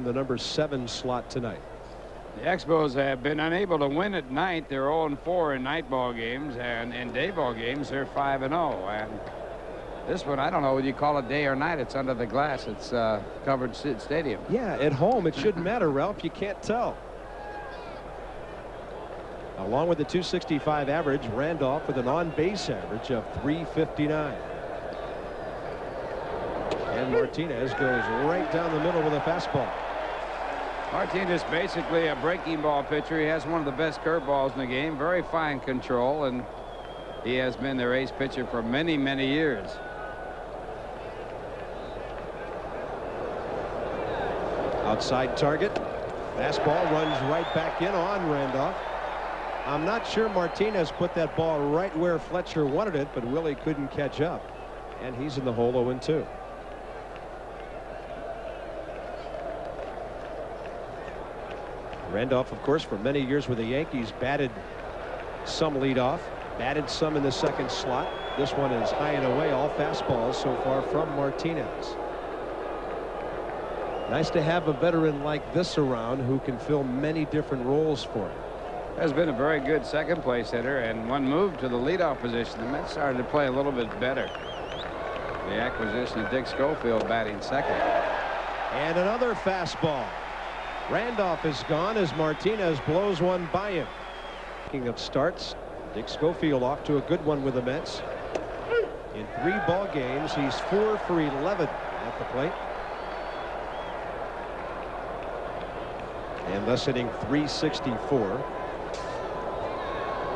the number 7 slot tonight. The Expos have been unable to win at night. They're 0-4 in night ball games, and in day ball games they're 5-0. And this one, I don't know whether you call it day or night. It's under the glass. It's covered stadium. Yeah, at home it shouldn't matter, Ralph. You can't tell. Along with the .265 average, Randolph with an on-base average of .359. And Martinez goes right down the middle with a fastball. Martinez basically a breaking ball pitcher. He has one of the best curveballs in the game. Very fine control, and he has been their ace pitcher for many, many years. Outside target. Fastball runs right back in on Randolph. I'm not sure Martinez put that ball right where Fletcher wanted it, but Willie couldn't catch up. And he's in the hole 0-2. Randolph, of course, for many years with the Yankees, batted some leadoff, batted some in the second slot. This one is high and away, all fastballs so far from Martinez. Nice to have a veteran like this around who can fill many different roles for him. Has been a very good second place hitter, and one move to the leadoff position. The Mets started to play a little bit better. The acquisition of Dick Schofield batting second. And another fastball. Randolph is gone as Martinez blows one by him. Speaking of starts, Dick Schofield off to a good one with the Mets. In 3 ball games, he's 4 for 11 at the plate. And thus hitting .364.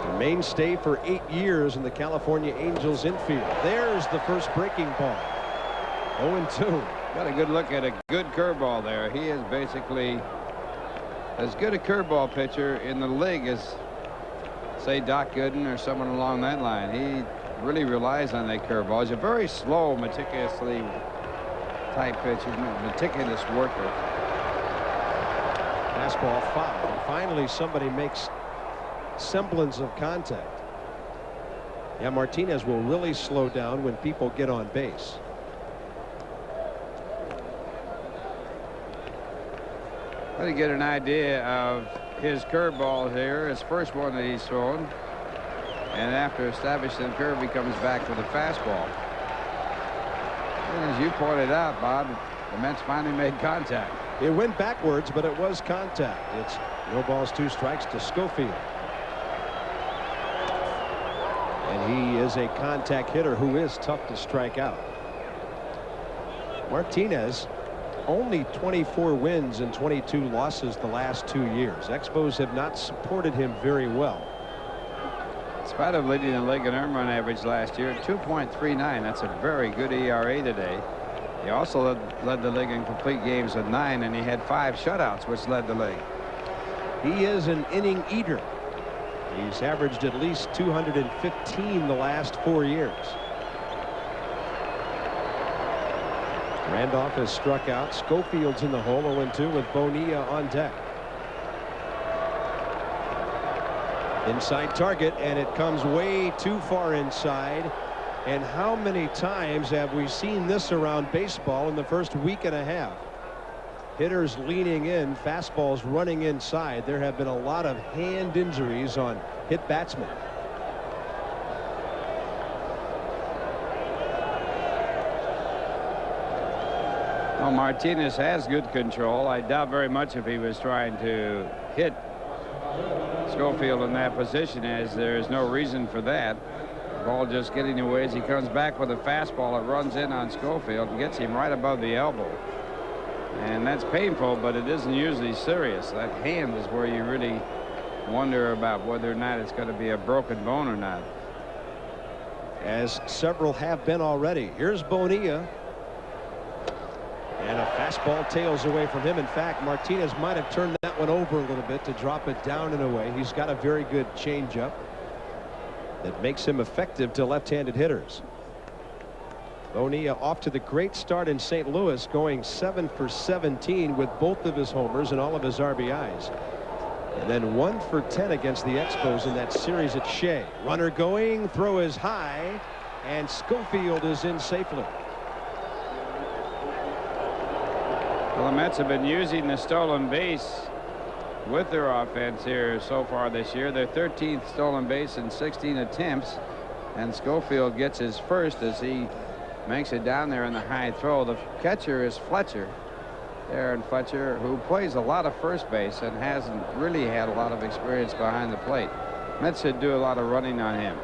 The mainstay for 8 years in the California Angels infield. There's the first breaking ball. 0-2. Got a good look at a good curveball there. He is basically as good a curveball pitcher in the league as, say, Doc Gooden or someone along that line. He really relies on that curveball. He's a very slow, meticulously type pitcher, meticulous worker. Fastball foul. And finally, somebody makes semblance of contact. Yeah, Martinez will really slow down when people get on base. Let me get an idea of his curveball here. His first one that he's thrown. And after establishing the curve, he comes back with a fastball. And as you pointed out, Bob, the Mets finally made contact. It went backwards, but it was contact. It's no balls, 2 strikes to Schofield. And he is a contact hitter who is tough to strike out. Martinez, only 24 wins and 22 losses the last 2 years. Expos have not supported him very well. In spite of leading the league in earned run average last year, 2.39. That's a very good ERA today. He also led the league in complete games with 9, and he had 5 shutouts, which led the league. He is an inning eater. He's averaged at least 215 the last 4 years. Randolph has struck out. Schofield's in the hole 0-2 with Bonilla on deck. Inside target, and it comes way too far inside. And how many times have we seen this around baseball in the first week and a half? Hitters leaning in, fastballs running inside. There have been a lot of hand injuries on hit batsmen. Well, Martinez has good control. I doubt very much if he was trying to hit Schofield in that position, as there is no reason for that. Ball just getting away as he comes back with a fastball. It runs in on Schofield and gets him right above the elbow. And that's painful, but it isn't usually serious. That hand is where you really wonder about whether or not it's going to be a broken bone or not. As several have been already. Here's Bonilla. And a fastball tails away from him. In fact, Martinez might have turned that one over a little bit to drop it down and away. He's got a very good changeup that makes him effective to left-handed hitters. Bonilla off to the great start in St. Louis, going 7 for 17 with both of his homers and all of his RBIs. And then 1 for 10 against the Expos in that series at Shea. Runner going, throw is high, and Schofield is in safely. Well, the Mets have been using the stolen base with their offense here so far this year. Their 13th stolen base in 16 attempts. And Schofield gets his first as he makes it down there in the high throw. The catcher is Fletcher. Aaron Fletcher, who plays a lot of first base and hasn't really had a lot of experience behind the plate. Mets should do a lot of running on him.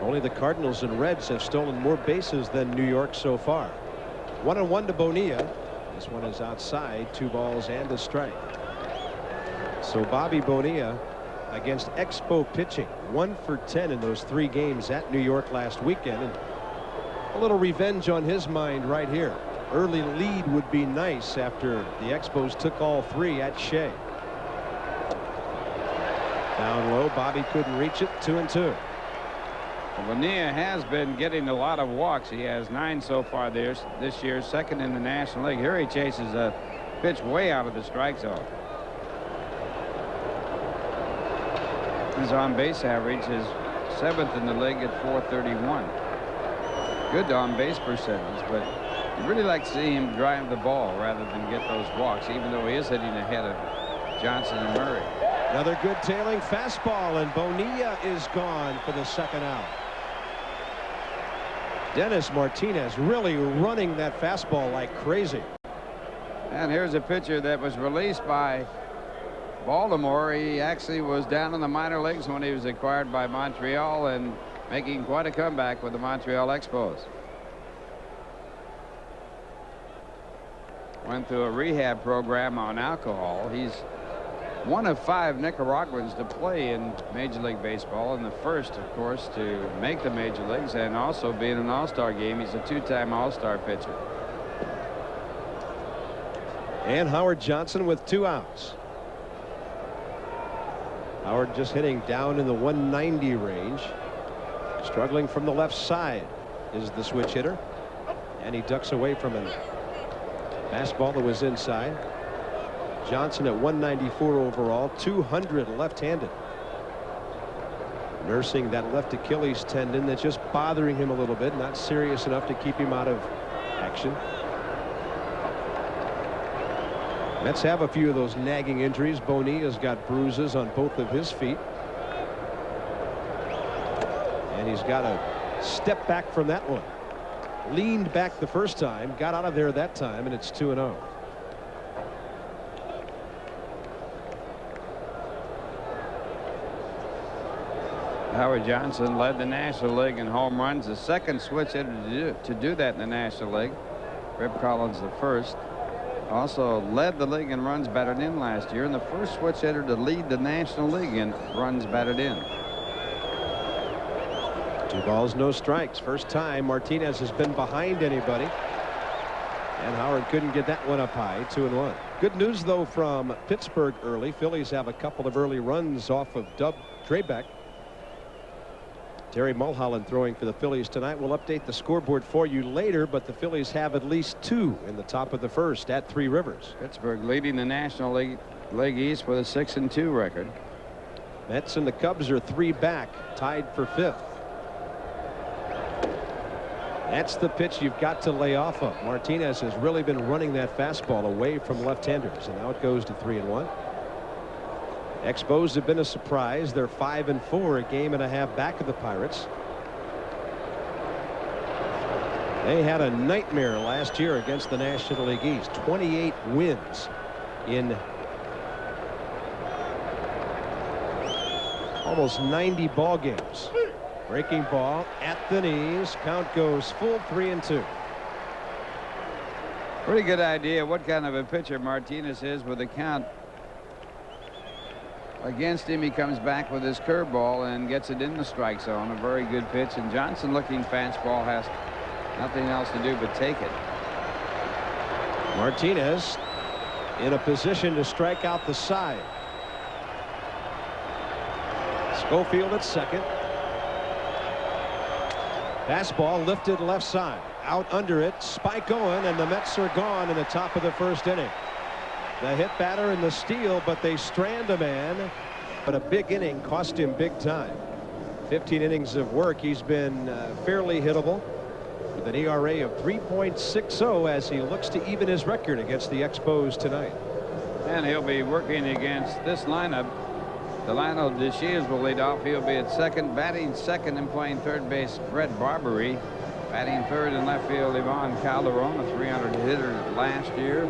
Only the Cardinals and Reds have stolen more bases than New York so far. 1-1 to Bonilla. This one is outside. 2 balls and a strike. So Bobby Bonilla against Expo pitching. 1 for 10 in those 3 games at New York last weekend. And a little revenge on his mind right here. Early lead would be nice after the Expos took all 3 at Shea. Down low. Bobby couldn't reach it. 2-2. Well, Bonilla has been getting a lot of walks. He has 9 so far this year, second in the National League. Here he chases a pitch way out of the strike zone. His on-base average is 7th in the league at .431. Good on-base percentage, but you really like to see him drive the ball rather than get those walks, even though he is hitting ahead of Johnson and Murray. Another good tailing fastball, and Bonilla is gone for the 2nd out. Dennis Martinez really running that fastball like crazy. And here's a pitcher that was released by Baltimore. He actually was down in the minor leagues when he was acquired by Montreal and making quite a comeback with the Montreal Expos. Went through a rehab program on alcohol. He's one of 5 Nicaraguans to play in Major League Baseball, and the first, of course, to make the major leagues and also be in an all-star game. He's a 2-time all-star pitcher. And Howard Johnson with 2 outs. Howard just hitting down in the 190 range. Struggling from the left side is the switch hitter, and he ducks away from a fastball that was inside. Johnson at 194 overall, 200 left-handed. Nursing that left Achilles tendon that's just bothering him a little bit, not serious enough to keep him out of action. Mets have a few of those nagging injuries. Bonilla's got bruises on both of his feet. And he's got to step back from that one. Leaned back the first time, got out of there that time, and it's 2-0. Howard Johnson led the National League in home runs, the 2nd switch hitter to do that in the National League. Rip Collins the 1st. Also led the league in runs batted in last year, and the first switch hitter to lead the National League in runs batted in. 2 balls, no strikes. First time Martinez has been behind anybody, and Howard couldn't get that one up high. 2-1. Good news though from Pittsburgh early. Phillies have a couple of early runs off of Dub Draybeck. Terry Mulholland throwing for the Phillies tonight. We'll update the scoreboard for you later, but the Phillies have at least 2 in the top of the 1st at 3 Rivers. Pittsburgh leading the National League East with a 6-2 record. Mets and the Cubs are 3 back, tied for 5th. That's the pitch you've got to lay off of. Martinez has really been running that fastball away from left-handers, and now it goes to 3-1. Expos have been a surprise. They're 5-4, a game and a half back of the Pirates. They had a nightmare last year against the National League East. 28 wins in almost 90 ball games. Breaking ball at the knees. Count goes full 3-2. Pretty good idea what kind of a pitcher Martinez is with the count against him. He comes back with his curveball and gets it in the strike zone. A very good pitch, and Johnson looking fastball has nothing else to do but take it. Martinez in a position to strike out the side. Schofield at second. Fastball lifted left side, out under it, spike going, and the Mets are gone in the top of the 1st inning. The hit batter and the steal, but they strand a man. But a big inning cost him big time. 15 innings of work. He's been fairly hittable. with an ERA of 3.60 as he looks to even his record against the Expos tonight. And he'll be working against this lineup. Delano DeShields will lead off. He'll be at second. Batting second and playing third base, Brett Barbary. Batting third in left field, Ivan Calderon, a 300 hitter last year.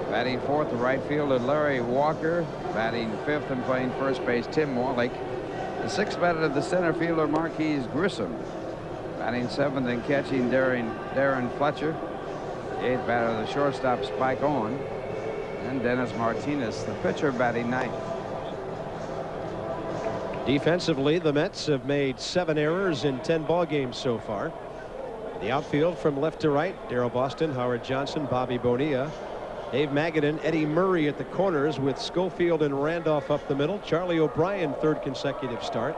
Batting fourth, the right fielder, Larry Walker. Batting fifth and playing first base, Tim Wallach. The sixth batter, the center fielder, Marquise Grissom. Batting seventh and catching, Darren Fletcher. The eighth batter, the shortstop, Spike Owen. And Dennis Martinez, the pitcher, batting ninth. Defensively, the Mets have made 7 errors in 10 ball games so far. The outfield from left to right, Darrell Boston, Howard Johnson, Bobby Bonilla, Dave Magadan, Eddie Murray at the corners with Schofield and Randolph up the middle. Charlie O'Brien, third consecutive start.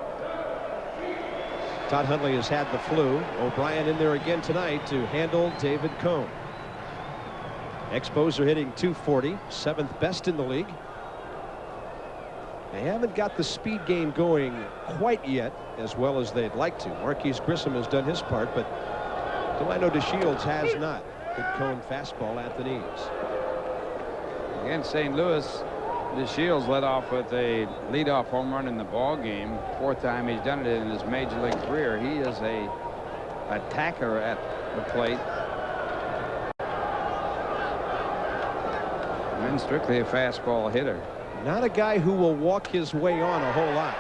Todd Hundley has had the flu. O'Brien in there again tonight to handle David Cone. Expos are hitting .240, 7th best in the league. They haven't got the speed game going quite yet as well as they'd like to. Marquise Grissom has done his part, but Delano DeShields has not. Good Cone fastball at the knees. Against St. Louis, DeShields led off with a leadoff home run in the ball game. 4th time he's done it in his major league career. He is a attacker at the plate. And strictly a fastball hitter. Not a guy who will walk his way on a whole lot.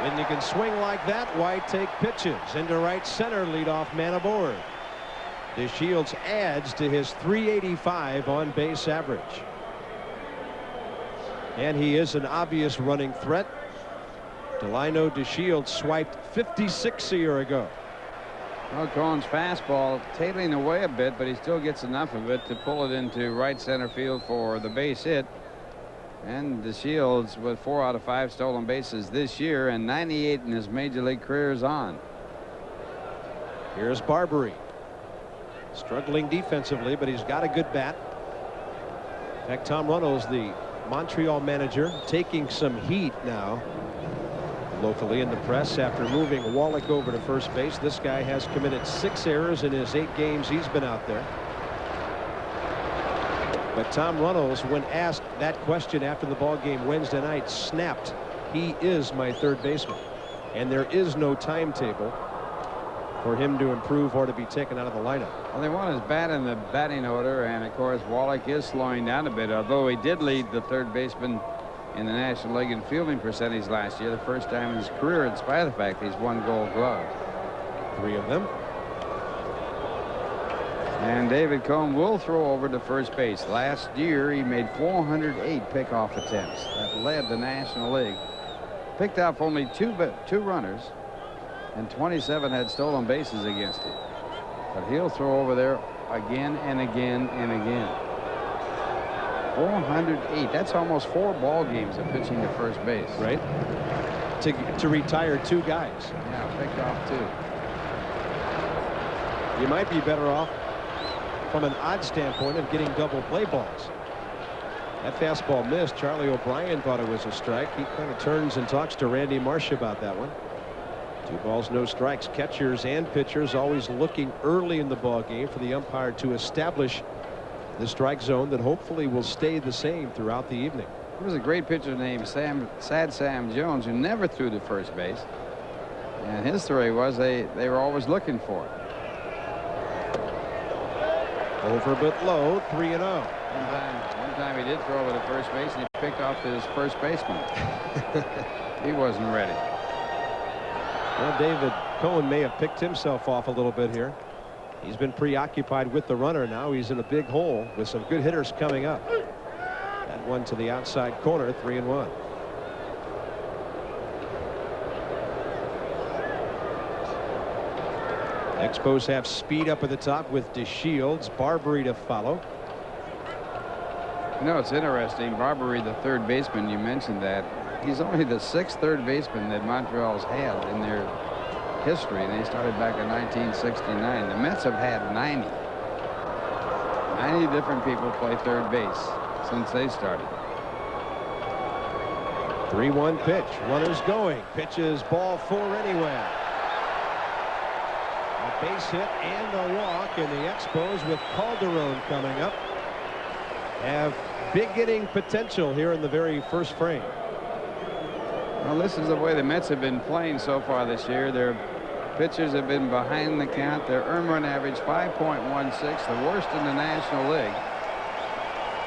When you can swing like that, why take pitches? Into right center, leadoff man aboard. DeShields adds to his .385 on base average. And he is an obvious running threat. Delano DeShields swiped 56 a year ago. Well, Cohen's fastball tailing away a bit, but he still gets enough of it to pull it into right center field for the base hit. And DeShields with 4 out of 5 stolen bases this year and 98 in his major league career is on. Here's Barbary. Struggling defensively, but he's got a good bat. In fact, Tom Runnels, the Montreal manager, taking some heat now locally in the press after moving Wallach over to first base. This guy has committed 6 errors in his 8 games he's been out there. But Tom Runnels, when asked that question after the ball game Wednesday night, snapped, "He is my third baseman." And there is no timetable for him to improve or to be taken out of the lineup. Well, they want his bat in the batting order, and of course Wallach is slowing down a bit, although he did lead the third baseman in the National League in fielding percentage last year, the first time in his career, in spite of the fact he's won Gold Glove. 3 of them. And David Cone will throw over to first base. Last year he made 408 pickoff attempts. That led the National League. Picked off only two runners, and 27 had stolen bases against him. But he'll throw over there again and again and again. 408. That's almost 4 ball games of pitching to first base. Right. To retire 2 guys. Yeah, picked off 2. You might be better off from an odd standpoint of getting double play balls. That fastball missed. Charlie O'Brien thought it was a strike. He kind of turns and talks to Randy Marsh about that one. 2 balls, no strikes. Catchers and pitchers always looking early in the ball game for the umpire to establish the strike zone that hopefully will stay the same throughout the evening. There was a great pitcher named Sad Sam Jones who never threw to first base. And his theory was they were always looking for it. Over but low, 3-0. One time he did throw over to first base and he picked off his first baseman. He wasn't ready. Well, David Cone may have picked himself off a little bit here. He's been preoccupied with the runner. Now he's in a big hole with some good hitters coming up. That one to the outside corner, 3-1. Expos have speed up at the top with DeShields, Barbary to follow. You know, it's interesting. Barbary, the third baseman, you mentioned that. He's only the 6th third baseman that Montreal's had in their history. They started back in 1969. The Mets have had 90. 90 different people play third base since they started. 3-1 pitch. Runners going. Pitches ball 4 anywhere. Base hit and a walk, and the Expos with Calderon coming up have big hitting potential here in the very first frame. Well, this is the way the Mets have been playing so far this year. Their pitchers have been behind the count. Their earned run average 5.16, the worst in the National League.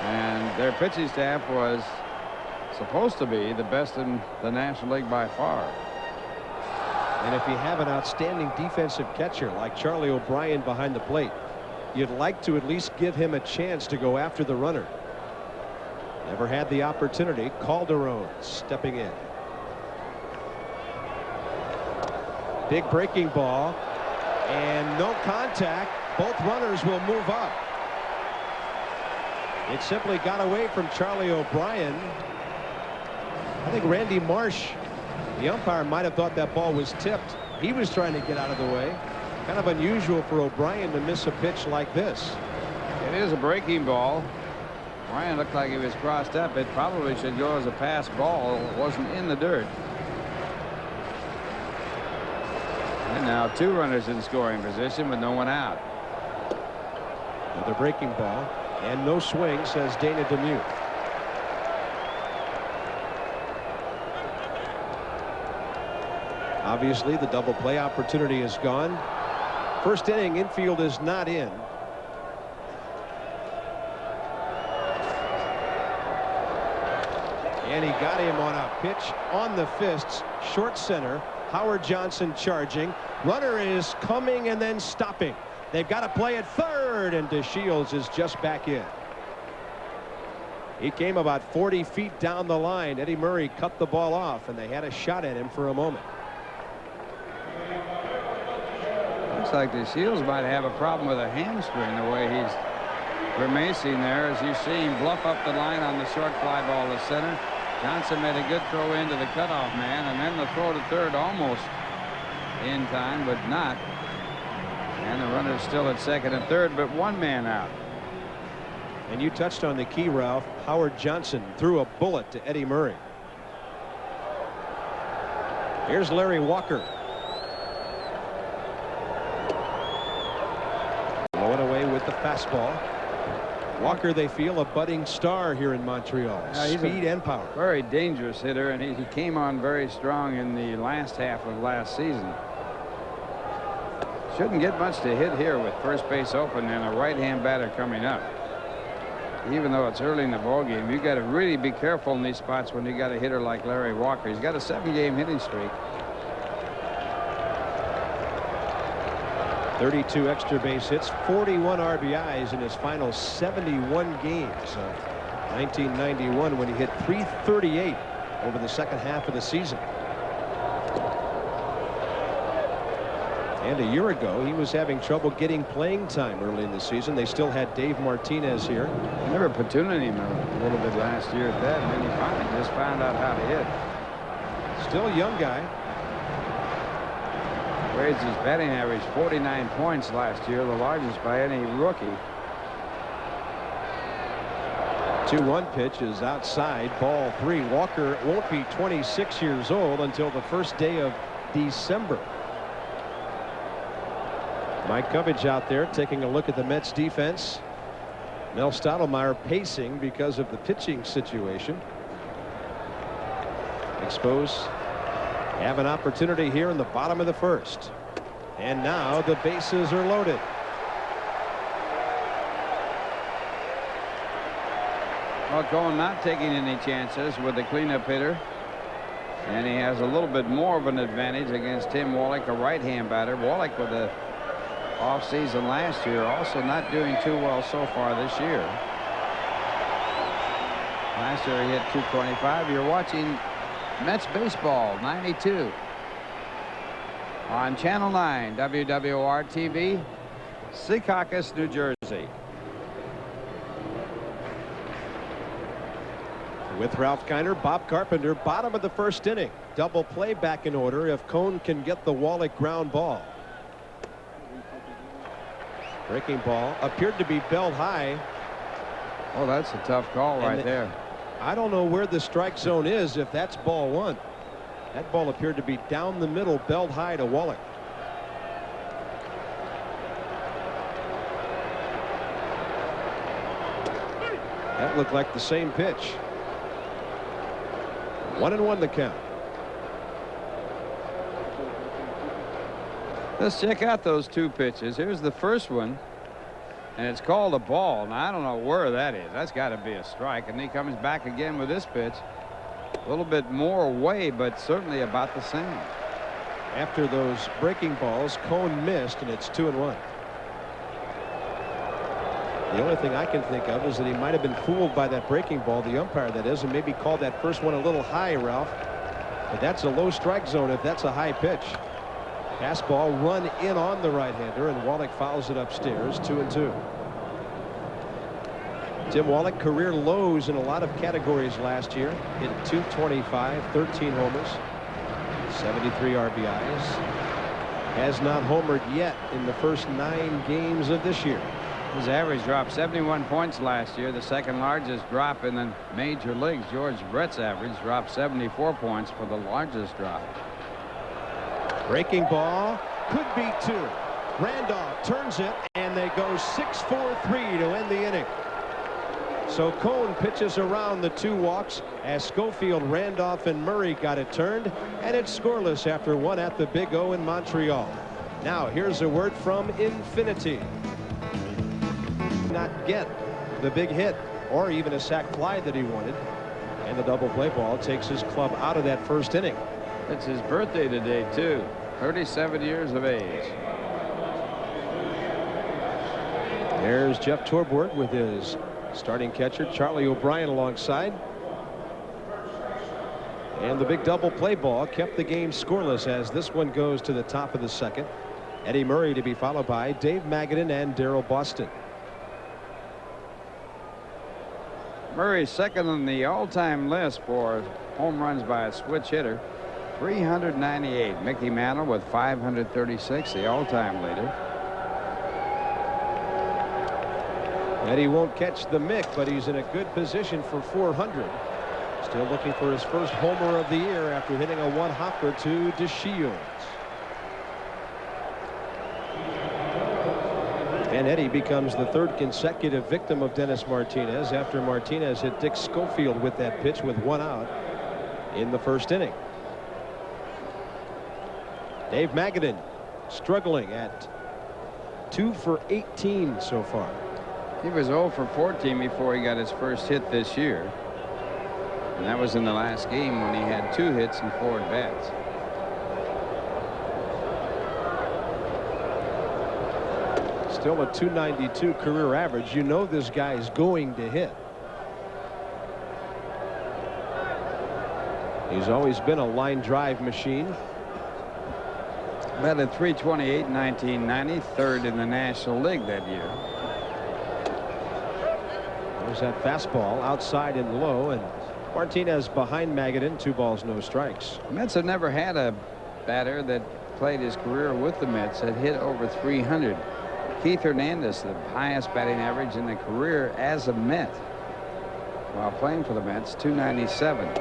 And their pitching staff was supposed to be the best in the National League by far. And if you have an outstanding defensive catcher like Charlie O'Brien behind the plate, you'd like to at least give him a chance to go after the runner. Never had the opportunity. Calderon stepping in. Big breaking ball and no contact. Both runners will move up. It simply got away from Charlie O'Brien. I think Randy Marsh, the umpire, might have thought that ball was tipped. He was trying to get out of the way. Kind of unusual for O'Brien to miss a pitch like this. It is a breaking ball. O'Brien looked like he was crossed up. It probably should go as a pass ball. It wasn't in the dirt. And now two runners in scoring position with no one out. Another breaking ball and no swing, says Dana Demuth. Obviously, the double play opportunity is gone. First inning, infield is not in. And he got him on a pitch on the fists, short center. Howard Johnson charging. Runner is coming and then stopping. They've got to play at third, and DeShields is just back in. He came about 40 feet down the line. Eddie Murray cut the ball off, and they had a shot at him for a moment. Looks like DeShields might have a problem with a hamstring the way he's grimacing there, as you see him bluff up the line on the short fly ball to center. Johnson made a good throw into the cutoff man, and then the throw to third almost in time, but not. And the runner's still at second and third, but one man out. And you touched on the key, Ralph. Howard Johnson threw a bullet to Eddie Murray. Here's Larry Walker. Blowing away with the fastball. Walker, they feel, a budding star here in Montreal. Speed and power. Very dangerous hitter, and he came on very strong in the last half of last season. Shouldn't get much to hit here with first base open and a right-hand batter coming up. Even though it's early in the ball game, you got to really be careful in these spots when you got a hitter like Larry Walker. He's got a 7-game hitting streak. 32 extra base hits, 41 RBIs in his final 71 games of 1991, when he hit .338 over the second half of the season. And a year ago, he was having trouble getting playing time early in the season. They still had Dave Martinez here. They never platooning him a little bit last year at that, and then he finally just found out how to hit. Still a young guy. Raised his batting average 49 points last year, the largest by any rookie. 2-1 pitch is outside, ball 3. Walker won't be 26 years old until the first day of December. Mike Covage out there taking a look at the Mets defense. Mel Stottlemyre pacing because of the pitching situation. Expos have an opportunity here in the bottom of the first. And now the bases are loaded. Well, Cohen not taking any chances with the cleanup hitter. And he has a little bit more of an advantage against Tim Wallach, a right-hand batter. Wallach with the off-season last year, also not doing too well so far this year. Last year he hit .225. You're watching Mets baseball 92 on Channel 9 WWR TV, Secaucus, New Jersey. With Ralph Kiner, Bob Carpenter, bottom of the first inning. Double play back in order if Cone can get the Wallach ground ball. Breaking ball appeared to be belled high. Oh, that's a tough call right there. I don't know where the strike zone is if that's ball 1. That ball appeared to be down the middle, belled high to Wallach. That looked like the same pitch. 1-1 the count. Let's check out those two pitches. Here's the first one, and it's called a ball. Now, I don't know where that is. That's got to be a strike. And he comes back again with this pitch. A little bit more away, but certainly about the same. After those breaking balls, Cone missed, and it's 2-1. The only thing I can think of is that he might have been fooled by that breaking ball, the umpire that is, and maybe called that first one a little high, Ralph. But that's a low strike zone if that's a high pitch. Fastball run in on the right-hander, and Wallach fouls it upstairs. 2-2. Tim Wallach career lows in a lot of categories last year. Hit .225, 13 homers, 73 RBIs. Has not homered yet in the first 9 games of this year. His average dropped 71 points last year, the second largest drop in the major leagues. George Brett's average dropped 74 points for the largest drop. Breaking ball could be 2. Randolph turns it, and they go 6-4-3 to end the inning. So Cone pitches around the 2 walks as Schofield, Randolph, and Murray got it turned, and it's scoreless after 1 at the Big O in Montreal. Now here's a word from Infinity. Not get the big hit or even a sac fly that he wanted, and the double play ball takes his club out of that first inning. It's his birthday today, too. 37 years of age. There's Jeff Torborg with his starting catcher Charlie O'Brien alongside, and the big double play ball kept the game scoreless as this one goes to the top of the second. Eddie Murray to be followed by Dave Magadan and Darrell Boston. Murray's second on the all-time list for home runs by a switch hitter, 398. Mickey Mantle with 536, the all-time leader. Eddie won't catch the mick, but he's in a good position for 400. Still looking for his first homer of the year after hitting a one-hopper to DeShields. And Eddie becomes the 3rd consecutive victim of Dennis Martinez after Martinez hit Dick Schofield with that pitch with 1 out in the first inning. Dave Magadan struggling at 2 for 18 so far. He was 0 for 14 before he got his first hit this year. And that was in the last game when he had 2 hits and 4 at-bats. Still a .292 career average. You know this guy is going to hit. He's always been a line drive machine. Batted .328 in 1990, 3rd in the National League that year. There's that fastball outside and low, and Martinez behind Magadan. 2 balls, no strikes. The Mets have never had a batter that played his career with the Mets that hit over 300. Keith Hernandez, the highest batting average in the career as a Met while playing for the Mets, .297.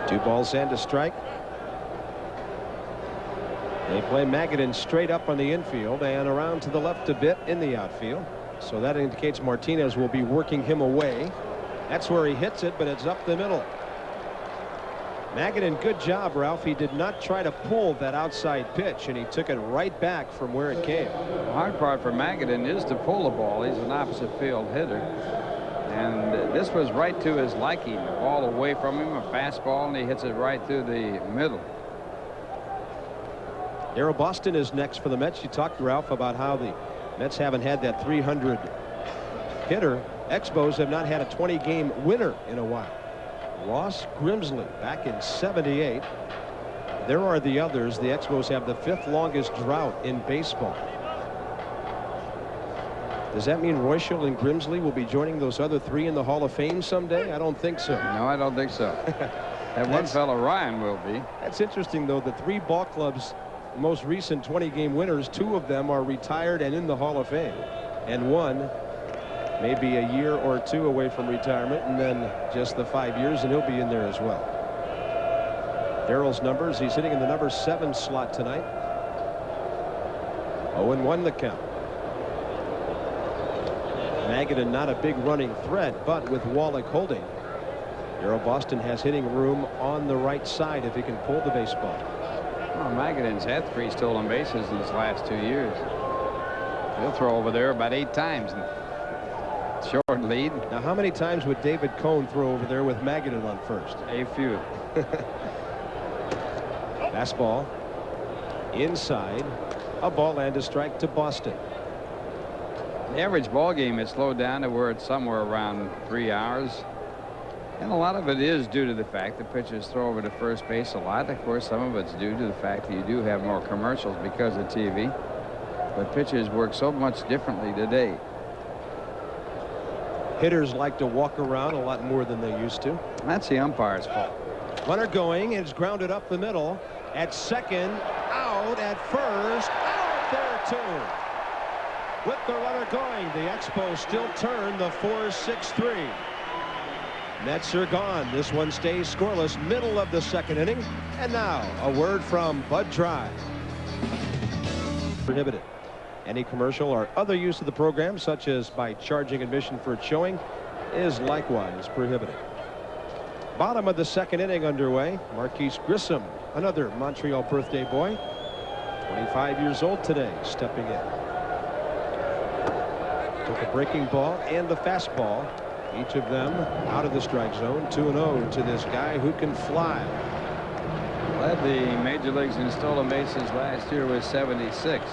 Two balls and a strike. They play Magadan straight up on the infield and around to the left a bit in the outfield. So that indicates Martinez will be working him away. That's where he hits it, but it's up the middle. Magadan, good job, Ralph. He did not try to pull that outside pitch, and he took it right back from where it came. The hard part for Magadan is to pull the ball. He's an opposite field hitter. And this was right to his liking. The ball away from him, a fastball, and he hits it right through the middle. Darrell Boston is next for the Mets. You talked, Ralph, about how the Mets haven't had that 300 hitter. Expos have not had a 20-game winner in a while. Ross Grimsley back in '78. There are the others. The Expos have the 5th longest drought in baseball. Does that mean Royschel and Grimsley will be joining those other 3 in the Hall of Fame someday? I don't think so. No, I don't think so. That one fellow Ryan will be. That's interesting, though. The 3 ball clubs most recent 20-game winners, 2 of them are retired and in the Hall of Fame, and 1 maybe a year or 2 away from retirement, and then just the 5 years, and he'll be in there as well. Darrell's numbers. He's hitting in the number 7 slot tonight. 0-1 the count. Magadan not a big running threat, but with Wallach holding, Darrell Boston has hitting room on the right side if he can pull the baseball. Well, Magadan's had 3 stolen bases in his last 2 years. He'll throw over there about 8 times. Short lead. Now, how many times would David Cone throw over there with Magadan on first? A few. Fastball inside, a ball and a strike to Boston. The average ball game has slowed down to where it's somewhere around 3 hours. And a lot of it is due to the fact that pitchers throw over to first base a lot. Of course, some of it's due to the fact that you do have more commercials because of TV. But pitchers work so much differently today. Hitters like to walk around a lot more than they used to. That's the umpire's fault. Runner going, is grounded up the middle. At second, out at first, out there too. With the runner going, the Expos still turn the 4-6-3. Mets are gone. This one stays scoreless, middle of the second inning. And now a word from Bud Dry. Prohibited. Any commercial or other use of the program, such as by charging admission for its showing, is likewise prohibited. Bottom of the second inning underway. Marquise Grissom, another Montreal birthday boy, 25 years old today, stepping in. Took a breaking ball and the fastball, each of them out of the strike zone. 2-0 to this guy who can fly. Led the major leagues in stolen bases last year with 76.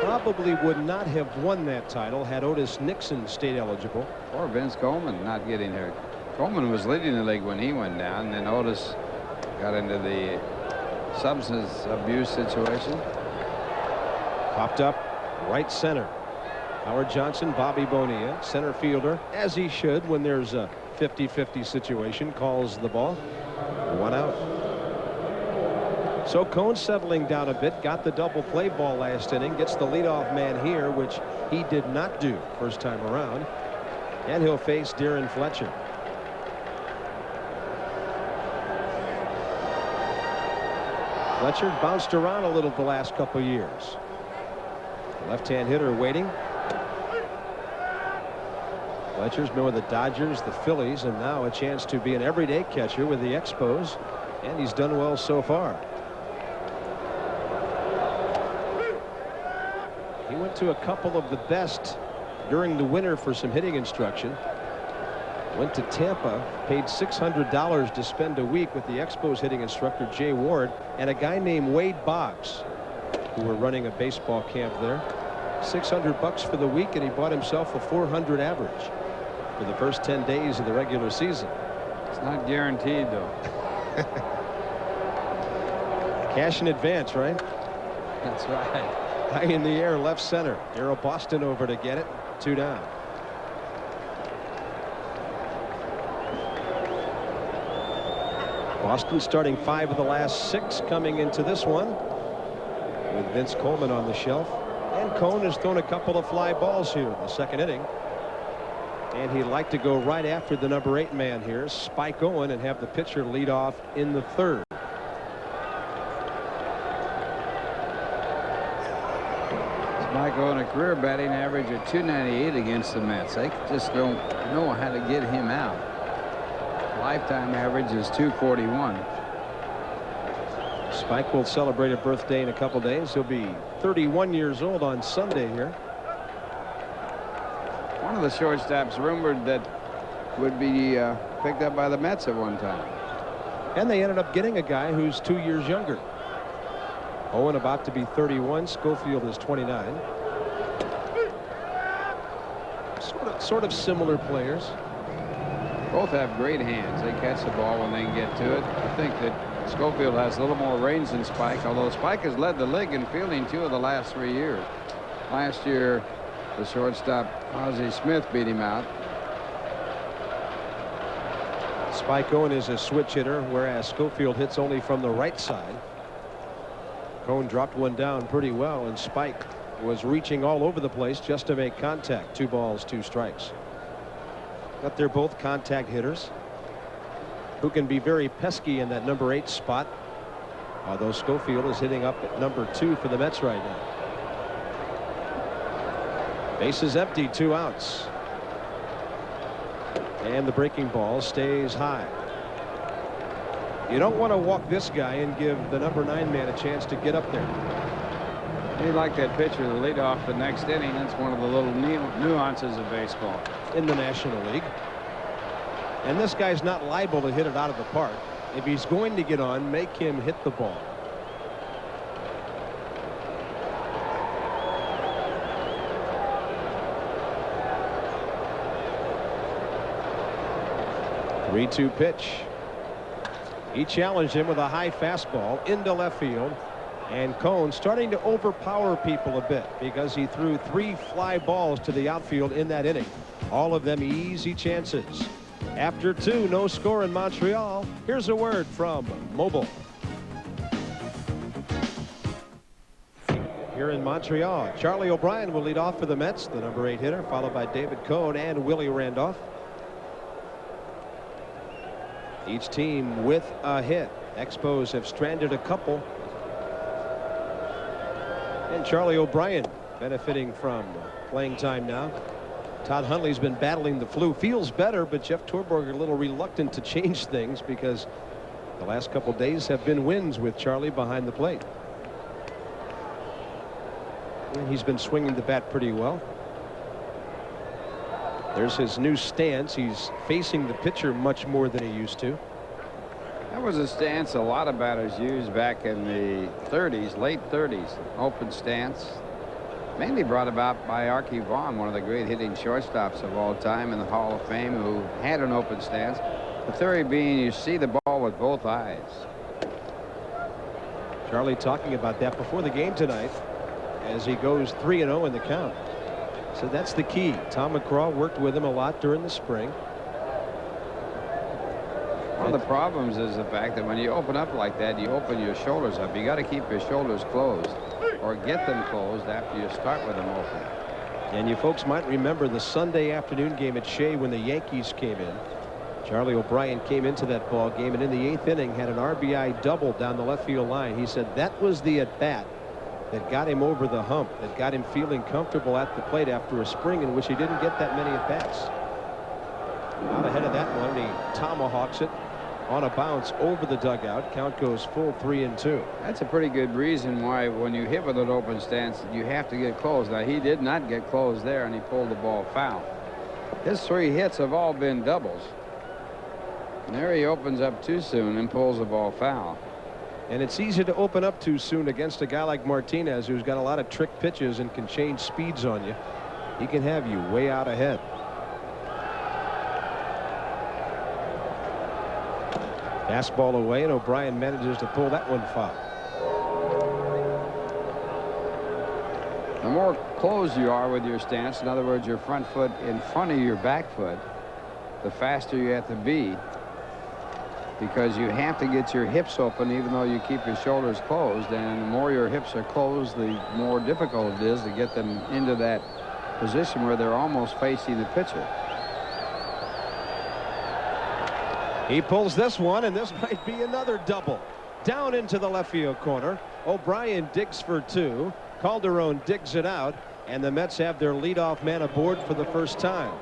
Probably would not have won that title had Otis Nixon stayed eligible. Or Vince Coleman not getting hurt. Coleman was leading the league when he went down. Then Otis got into the substance abuse situation. Popped up right center. Howard Johnson, Bobby Bonilla, center fielder, as he should when there's a 50-50 situation, calls the ball. 1 out. So Cone settling down a bit, got the double play ball last inning, gets the leadoff man here, which he did not do first time around. And he'll face Darren Fletcher. Fletcher bounced around a little the last couple years. Left-hand hitter waiting. Fletcher's been with the Dodgers, the Phillies, and now a chance to be an everyday catcher with the Expos, and he's done well so far. He went to a couple of the best during the winter for some hitting instruction. Went to Tampa, paid $600 to spend a week with the Expos hitting instructor Jay Ward and a guy named Wade Boggs, who were running a baseball camp there. $600 for the week, and he bought himself a 400 average for the first 10 days of the regular season. It's not guaranteed, though. Cash in advance, right? That's right. High in the air, left center. Darrell Boston over to get it. 2 down. Boston starting 5 of the last 6 coming into this one with Vince Coleman on the shelf. And Cone has thrown a couple of fly balls here in the second inning. And he'd like to go right after the number 8 man here, Spike Owen, and have the pitcher lead off in the third. Spike Owen, a career batting average of .298 against the Mets. They just don't know how to get him out. Lifetime average is .241. Spike will celebrate a birthday in a couple days. He'll be 31 years old on Sunday here. One of the shortstops rumored that would be picked up by the Mets at one time. And they ended up getting a guy who's 2 years younger. Owen about to be 31. Schofield is 29. Sort of similar players. Both have great hands. They catch the ball when they can get to it. I think that Schofield has a little more range than Spike, although Spike has led the league in fielding 2 of the last 3 years. Last year, the shortstop Ozzie Smith beat him out. Spike Owen is a switch hitter, whereas Schofield hits only from the right side. Cone dropped one down pretty well, and Spike was reaching all over the place just to make contact. 2 balls, 2 strikes. But they're both contact hitters. who can be very pesky in that number 8 spot. Although Schofield is hitting up at number 2 for the Mets right now. Base is empty, 2 outs. And the breaking ball stays high. You don't want to walk this guy and give the number 9 man a chance to get up there. He like that pitcher to lead off the next inning. That's one of the little nuances of baseball in the National League. And this guy's not liable to hit it out of the park. If he's going to get on, make him hit the ball. The 3-2 pitch. He challenged him with a high fastball into left field. And Cone starting to overpower people a bit because he threw 3 fly balls to the outfield in that inning. All of them easy chances. After 2, no score in Montreal. Here's a word from Mobile. Here in Montreal, Charlie O'Brien will lead off for the Mets, the number 8 hitter, followed by David Cone and Willie Randolph. Each team with a hit. Expos have stranded a couple. And Charlie O'Brien benefiting from playing time now. Todd Hundley's been battling the flu. Feels better, but Jeff Torborg a little reluctant to change things because the last couple days have been wins with Charlie behind the plate. And he's been swinging the bat pretty well. There's his new stance. He's facing the pitcher much more than he used to. That was a stance a lot of batters used back in the 30s, late 30s. Open stance. Mainly brought about by Archie Vaughan, one of the great hitting shortstops of all time in the Hall of Fame, who had an open stance. The theory being you see the ball with both eyes. Charlie talking about that before the game tonight as he goes 3-0 in the count. So that's the key. Tom McCraw worked with him a lot during the spring. One of the problems is the fact that when you open up like that, you open your shoulders up. You got to keep your shoulders closed or get them closed after you start with them open. And you folks might remember the Sunday afternoon game at Shea when the Yankees came in. Charlie O'Brien came into that ball game and in the 8th inning had an RBI double down the left field line. He said that was the at bat that got him over the hump, that got him feeling comfortable at the plate after a spring in which he didn't get that many at bats. Out ahead of that one, he tomahawks it on a bounce over the dugout. Count goes full 3-2. That's a pretty good reason why when you hit with an open stance you have to get closed. Now he did not get closed there and he pulled the ball foul. His 3 hits have all been doubles. And there he opens up too soon and pulls the ball foul. And it's easy to open up too soon against a guy like Martinez, who's got a lot of trick pitches and can change speeds on you. He can have you way out ahead. Fastball away, and O'Brien manages to pull that one foul. The more closed you are with your stance, in other words, your front foot in front of your back foot, the faster you have to be, because you have to get your hips open even though you keep your shoulders closed. And the more your hips are closed, the more difficult it is to get them into that position where they're almost facing the pitcher. He pulls this one, and this might be another double. Down into the left field corner. O'Brien digs for 2. Calderon digs it out, and the Mets have their leadoff man aboard for the first time.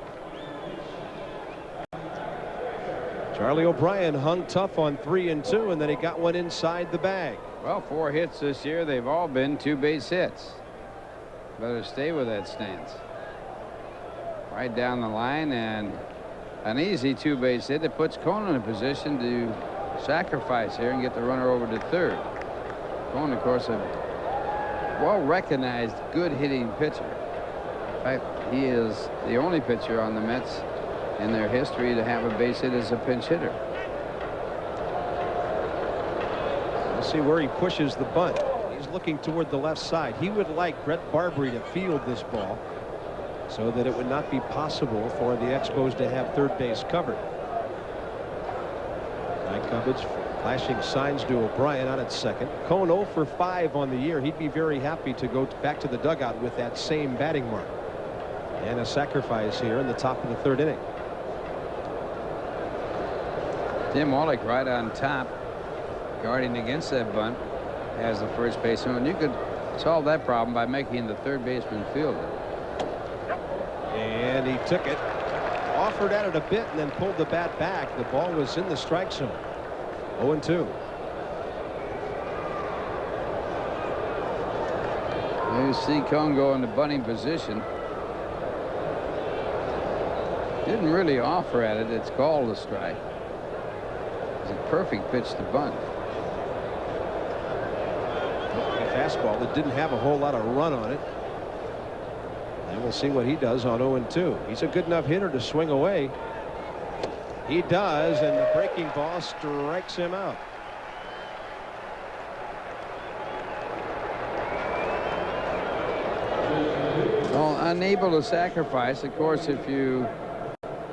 Charlie O'Brien hung tough on 3-2, and then he got one inside the bag. Well, 4 hits this year. They've all been 2 base hits. Better stay with that stance. Right down the line, and an easy 2 base hit that puts Cone in a position to sacrifice here and get the runner over to third. Cone, of course, a well-recognized good hitting pitcher. In fact, he is the only pitcher on the Mets in their history to have a base hit as a pinch hitter. We'll see where he pushes the bunt. He's looking toward the left side. He would like Brett Barbary to field this ball so that it would not be possible for the Expos to have third base covered. Mike Cubbage flashing signs to O'Brien on at second. Cone 0 for 5 on the year. He'd be very happy to go back to the dugout with that same batting mark. And a sacrifice here in the top of the 3rd inning. Tim Wallach right on top, guarding against that bunt as the first baseman. And you could solve that problem by making the third baseman field it. And he took it, offered at it a bit, and then pulled the bat back. The ball was in the strike zone. 0-2. You see Congo in the bunting position. Didn't really offer at it. It's called a strike. It's a perfect pitch to bunt. A fastball that didn't have a whole lot of run on it. And we'll see what he does on 0-2. He's a good enough hitter to swing away. He does, and the breaking ball strikes him out. Well, unable to sacrifice. Of course, if you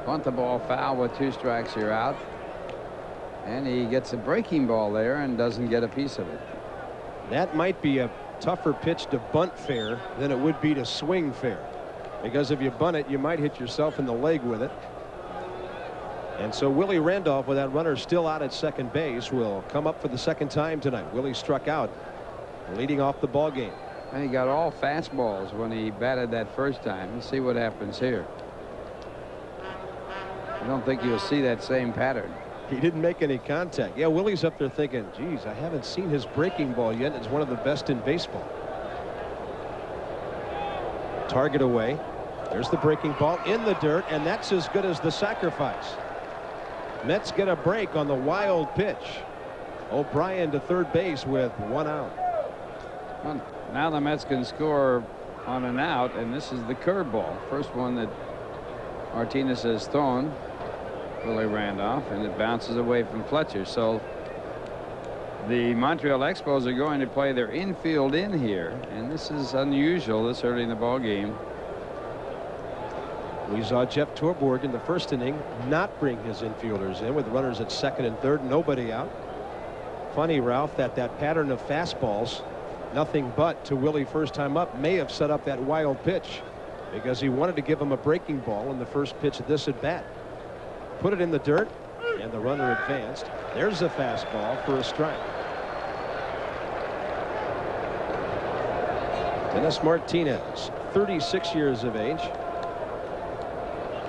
bunt the ball foul with 2 strikes, you're out. And he gets a breaking ball there and doesn't get a piece of it. That might be a tougher pitch to bunt fair than it would be to swing fair, because if you bunt it, you might hit yourself in the leg with it. And so Willie Randolph, with that runner still out at second base, will come up for the second time tonight. Willie struck out, leading off the ball game. And he got all fastballs when he batted that first time. Let's see what happens here. I don't think you'll see that same pattern. He didn't make any contact. Yeah, Willie's up there thinking, geez, I haven't seen his breaking ball yet. It's one of the best in baseball. Target away. There's the breaking ball in the dirt, and that's as good as the sacrifice. Mets get a break on the wild pitch. O'Brien to third base with 1 out. Well, now the Mets can score on an out, and this is the curveball. First one that Martinez has thrown. Willie Randolph, and it bounces away from Fletcher. So the Montreal Expos are going to play their infield in here, and this is unusual this early in the ball game. We saw Jeff Torborg in the first inning not bring his infielders in with runners at second and third, nobody out. Funny, Ralph, that pattern of fastballs, nothing but to Willie first time up, may have set up that wild pitch, because he wanted to give him a breaking ball in the first pitch of this at bat. Put it in the dirt, and the runner advanced. There's a fastball for a strike. Dennis Martinez, 36 years of age.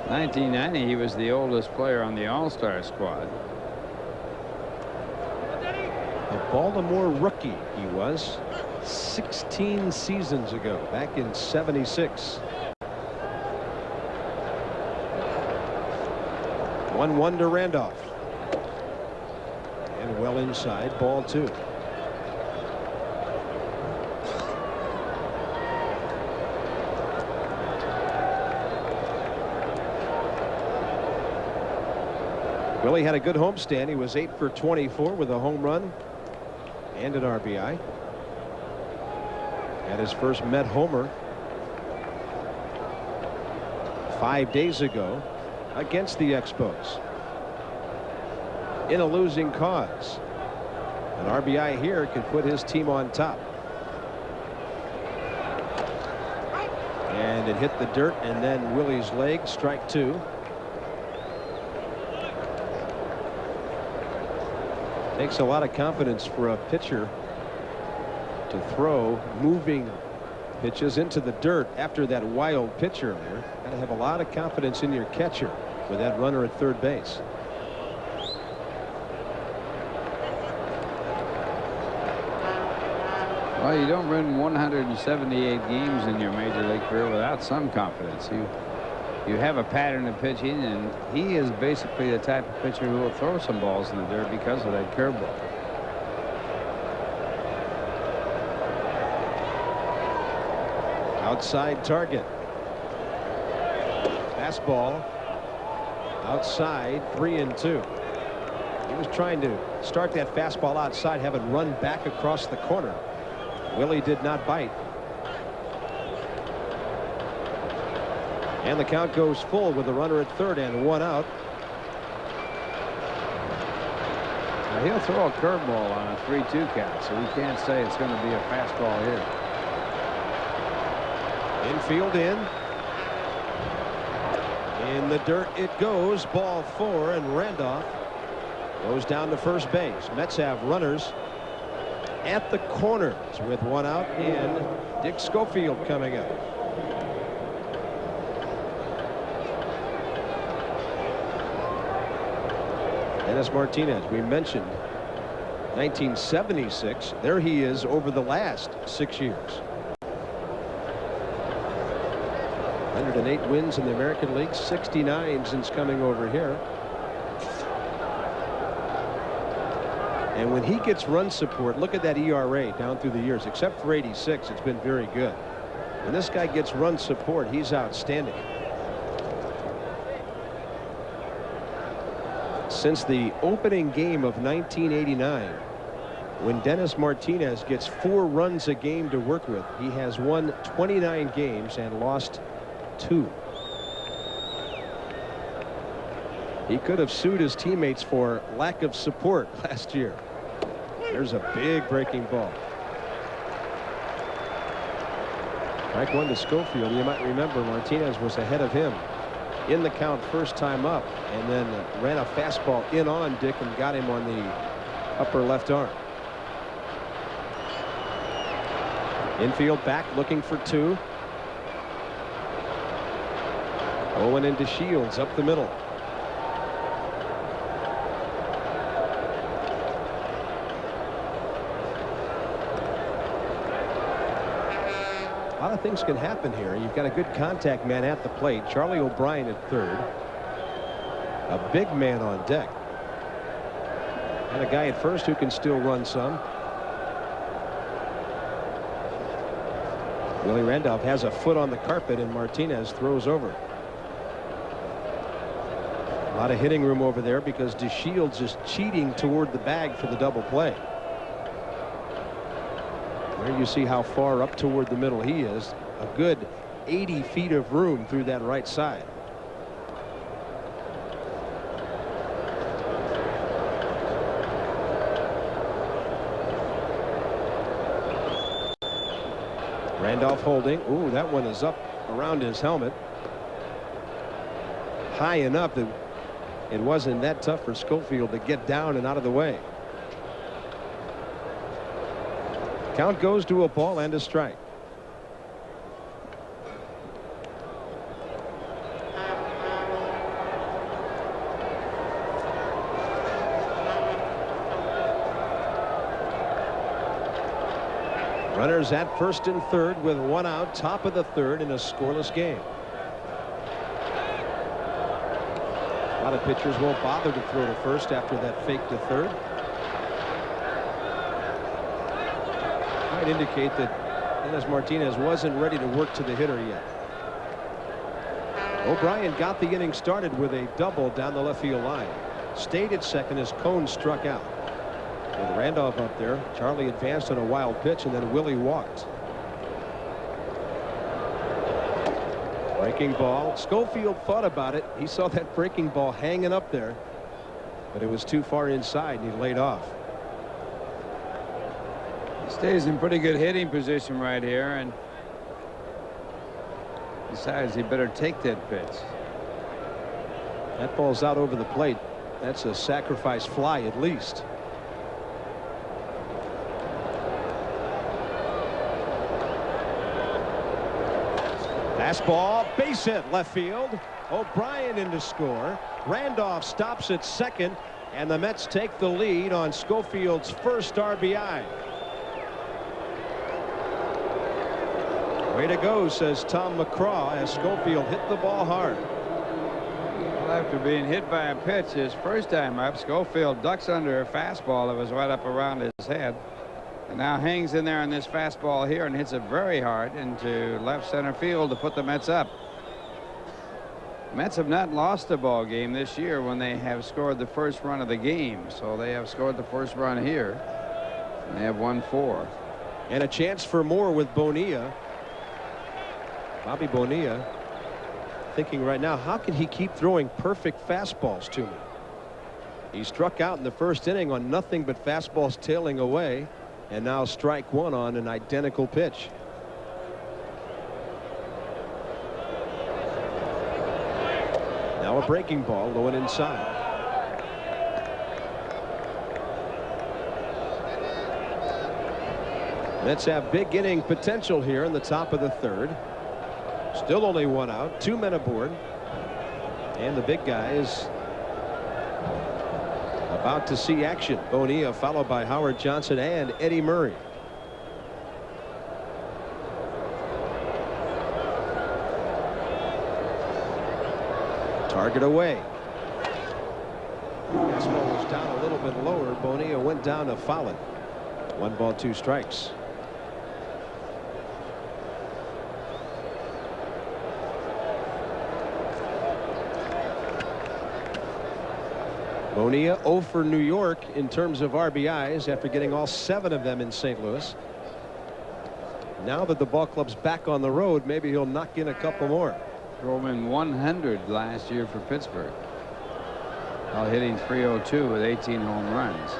1990, he was the oldest player on the All-Star squad. A Baltimore rookie he was 16 seasons ago, back in '76. 1-1 to Randolph. And well inside, ball 2. Willie had a good homestand. He was 8 for 24 with a home run and an RBI. Had his first Met homer 5 days ago against the Expos in a losing cause. An RBI here could put his team on top. And it hit the dirt, and then Willie's leg. Strike 2. Takes a lot of confidence for a pitcher to throw moving pitches into the dirt after that wild pitch earlier. Got to have a lot of confidence in your catcher with that runner at third base. Well, you don't win 178 games in your major league career without some confidence. You have a pattern of pitching, and he is basically the type of pitcher who will throw some balls in the dirt because of that curveball. Outside target. Fastball. Outside, 3-2. He was trying to start that fastball outside, have it run back across the corner. Willie did not bite. And the count goes full with the runner at third and 1 out. Now he'll throw a curveball on a 3-2 count, so we can't say it's going to be a fastball here. Infield in. In the dirt it goes. Ball 4, and Randolph Goes down to first base. Mets have runners at the corners with one out, and Dick Schofield coming up. Dennis Martinez, we mentioned 1976. There he is over the last 6 years. 108 wins in the American League, 69 since coming over here. And when he gets run support, look at that ERA down through the years. Except for 86, it's been very good. When this guy gets run support, he's outstanding. Since the opening game of 1989, when Dennis Martinez gets 4 runs a game to work with, he has won 29 games and lost 2. He could have sued his teammates for lack of support last year. There's a big breaking ball. Strike 1 to Schofield. You might remember Martinez was ahead of him in the count first time up, and then ran a fastball in on Dick and got him on the upper left arm. Infield back looking for 2. Owen into Shields up the middle. A lot of things can happen here. You've got a good contact man at the plate. Charlie O'Brien at third. A big man on deck. And a guy at first who can still run some. Willie Randolph has a foot on the carpet, and Martinez throws over. A lot of hitting room over there because DeShields is cheating toward the bag for the double play. There you see how far up toward the middle he is. A good 80 feet of room through that right side. Randolph holding. Ooh, that one is up around his helmet. High enough that it wasn't that tough for Schofield to get down and out of the way. Count goes to a ball and a strike. Runners at first and third with one out, top of the third in a scoreless game. A lot of pitchers won't bother to throw to first after that fake to third. Might indicate that Dennis Martinez wasn't ready to work to the hitter yet. O'Brien got the inning started with a double down the left field line. Stayed at second as Cone struck out. With Randolph up there, Charlie advanced on a wild pitch, and then Willie walked. Breaking ball. Schofield thought about it. He saw that breaking ball hanging up there, but it was too far inside, and he laid off. He stays in pretty good hitting position right here, and decides he better take that pitch. That ball's out over the plate. That's a sacrifice fly at least. Fastball, base hit left field. O'Brien in to score. Randolph stops at second, and the Mets take the lead on Schofield's first RBI. Way to go, says Tom McCraw, as Schofield hit the ball hard. Well, after being hit by a pitch his first time up, Schofield ducks under a fastball that was right up around his head, and now hangs in there on this fastball here and hits it very hard into left center field to put the Mets up. Mets have not lost a ball game this year when they have scored the first run of the game, so they have scored the first run here, and they have won 4. And a chance for more with Bonilla. Bobby Bonilla thinking right now, how can he keep throwing perfect fastballs to me? He struck out in the first inning on nothing but fastballs tailing away, and now strike 1 on an identical pitch. Now a breaking ball low and inside. Mets have big inning potential here in the top of the third. Still only one out, 2 men aboard, and the big guys about to see action. Bonilla followed by Howard Johnson and Eddie Murray. Target away. Expos was down a little bit lower. Bonilla went down to foul it. 1 ball, 2 strikes. Bonilla 0 for New York in terms of RBIs after getting all 7 of them in St. Louis. Now that the ball club's back on the road, maybe he'll knock in a couple more. Drove in 100 last year for Pittsburgh, while hitting .302 with 18 home runs.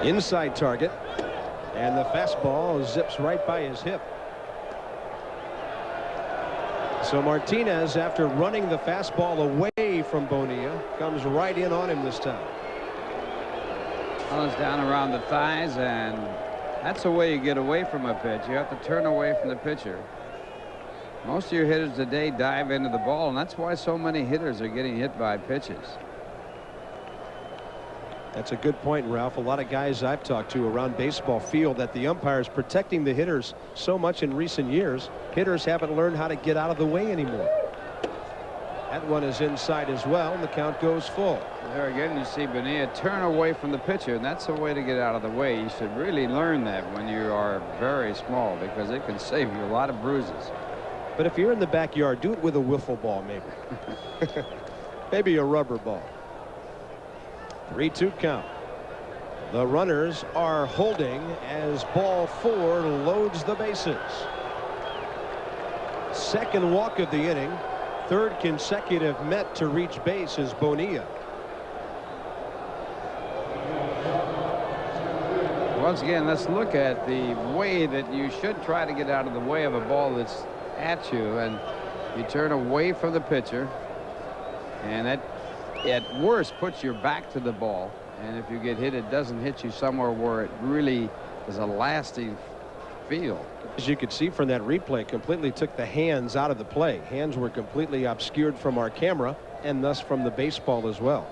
Inside target, and the fastball zips right by his hip. So Martinez, after running the fastball away from Bonilla, comes right in on him this time. Well, it's down around the thighs, and that's the way you get away from a pitch. You have to turn away from the pitcher. Most of your hitters today dive into the ball, and that's why so many hitters are getting hit by pitches. That's a good point, Ralph. A lot of guys I've talked to around baseball feel that the umpires protecting the hitters so much in recent years, hitters haven't learned how to get out of the way anymore. That one is inside as well, and the count goes full. There again, you see Bonilla turn away from the pitcher, and that's the way to get out of the way. You should really learn that when you are very small, because it can save you a lot of bruises. But if you're in the backyard, do it with a wiffle ball, maybe. Maybe a rubber ball. 3-2 count. The runners are holding as ball 4 loads the bases. Second walk of the inning. Third consecutive Met to reach base is Bonilla. Once again, let's look at the way that you should try to get out of the way of a ball that's at you, and you turn away from the pitcher, and that at worst puts your back to the ball, and if you get hit, it doesn't hit you somewhere where it really is a lasting feel. As you could see from that replay, completely took the hands out of the play. Hands were completely obscured from our camera and thus from the baseball as well.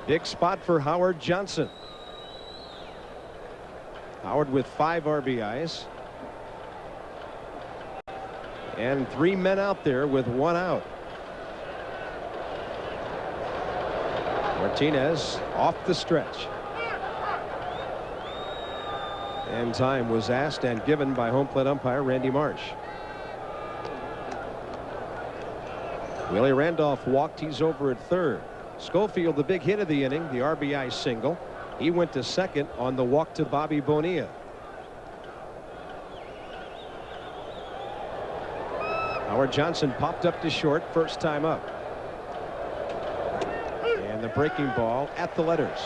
Big spot for Howard Johnson. Howard with 5 RBIs. And 3 men out there with 1 out. Martinez off the stretch. And time was asked and given by home plate umpire Randy Marsh. Willie Randolph walked. He's over at third. Schofield, the big hit of the inning, the RBI single. He went to second on the walk to Bobby Bonilla. Howard Johnson popped up to short first time up. And the breaking ball at the letters.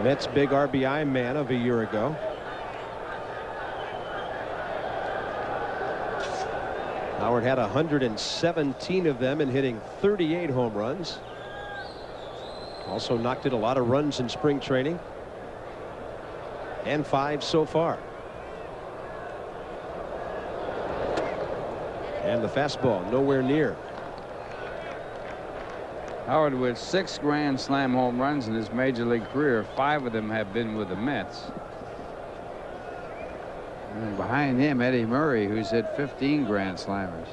Mets big RBI man of a year ago. Howard had 117 of them and hitting 38 home runs. Also knocked in a lot of runs in spring training. And 5 so far. And the fastball nowhere near. Howard with 6 Grand Slam home runs in his major league career. 5 of them have been with the Mets. And behind him, Eddie Murray, who's hit 15 Grand Slammers.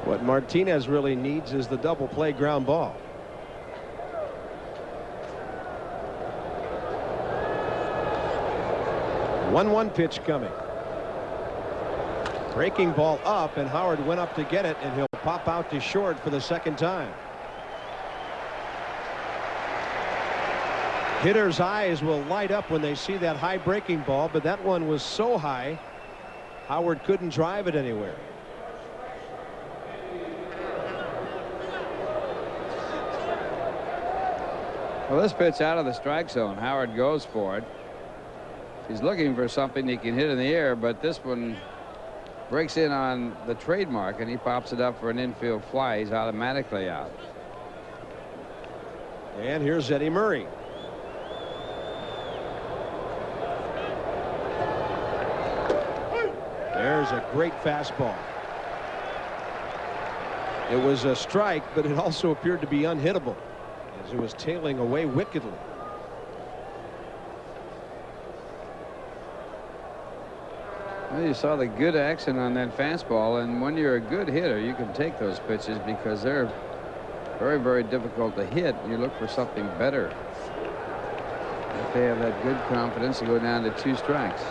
What Martinez really needs is the double play ground ball. One pitch coming. Breaking ball up, and Howard went up to get it, and he'll pop out to short for the second time. Hitters' eyes will light up when they see that high breaking ball, but that one was so high Howard couldn't drive it anywhere. Well, this pitch out of the strike zone. Howard goes for it. He's looking for something he can hit in the air, but this one breaks in on the trademark and he pops it up for an infield fly. He's automatically out. And here's Eddie Murray. There's a great fastball. It was a strike, but it also appeared to be unhittable as it was tailing away wickedly. Well, you saw the good action on that fastball, and when you're a good hitter, you can take those pitches because they're very, very difficult to hit. You look for something better. If they have that good confidence to go down to 2 strikes.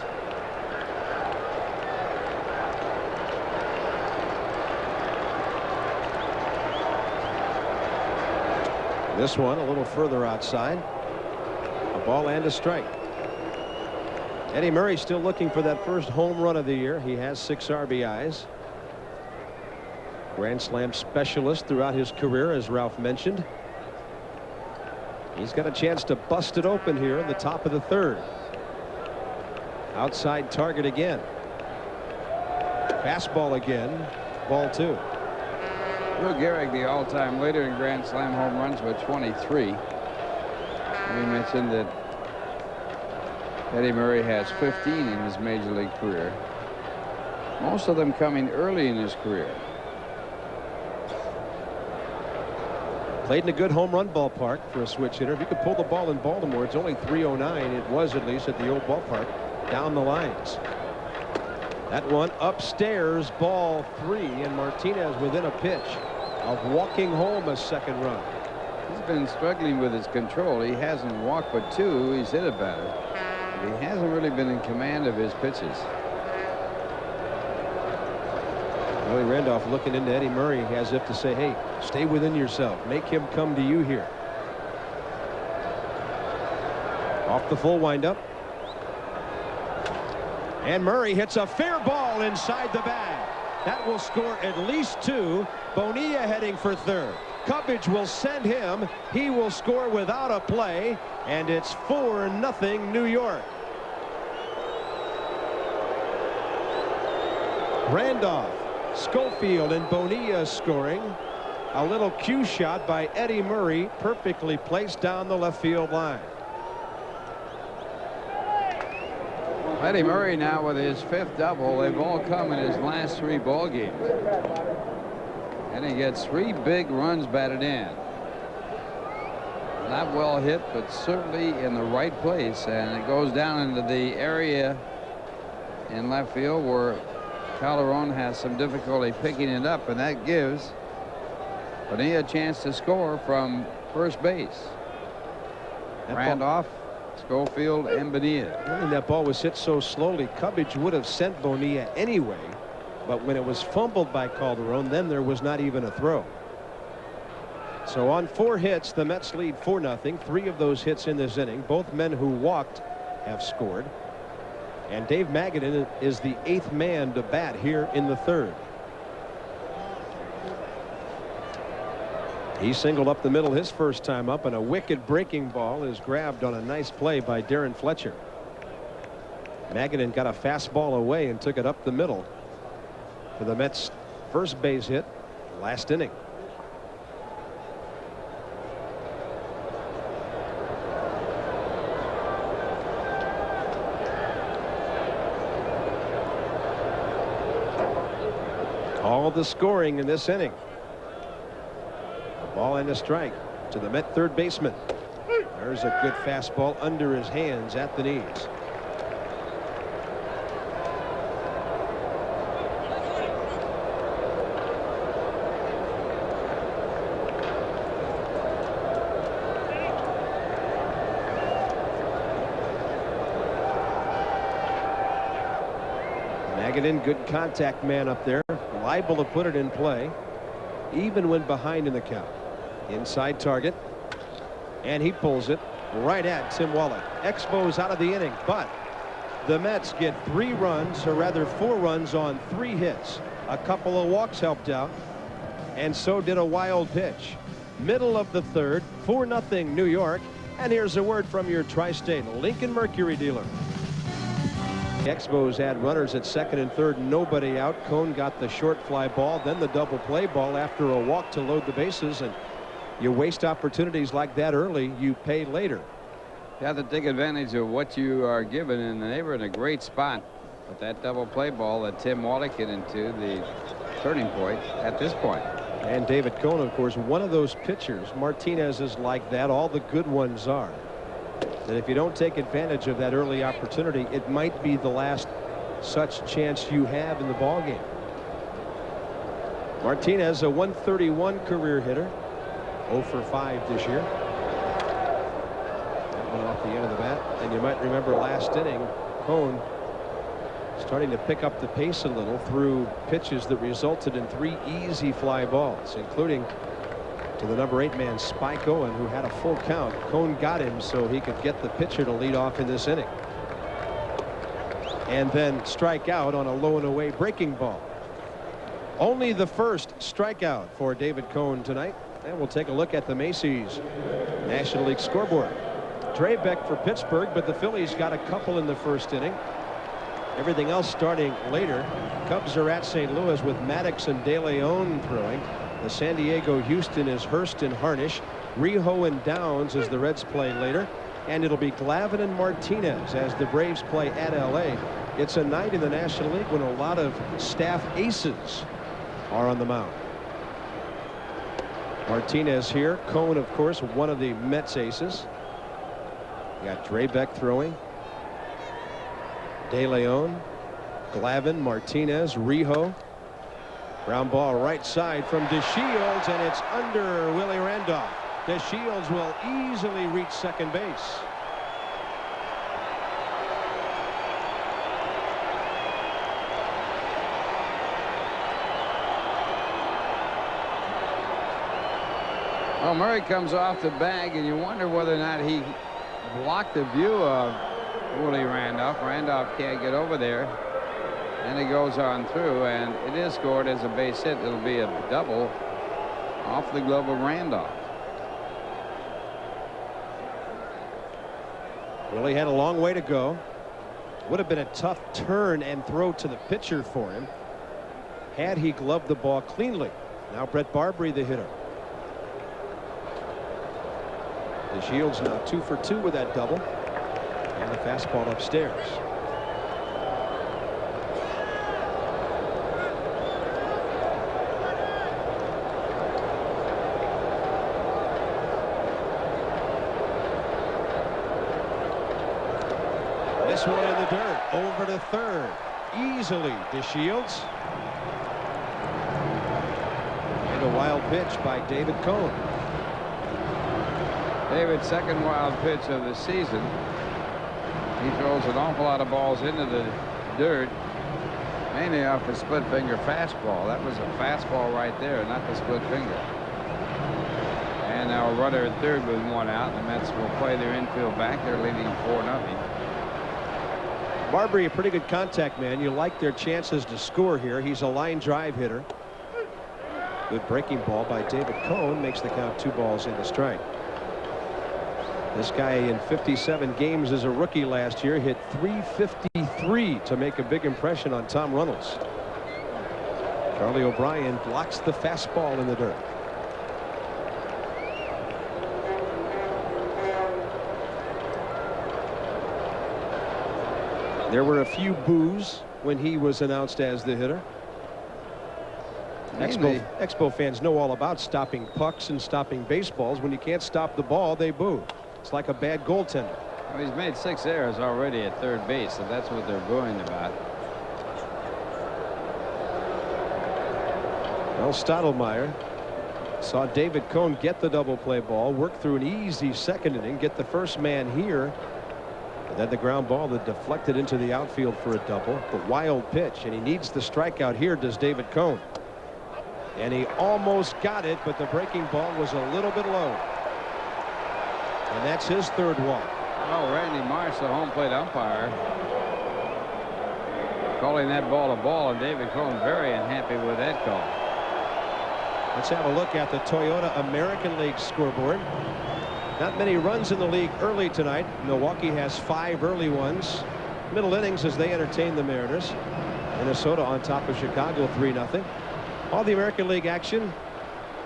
This one a little further outside. A ball and a strike. Eddie Murray still looking for that first home run of the year. He has 6 RBIs. Grand Slam specialist throughout his career, as Ralph mentioned. He's got a chance to bust it open here in the top of the 3rd. Outside target again. Fastball again. Ball 2. Lou Gehrig, the all-time leader in Grand Slam home runs with 23. We mentioned that Eddie Murray has 15 in his major league career. Most of them coming early in his career. Played in a good home run ballpark for a switch hitter. If you could pull the ball in Baltimore, it's only 309. It was, at least, at the old ballpark down the lines. That one upstairs, ball 3, and Martinez within a pitch of walking home a second run. He's been struggling with his control. He hasn't walked but 2. He's hit it better. He hasn't really been in command of his pitches. Willie Randolph looking into Eddie Murray as if to say, hey, stay within yourself. Make him come to you here. Off the full windup. And Murray hits a fair ball inside the bag. That will score at least 2. Bonilla heading for 3rd. Cubbage will send him. He will score without a play. And it's 4-0 New York. Randolph, Schofield, and Bonilla scoring. A little cue shot by Eddie Murray, perfectly placed down the left field line. Eddie Murray now with his 5th double. They've all come in his last 3 ball games. And he gets 3 big runs batted in. Not well hit, but certainly in the right place. And it goes down into the area in left field where Calderon has some difficulty picking it up, and that gives Bonilla a chance to score from first base. Randolph, Schofield, and Bonilla. And that ball was hit so slowly, Cubbage would have sent Bonilla anyway. But when it was fumbled by Calderon, then there was not even a throw. So on 4 hits, the Mets lead 4-0. 3 of those hits in this inning. Both men who walked have scored. And Dave Magadan is the 8th man to bat here in the 3rd. He singled up the middle his first time up, and a wicked breaking ball is grabbed on a nice play by Darren Fletcher. Magadan got a fastball away and took it up the middle for the Mets' first base hit last inning. All the scoring in this inning. A ball and a strike to the Met third baseman. There's a good fastball under his hands at the knees. Magadan, good contact man up there, liable to put it in play even when behind in the count. Inside target, and he pulls it right at Tim Wallach. Expos out of the inning, but the Mets get 3 runs, or rather 4 runs on 3 hits. A couple of walks helped out, and so did a wild pitch. Middle of the 3rd, 4-0 New York. And here's a word from your tri-state Lincoln Mercury dealer. The Expos had runners at second and third, nobody out. Cone got the short fly ball, then the double play ball after a walk to load the bases, and you waste opportunities like that early, you pay later. You have to take advantage of what you are given, and they were in a great spot. But that double play ball that Tim Wallach hit into the turning point at this point. And David Cone, of course, one of those pitchers. Martinez is like that. All the good ones are. That if you don't take advantage of that early opportunity, it might be the last such chance you have in the ballgame. Martinez, a 131 career hitter, 0 for 5 this year. That one off the end of the bat. And you might remember last inning, Cone starting to pick up the pace a little through pitches that resulted in 3 easy fly balls, including to the number 8 man, Spike Owen, who had a full count. Cone got him so he could get the pitcher to lead off in this inning. And then strike out on a low and away breaking ball. Only the first strikeout for David Cone tonight. And we'll take a look at the Macy's National League scoreboard. Drabek for Pittsburgh, but the Phillies got a couple in the first inning. Everything else starting later. Cubs are at St. Louis with Maddox and De Leon throwing. The San Diego Houston is Hurst and Harnish. Rijo and Downs as the Reds play later. And it'll be Glavine and Martinez as the Braves play at LA. It's a night in the National League when a lot of staff aces are on the mound. Martinez here. Cone, of course, one of the Mets aces. You got Drabek throwing. De Leon, Glavine, Martinez, Rijo. Ground ball right side from DeShields, and it's under Willie Randolph. DeShields will easily reach second base. Well, Murray comes off the bag, and you wonder whether or not he blocked the view of Willie Randolph. Randolph can't get over there, and he goes on through, and it is scored as a base hit. It'll be a double off the glove of Randolph. Willie had a long way to go. Would have been a tough turn and throw to the pitcher for him had he gloved the ball cleanly. Now Brett Barbary, the hitter. DeShields now 2 for 2 with that double. And the fastball upstairs. This one in the dirt. Over to third. Easily DeShields. And a wild pitch by David Cone. David's second wild pitch of the season. He throws an awful lot of balls into the dirt, mainly off the split finger fastball. That was a fastball right there, not the split finger. And now a runner at third with 1 out. The Mets will play their infield back. They're leading 4-0. Barbary, a pretty good contact man. You like their chances to score here. He's a line drive hitter. Good breaking ball by David Cone makes the count 2 balls and a strike. This guy in 57 games as a rookie last year hit .353 to make a big impression on Tom Runnels. Charlie O'Brien blocks the fastball in the dirt. There were a few boos when he was announced as the hitter. Expo fans know all about stopping pucks and stopping baseballs. When you can't stop the ball, they boo. It's like a bad goaltender. Well, he's made 6 errors already at third base, so that's what they're booing about. Well, Stottlemyre saw David Cone get the double play ball, work through an easy second inning, get the first man here, and then the ground ball that deflected into the outfield for a double. The wild pitch, and he needs the strikeout here, does David Cone. And he almost got it, but the breaking ball was a little bit low. And that's his third walk. Oh, Randy Marsh, the home plate umpire, calling that ball a ball, and David Cone very unhappy with that call. Let's have a look at the Toyota American League scoreboard. Not many runs in the league early tonight. Milwaukee has 5 early ones. Middle innings as they entertain the Mariners. Minnesota on top of Chicago 3-0. All the American League action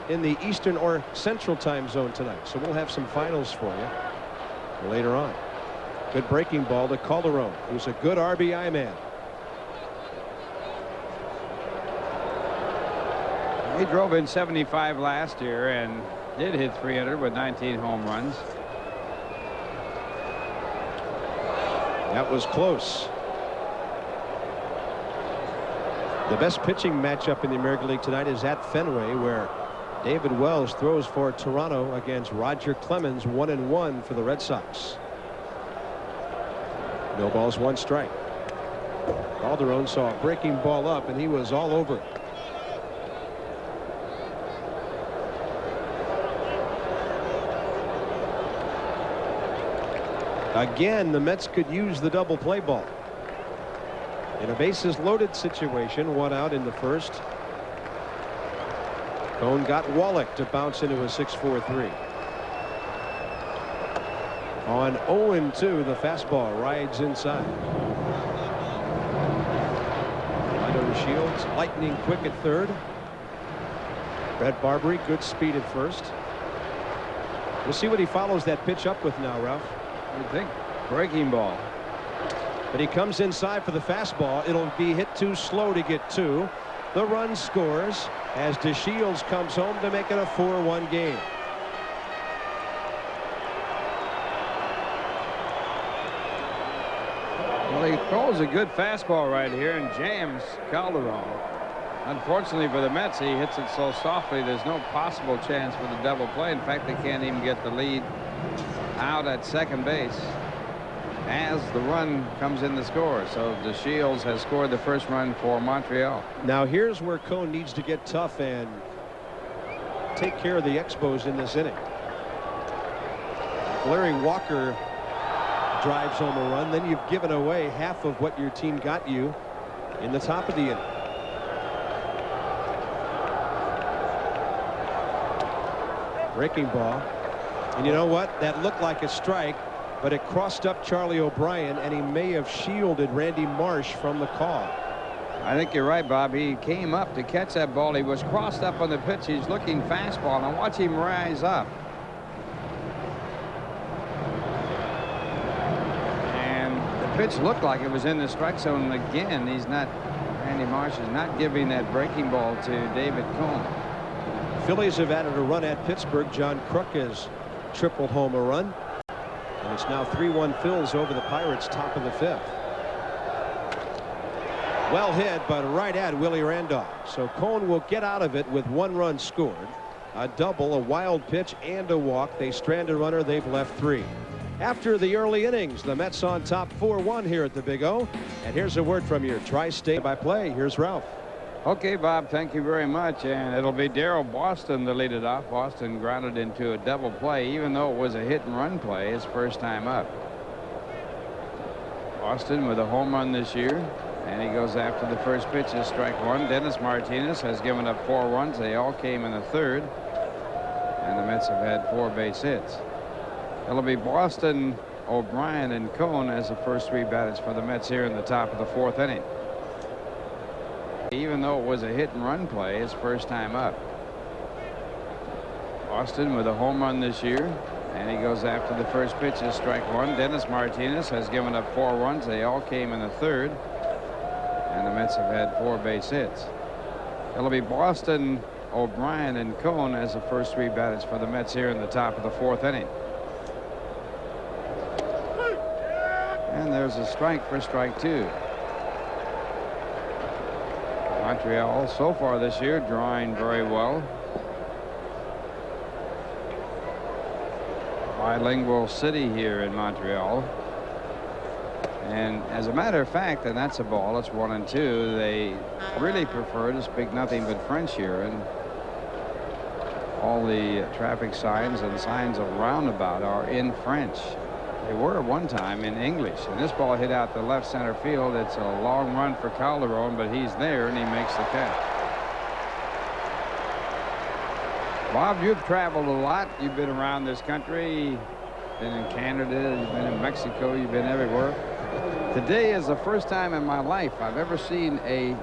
in the Eastern or Central time zone tonight. So we'll have some finals for you later on. Good breaking ball to Calderon, who's a good RBI man. He drove in 75 last year and did hit 300 with 19 home runs. That was close. The best pitching matchup in the American League tonight is at Fenway, where David Wells throws for Toronto against Roger Clemens. 1-1 for the Red Sox. No balls, 1 strike. Calderon saw a breaking ball up and he was all over it. Again, the Mets could use the double play ball. In a bases loaded situation, 1 out in the first. Cone got Wallach to bounce into a 6-4-3. On 0-2, the fastball rides inside. Lando Shields lightning quick at third. Brett Barbary good speed at first. We'll see what he follows that pitch up with now, Ralph. You think breaking ball. But he comes inside for the fastball. It'll be hit too slow to get 2. The run scores as DeShields comes home to make it a 4-1 game. Well, he throws a good fastball right here and jams Calderon. Unfortunately for the Mets, he hits it so softly there's no possible chance for the double play. In fact, they can't even get the lead out at second base as the run comes in the score. So DeShields has scored the first run for Montreal. Now here's where Cone needs to get tough and take care of the Expos in this inning. Larry Walker drives home a run, then you've given away half of what your team got you in the top of the inning. Breaking ball. And you know what? That looked like a strike, but it crossed up Charlie O'Brien, and he may have shielded Randy Marsh from the call. I think you're right, Bob. He came up to catch that ball. He was crossed up on the pitch. He's looking fastball. Now watch him rise up. And the pitch looked like it was in the strike zone. Again, Randy Marsh is not giving that breaking ball to David Cone. Phillies have added a run at Pittsburgh. John Kruk has tripled home a run. And it's now 3-1 Phils over the Pirates, top of the 5th. Well hit, but right at Willie Randolph. So Cone will get out of it with 1 run scored. A double, a wild pitch, and a walk. They strand a runner. They've left 3. After the early innings, the Mets on top 4-1 here at the Big O. And here's a word from your Tri-State by play. Here's Ralph. Okay, Bob, thank you very much. And it'll be Darrell Boston to lead it off. Boston grounded into a double play, even though it was a hit-and-run play his first time up. Boston with a home run this year, and he goes after the first pitch is strike 1. Dennis Martinez has given up 4 runs. They all came in the third, and the Mets have had 4 base hits. It'll be Boston, O'Brien, and Cone as the first 3 batters for the Mets here in the top of the 4th inning. Even though it was a hit-and-run play his first time up. Boston with a home run this year, and he goes after the first pitch is strike 1. Dennis Martinez has given up 4 runs. They all came in the third, and the Mets have had 4 base hits. It'll be Boston, O'Brien, and Cone as the first 3 batters for the Mets here in the top of the 4th inning. And there's a strike for strike 2. Montreal so far this year drawing very well. Bilingual city here in Montreal. And as a matter of fact, and that's a ball, it's 1-2. They really prefer to speak nothing but French here, and all the traffic signs and signs of roundabout are in French. They were at one time in English, and this ball hit out the left center field. It's a long run for Calderon, but he's there and he makes the catch. Bob, you've traveled a lot. You've been around this country. Been in Canada, you've been in Mexico, you've been everywhere. Today is the first time in my life I've ever seen a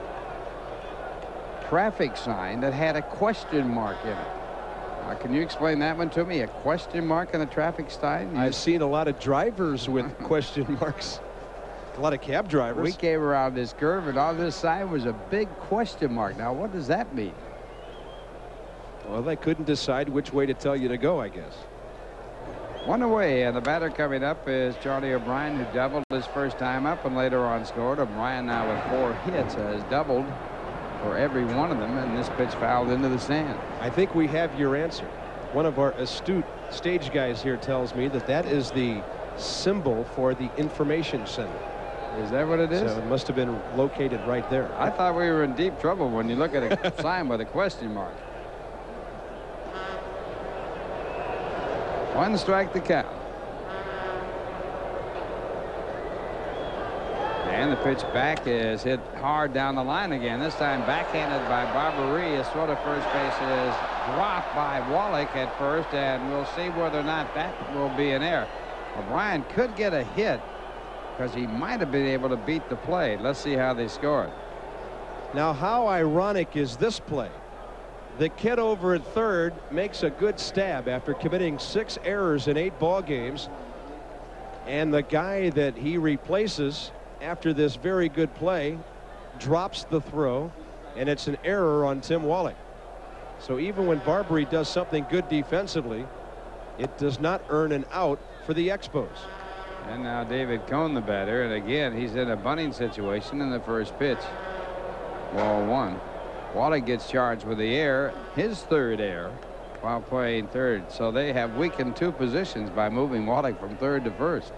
traffic sign that had a question mark in it. Can you explain that one to me? A question mark on a traffic sign? I've seen a lot of drivers with question marks. A lot of cab drivers. We came around this curve, and on this sign was a big question mark. Now, what does that mean? Well, they couldn't decide which way to tell you to go, I guess. One away, and the batter coming up is Charlie O'Brien, who doubled his first time up and later on scored. O'Brien now with 4 hits has doubled for every one of them, and this pitch fouled into the stand. I think we have your answer. One of our astute stage guys here tells me that that is the symbol for the information center. Is that what it is? So it must have been located right there. I thought we were in deep trouble when you look at a sign with a question mark. 1 strike to count. And the pitch back is hit hard down the line again. This time backhanded by Barberie. His throw to first base is dropped by Wallach at first, and we'll see whether or not that will be an error. O'Brien could get a hit because he might have been able to beat the play. Let's see how they scored. Now, how ironic is this play? The kid over at third makes a good stab after committing 6 errors in 8 ball games, and the guy that he replaces after this very good play drops the throw, and it's an error on Tim Wallach. So even when Barberie does something good defensively, it does not earn an out for the Expos. And now David Cohn, the batter, and again he's in a bunting situation in the first pitch. Ball 1. Wallach gets charged with the error, his 3rd error, while playing third. So they have weakened 2 positions by moving Wallach from third to first.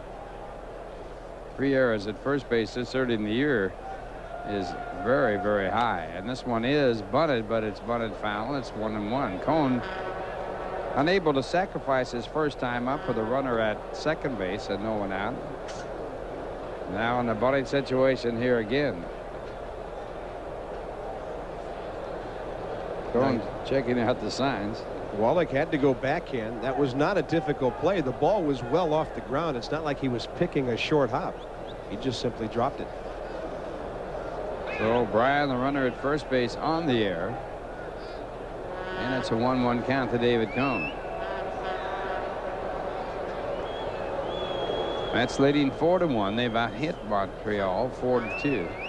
3 errors at first base this early in the year is very, very high. And this one is bunted, but it's bunted foul. It's 1-1. Cohn unable to sacrifice his first time up with a runner at second base and no one out. Now in a bunting situation here again. Cohn checking out the signs. Wallach had to go backhand. That was not a difficult play. The ball was well off the ground. It's not like he was picking a short hop. He just simply dropped it. So O'Brien, the runner at first base, on the air. And it's a 1-1 count to David Cohn. Mets leading 4-1. They've out hit Montreal 4-2.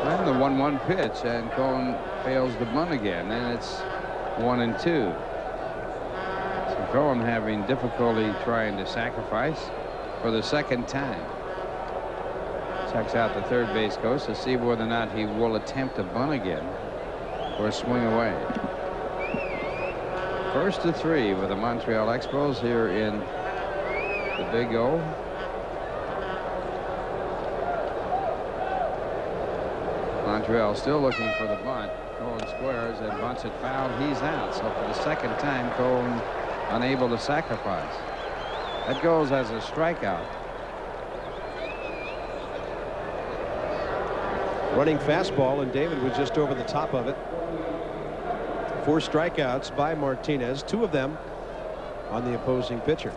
And the 1-1 pitch, and Cohn fails to bunt again, and it's 1-2. So Cohn having difficulty trying to sacrifice for the second time. Checks out the third base coach to see whether or not he will attempt to bunt again or swing away. 1st to 3 with the Montreal Expos here in the Big O. Montreal still looking for the bunt. Cohn squares and bunts it foul. He's out. So for the second time, Cohn unable to sacrifice. That goes as a strikeout. Running fastball, and David was just over the top of it. 4 strikeouts by Martinez, 2 of them on the opposing pitcher.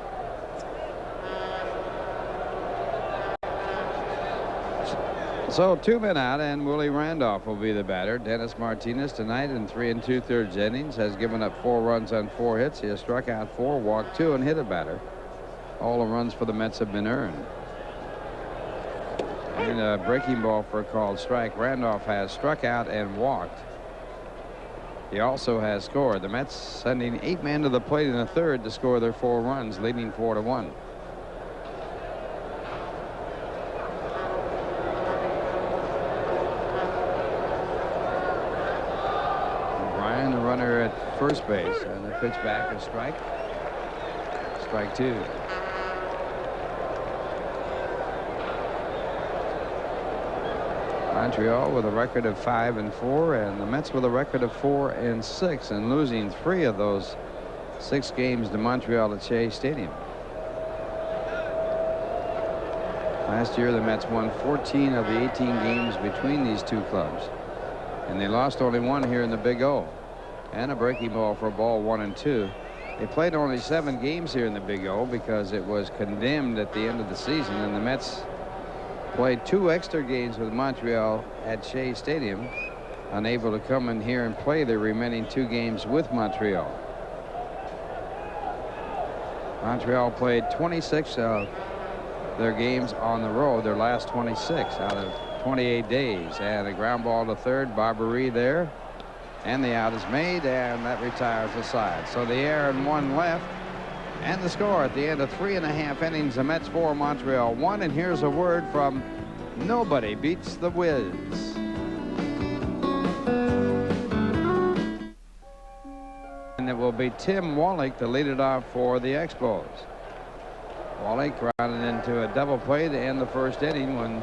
So 2 men out, and Willie Randolph will be the batter. Dennis Martinez tonight in 3 2/3 innings has given up 4 runs on 4 hits. He has struck out 4, walked 2, and hit a batter. All the runs for the Mets have been earned. And a breaking ball for a called strike. Randolph has struck out and walked. He also has scored. The Mets sending 8 men to the plate in the 3rd to score their 4 runs, leading 4-1. O'Brien, the runner at first base, and the pitch back is strike. Strike 2. Montreal with a record of 5-4, and the Mets with a record of 4-6, and losing 3 of those 6 games to Montreal at Shea Stadium. Last year the Mets won 14 of the 18 games between these 2 clubs. and they lost only one here in the Big O. And a breaking ball for a ball 1-2. They played only 7 games here in the Big O because it was condemned at the end of the season, and the Mets played 2 extra games with Montreal at Shea Stadium, unable to come in here and play the remaining 2 games with Montreal. Montreal played 26 of their games on the road, their last 26 out of 28 days. And a ground ball to third, Barberie there, and the out is made, and that retires the side. So the error and 1 left, and the score at the end of 3.5 innings, the Mets 4, Montreal 1. And here's a word from nobody beats the Wiz. And it will be Tim Wallach to lead it off for the Expos. Wallach grounded into a double play to end the first inning when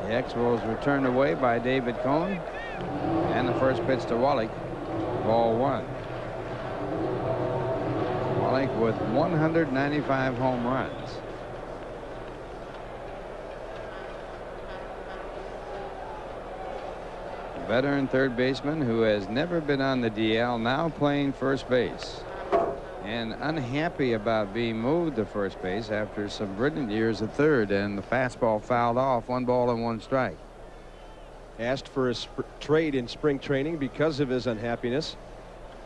the Expos were turned away by David Cohn. And the first pitch to Wallach, ball 1. Wallach with 195 home runs. Veteran third baseman who has never been on the DL, now playing first base, and unhappy about being moved to first base after some brilliant years at third, and the fastball fouled off. 1 ball and 1 strike. Asked for a trade in spring training because of his unhappiness.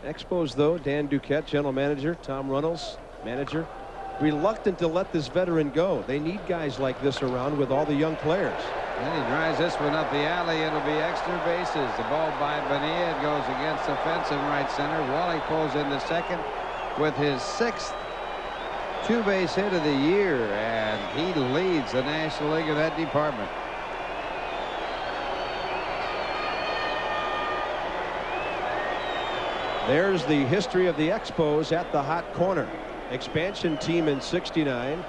Expos, though, Dan Duquette, general manager, Tom Runnels, manager, reluctant to let this veteran go. They need guys like this around with all the young players. And he drives this one up the alley. It'll be extra bases. The ball by Bonilla. It goes against the fence in right center. Wallach pulls into second with his 6th 2-base hit of the year, and he leads the National League in that department. There's the history of the Expos at the hot corner. Expansion team in '69.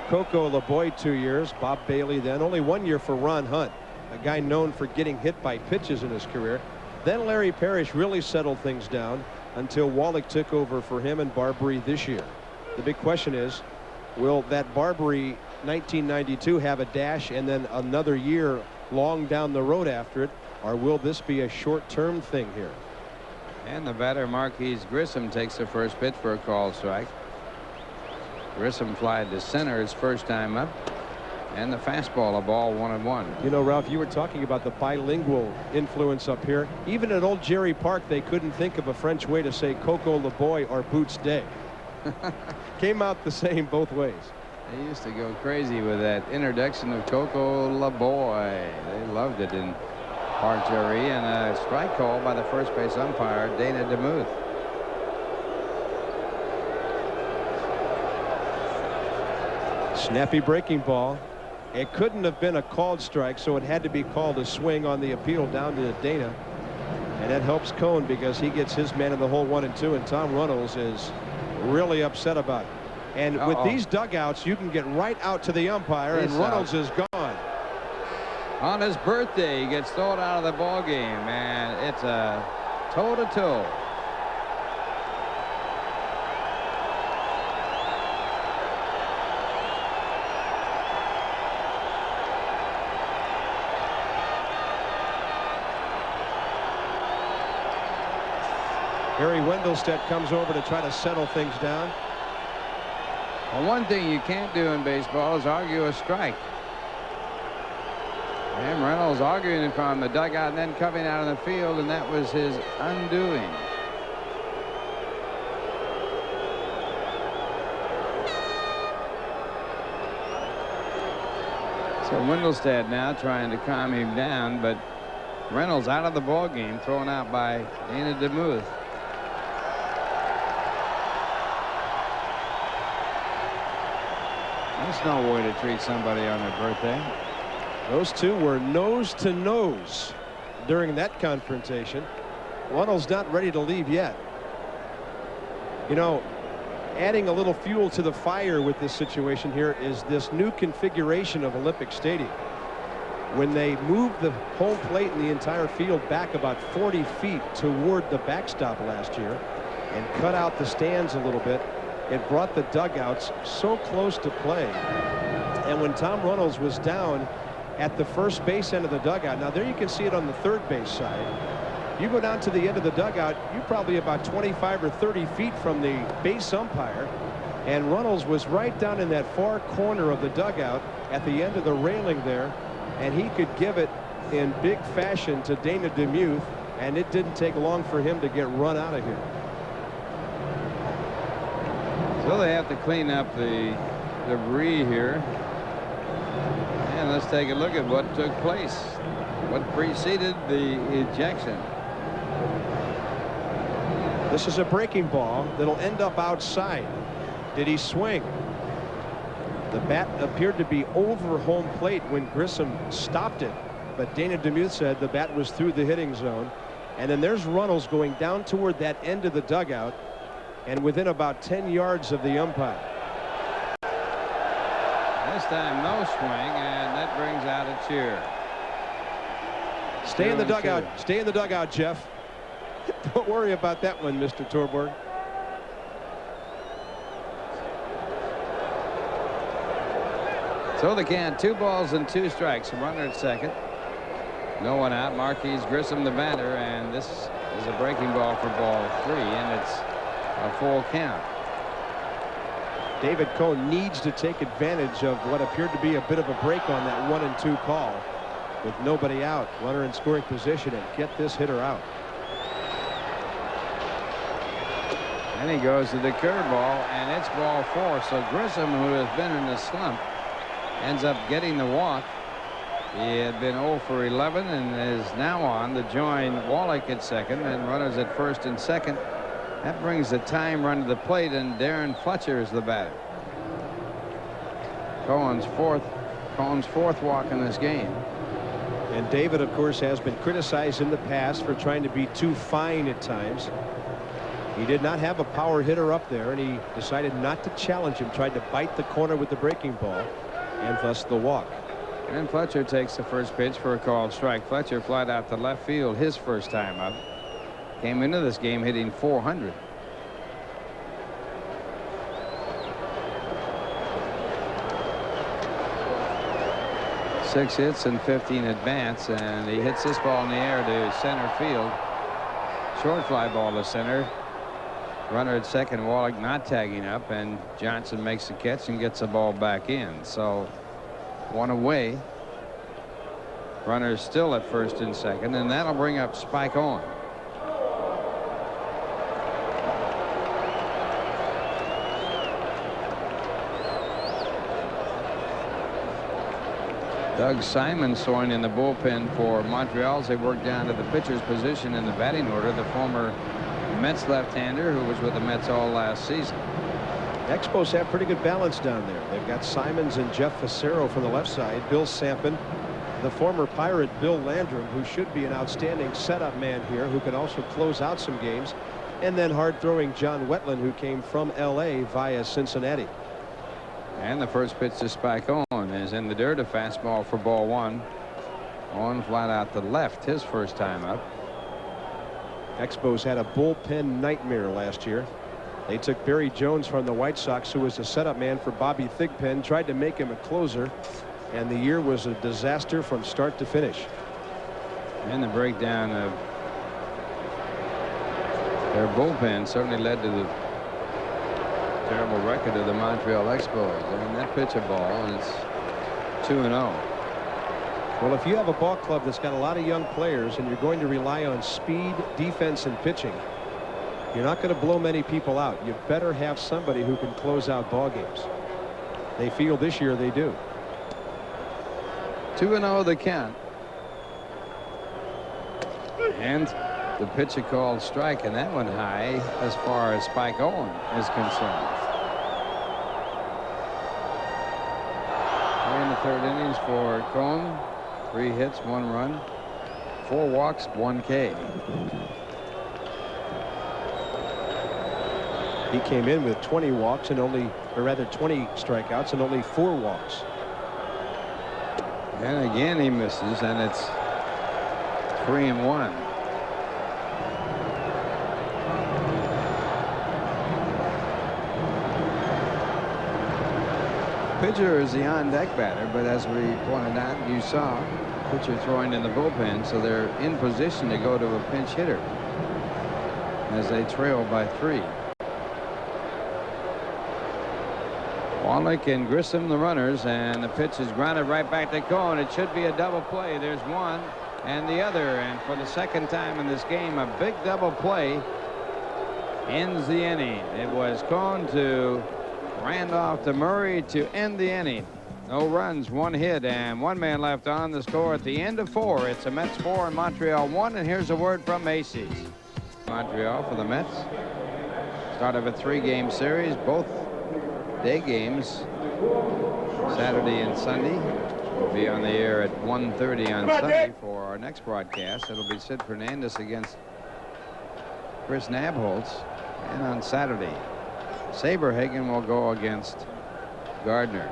Coco LeBoy 2 years. Bob Bailey then. Only 1 year for Ron Hunt, a guy known for getting hit by pitches in his career. Then Larry Parrish really settled things down until Wallach took over for him and Barberie this year. The big question is, will that Barberie 1992 have a dash and then another year long down the road after it, or will this be a short-term thing here? And the batter Marquise Grissom takes the first pitch for a called strike. Grissom flied to center his first time up, and the fastball, a ball 1-1. You know, Ralph, you were talking about the bilingual influence up here. Even at old Jerry Park, they couldn't think of a French way to say Coco LeBoy or Boots Day. Came out the same both ways. They used to go crazy with that introduction of Coco LeBoy. They loved it in Park Jerry, and a strike call by the first base umpire, Dana DeMuth. Snappy breaking ball. It couldn't have been a called strike, so it had to be called a swing on the appeal down to Dana. And that helps Cohn because he gets his man in the hole 1-2, and Tom Runnels is really upset about it. And with these dugouts, you can get right out to the umpire, and Runnels is gone. On his birthday, he gets thrown out of the ball game, and it's a toe-to-toe. Harry Wendelstedt comes over to try to settle things down. Well, one thing you can't do in baseball is argue a strike. And Reynolds arguing from the dugout and then coming out of the field, and that was his undoing. So Wendelstedt now trying to calm him down, but Reynolds out of the ball game, thrown out by Dana DeMuth. That's no way to treat somebody on their birthday. Those two were nose to nose during that confrontation. Runnels not ready to leave yet. You know, adding a little fuel to the fire with this situation here is this new configuration of Olympic Stadium. When they moved the home plate and the entire field back about 40 feet toward the backstop last year and cut out the stands a little bit, it brought the dugouts so close to play. And when Tom Runnels was down at the first base end of the dugout, now there you can see it on the third base side, You go down to the end of the dugout, you're probably about 25 or 30 feet from the base umpire. And Runnels was right down in that far corner of the dugout at the end of the railing there. And he could give it in big fashion to Dana DeMuth. And it didn't take long for him to get run out of here. So they have to clean up the debris here. And let's take a look at what took place. What preceded the ejection. This is a breaking ball that'll end up outside. Did he swing? The bat appeared to be over home plate when Grissom stopped it. But Dana DeMuth said the bat was through the hitting zone. And then there's Runnels going down toward that end of the dugout and within about 10 yards of the umpire. This time no swing, and that brings out a cheer. Stay in the dugout. Stay in the dugout, Jeff. Don't worry about that one, Mr. Torborg. So the count, 2 balls and 2 strikes. A runner at second. No one out. Marquise Grissom the batter, and this is a breaking ball for ball 3, and it's a full count. David Cone needs to take advantage of what appeared to be a bit of a break on that 1 and 2 call with nobody out, runner in scoring position, and get this hitter out. And he goes to the curveball, and it's ball 4. So Grissom, who has been in a slump, ends up getting the walk. He had been 0 for 11 and is now on to join Wallach at second and runners at first and second. That brings the time run to the plate, and Darren Fletcher is the batter. Cohen's fourth walk in this game. And David, of course, has been criticized in the past for trying to be too fine at times. He did not have a power hitter up there, and he decided not to challenge him, tried to bite the corner with the breaking ball, and thus the walk. And Fletcher takes the first pitch for a called strike. Fletcher flied out to left field his first time up. Came into this game hitting .400. Six hits and 15 at bats, and he hits this ball in the air to center field. Short fly ball to center. Runner at second, Wallach not tagging up, and Johnson makes the catch and gets the ball back in. So 1 away. Runner still at first and second, and that'll bring up Spike Owen. Doug Simon sawing in the bullpen for Montreal as they work down to the pitcher's position in the batting order. The former Mets left-hander who was with the Mets all last season. Expos have pretty good balance down there. They've got Simons and Jeff Facero from the left side. Bill Sampson, the former Pirate Bill Landrum, who should be an outstanding setup man here, who can also close out some games. And then hard-throwing John Wetland, who came from L.A. via Cincinnati. And the first pitch to Spike Owen is in the dirt. A fastball for ball 1. Owen flat out to left his first time up. Expos had a bullpen nightmare last year. They took Barry Jones from the White Sox, who was a setup man for Bobby Thigpen, tried to make him a closer, and the year was a disaster from start to finish. And the breakdown of their bullpen certainly led to the terrible record of the Montreal Expos. I mean, that pitch a ball, and it's 2-0. Well, if you have a ball club that's got a lot of young players and you're going to rely on speed, defense, and pitching, you're not going to blow many people out. You better have somebody who can close out ball games. They feel this year they do. 2-0 the count. And the pitcher called strike, and that one high as far as Spike Owen is concerned. We're in the third innings for Cone. 3 hits, 1 run, 4 walks, 1 K. He came in with 20 walks and only, or rather 20 strikeouts and only 4 walks. And again he misses, and it's 3-1. Pitcher is the on-deck batter, but as we pointed out, you saw pitcher throwing in the bullpen, so they're in position to go to a pinch hitter as they trail by 3. Wallach and Grissom the runners, and the pitch is grounded right back to Cohn. It should be a double play. There's one and the other, and for the second time in this game, a big double play ends the inning. It was Cohn to Randolph to Murray to end the inning. No runs, 1 hit, and 1 man left on. The score at the end of 4. It's the Mets 4 and Montreal 1, and here's a word from Macy's. Montreal for the Mets. Start of a 3-game series, both day games, Saturday and Sunday. We'll be on the air at 1:30 on Sunday for our next broadcast. It'll be Sid Fernandez against Chris Nabholz, and on Saturday, Saberhagen will go against Gardner.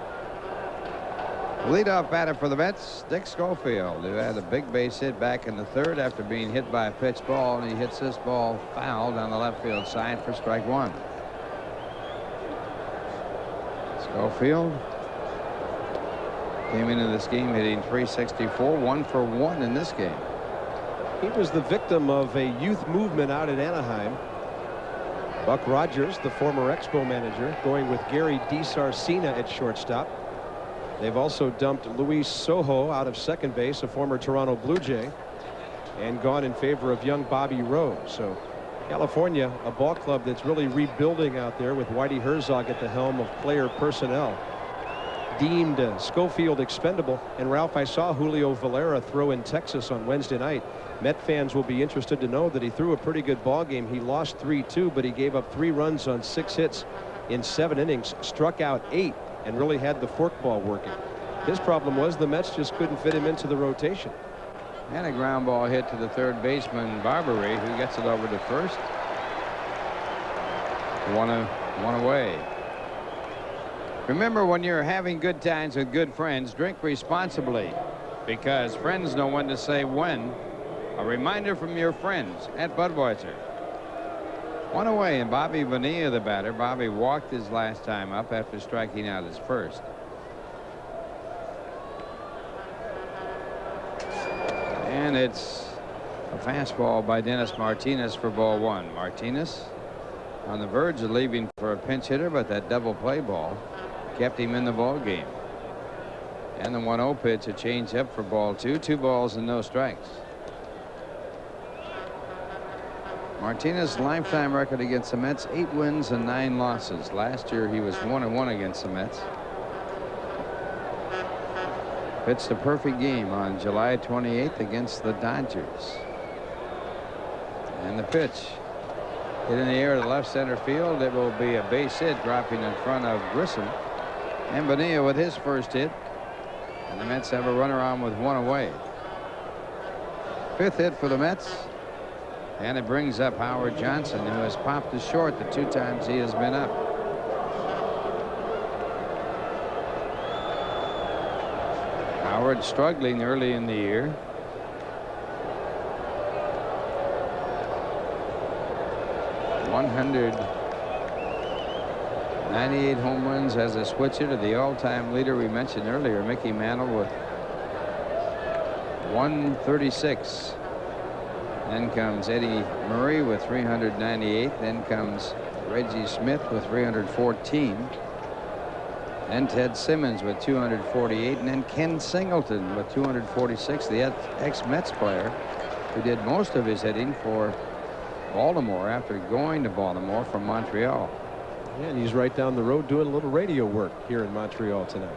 Leadoff batter for the Mets, Dick Schofield, who had a big base hit back in the 3rd after being hit by a pitch ball, and he hits this ball foul down the left field side for strike 1. Schofield came into this game hitting .364, 1 for 1 in this game. He was the victim of a youth movement out at Anaheim. Buck Rogers, the former Expo manager, going with Gary DiSarcina at shortstop. They've also dumped Luis Sojo out of second base, a former Toronto Blue Jay, and gone in favor of young Bobby Rowe. So California, a ball club that's really rebuilding out there with Whitey Herzog at the helm of player personnel. Deemed Schofield expendable. And Ralph, I saw Julio Valera throw in Texas on Wednesday night. Met fans will be interested to know that he threw a pretty good ball game. He lost 3-2, but he gave up 3 runs on 6 hits in 7 innings, struck out 8, and really had the forkball working. His problem was the Mets just couldn't fit him into the rotation. And a ground ball hit to the third baseman, Barbary, who gets it over to first. One away. Remember, when you're having good times with good friends, drink responsibly, because friends know when to say when. A reminder from your friends at Budweiser. 1 away, and Bobby Bonilla, the batter. Bobby walked his last time up after striking out his first. And it's a fastball by Dennis Martinez for ball 1. Martinez on the verge of leaving for a pinch hitter, but that double play ball kept him in the ball game. And the 1-0 pitch, a change up for ball 2. 2 balls and no strikes. Martinez's lifetime record against the Mets, 8 wins and 9 losses. Last year he was 1-1 against the Mets. Pitched a perfect game on July 28th against the Dodgers. And the pitch hit in the air to left center field. It will be a base hit, dropping in front of Grissom. And Bonilla with his first hit. And the Mets have a runner on with 1 away. 5th hit for the Mets. And it brings up Howard Johnson, who has popped to short the 2 times he has been up. Howard struggling early in the year. .198 home runs as a switcher to the all-time leader we mentioned earlier, Mickey Mantle, with 136. Then comes Eddie Murray with 398. Then comes Reggie Smith with 314. Then Ted Simmons with 248. And then Ken Singleton with 246, the ex-Mets player who did most of his hitting for Baltimore after going to Baltimore from Montreal. Yeah, and he's right down the road doing a little radio work here in Montreal tonight.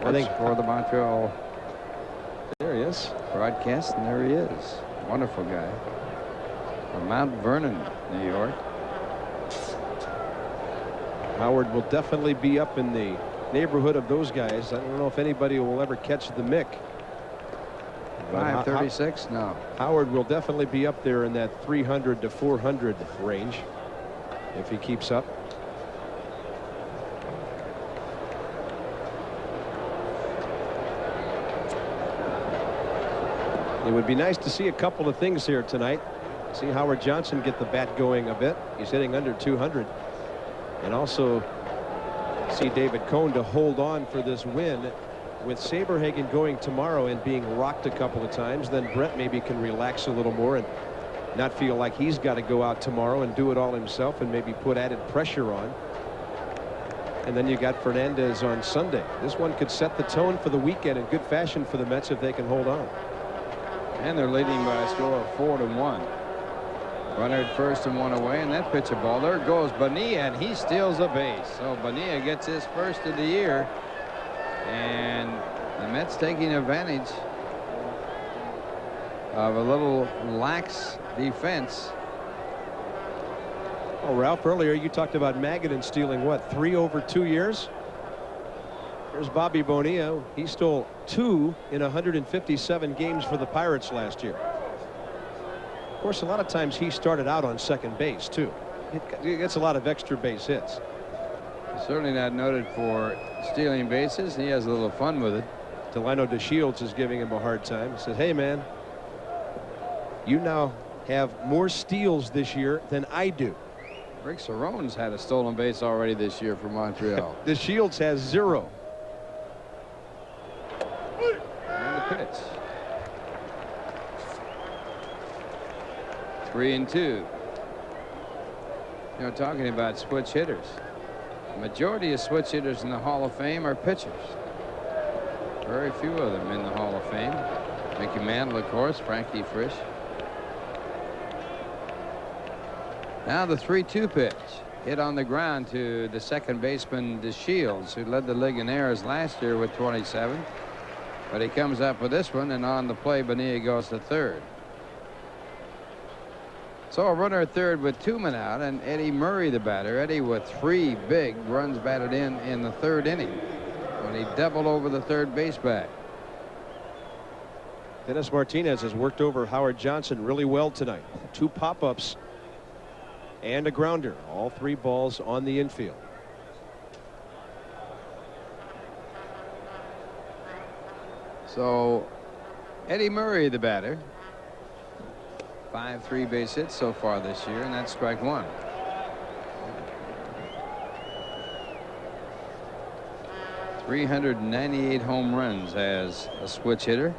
I think for the Montreal. There he is. Broadcast, and there he is. Wonderful guy from Mount Vernon, New York. Howard will definitely be up in the neighborhood of those guys. I don't know if anybody will ever catch the Mick. 536? No. Howard will definitely be up there in that 300 to 400 range if he keeps up. It would be nice to see a couple of things here tonight. See Howard Johnson get the bat going a bit. He's hitting under 200. And also see David Cone to hold on for this win with Saberhagen going tomorrow and being rocked a couple of times, then Brett maybe can relax a little more and not feel like he's got to go out tomorrow and do it all himself and maybe put added pressure on. And then you got Fernandez on Sunday. This one could set the tone for the weekend in good fashion for the Mets if they can hold on. And they're leading by a score of 4-1. Runner at first and one away, and that pitch a ball. There goes Bonilla, and he steals a base. So Bonilla gets his first of the year, and the Mets taking advantage of a little lax defense. Oh, Ralph, earlier you talked about Magadan stealing what, 3 over 2 years? Here's Bobby Bonilla. He stole 2 in 157 games for the Pirates last year. Of course, a lot of times he started out on second base too. He gets a lot of extra base hits. Certainly not noted for stealing bases. He has a little fun with it. Delano DeShields is giving him a hard time. He said, hey man, you now have more steals this year than I do. Rick Cerrone's had a stolen base already this year for Montreal. DeShields has 0. And the pitch. 3-2. You know, talking about switch hitters, the majority of switch hitters in the Hall of Fame are pitchers. Very few of them in the Hall of Fame. Mickey Mantle, of course, Frankie Frisch. Now the 3-2 pitch, hit on the ground to the second baseman DeShields, who led the league in errors last year with 27. But he comes up with this one, and on the play, Bonilla goes to third. So a runner at third with 2 men out, and Eddie Murray, the batter. Eddie with 3 big runs batted in the third inning when he doubled over the third base bag. Dennis Martinez has worked over Howard Johnson really well tonight. 2 pop-ups and a grounder. All 3 balls on the infield. So Eddie Murray, the batter. 5 3-base hits so far this year, and that's strike 1. .398 home runs as a switch hitter.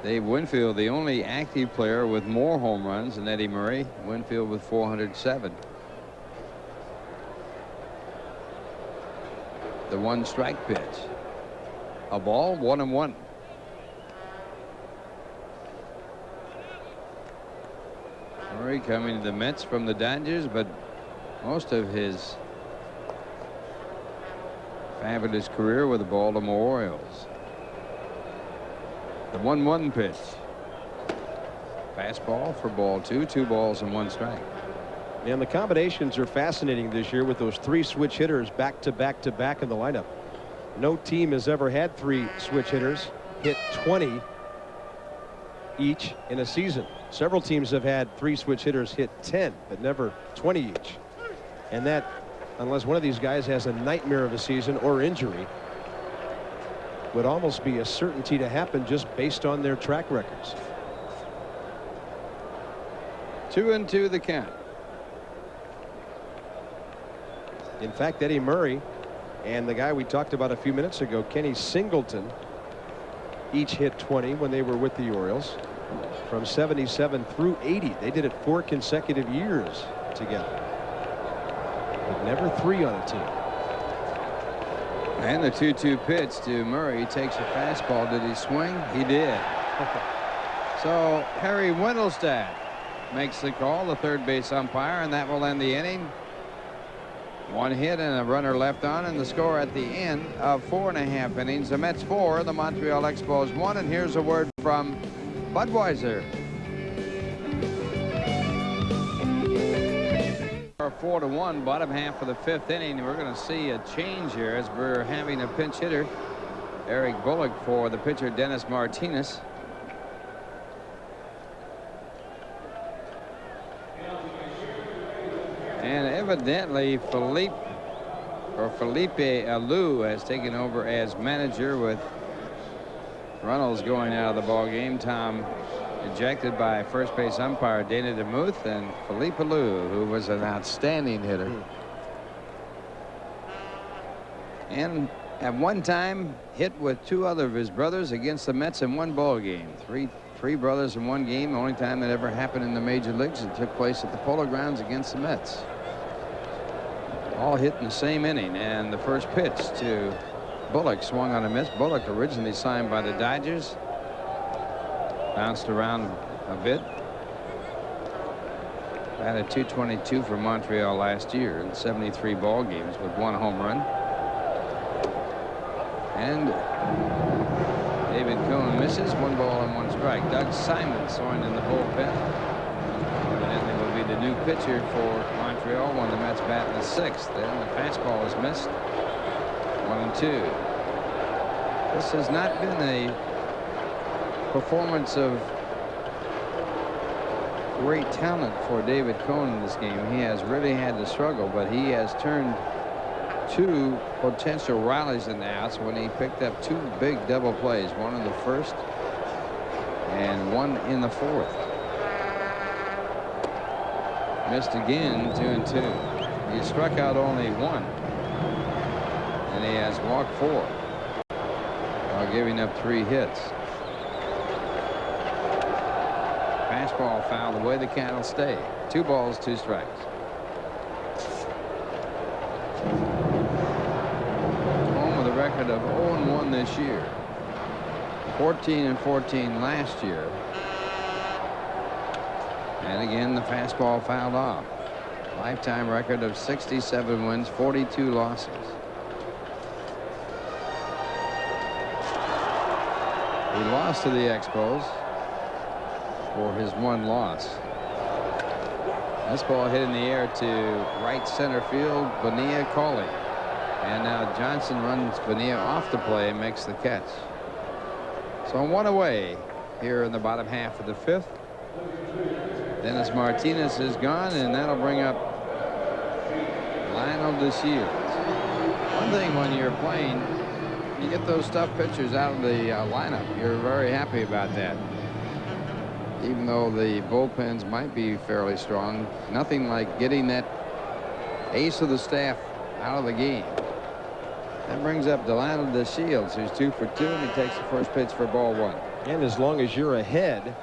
Dave Winfield, the only active player with more home runs than Eddie Murray. Winfield with 407. The 1-strike pitch. A ball, 1-1. Murray coming to the Mets from the Dodgers, but most of his fabulous career with the Baltimore Orioles. The 1-1 pitch. Fastball for ball 2. 2 balls and 1 strike. And the combinations are fascinating this year with those 3 switch hitters back to back to back in the lineup. No team has ever had 3 switch hitters hit 20 each in a season. Several teams have had 3 switch hitters hit 10, but never 20 each. And that, unless one of these guys has a nightmare of a season or injury, would almost be a certainty to happen just based on their track records. 2-2 the count. In fact, Eddie Murray and the guy we talked about a few minutes ago, Kenny Singleton, each hit 20 when they were with the Orioles. From 77 through 80. They did it 4 consecutive years together, but never 3 on a team. And the 2-2 pitch to Murray. He takes a fastball. Did he swing? He did. So Harry Wendelstedt makes the call, the third base umpire, and that will end the inning. 1 hit and a runner left on, and the score at the end of 4.5 innings. The Mets 4, the Montreal Expos 1. And here's a word from Budweiser. 4-1, bottom half of the 5th inning. We're going to see a change here as we're having a pinch hitter, Eric Bullock, for the pitcher Dennis Martinez. And evidently Felipe Alou has taken over as manager, with Runnels going out of the ball game. Tom ejected by first base umpire Dana DeMuth, and Felipe Alou, who was an outstanding hitter. And at one time hit with 2 other of his brothers against the Mets in one ball game. Three brothers in one game. The only time that ever happened in the major leagues. It took place at the Polo Grounds against the Mets. All hit in the same inning, and the first pitch to Bullock swung on a miss. Bullock, originally signed by the Dodgers, bounced around a bit. Batted .222 for Montreal last year in 73 ball games with 1 home run. And David Cone misses. 1 ball and 1 strike. Doug Simon throwing in the bullpen. Evidently will be the new pitcher for Montreal when the Mets bat in the 6th. Then the fastball is missed. 1-2. This has not been a performance of great talent for David Cone in this game. He has really had to struggle, but he has turned 2 potential rallies in the outs when he picked up 2 big double plays, 1 in the 1st and 1 in the 4th. Missed again. 2-2. He struck out only 1, and he has walked 4 while giving up 3 hits. Fastball fouled away. The count will stay. 2 balls, 2 strikes. Home with a record of 0-1 this year. 14-14 last year. And again, the fastball fouled off. Lifetime record of 67 wins, 42 losses. He lost to the Expos for his 1 loss. This ball hit in the air to right center field. Bonilla calling. And now Johnson runs Bonilla off the play and makes the catch. So 1 away here in the bottom half of the 5th. Dennis Martinez is gone, and that'll bring up Lionel DeShields. One thing when you're playing, you get those tough pitchers out of the lineup. You're very happy about that. Even though the bullpens might be fairly strong, nothing like getting that ace of the staff out of the game. That brings up Lionel DeShields, who's 2 for 2, and he takes the first pitch for ball 1. And as long as you're ahead,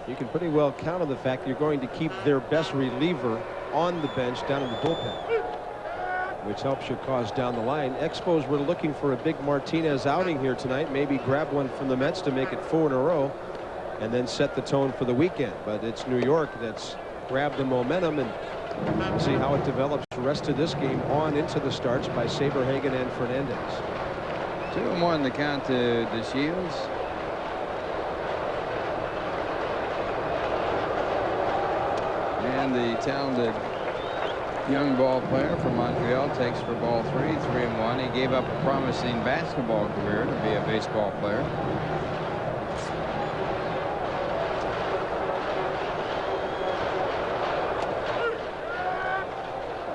you can pretty well count on the fact that you're going to keep their best reliever on the bench down in the bullpen, which helps your cause down the line. Expos were looking for a big Martinez outing here tonight, maybe grab one from the Mets to make it 4 in a row and then set the tone for the weekend. But it's New York that's grabbed the momentum, and we'll see how it develops the rest of this game on into the starts by Saberhagen and Fernandez. 2-1 the count to DeShields. And the talented young ball player from Montreal takes for ball 3, 3-1. He gave up a promising basketball career to be a baseball player.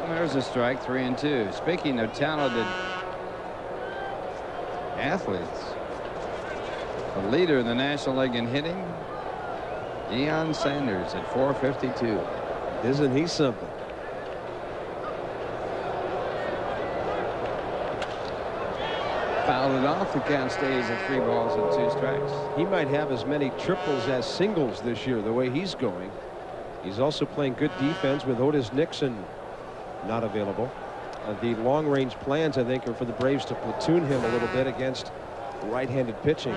And there's a strike. 3-2. Speaking of talented athletes, the leader in the National League in hitting, Deion Sanders at 452. Isn't he something? Fouled it off. The count stays at 3 balls and 2 strikes. He might have as many triples as singles this year, the way he's going. He's also playing good defense with Otis Nixon not available. The long-range plans, I think, are for the Braves to platoon him a little bit against right-handed pitching.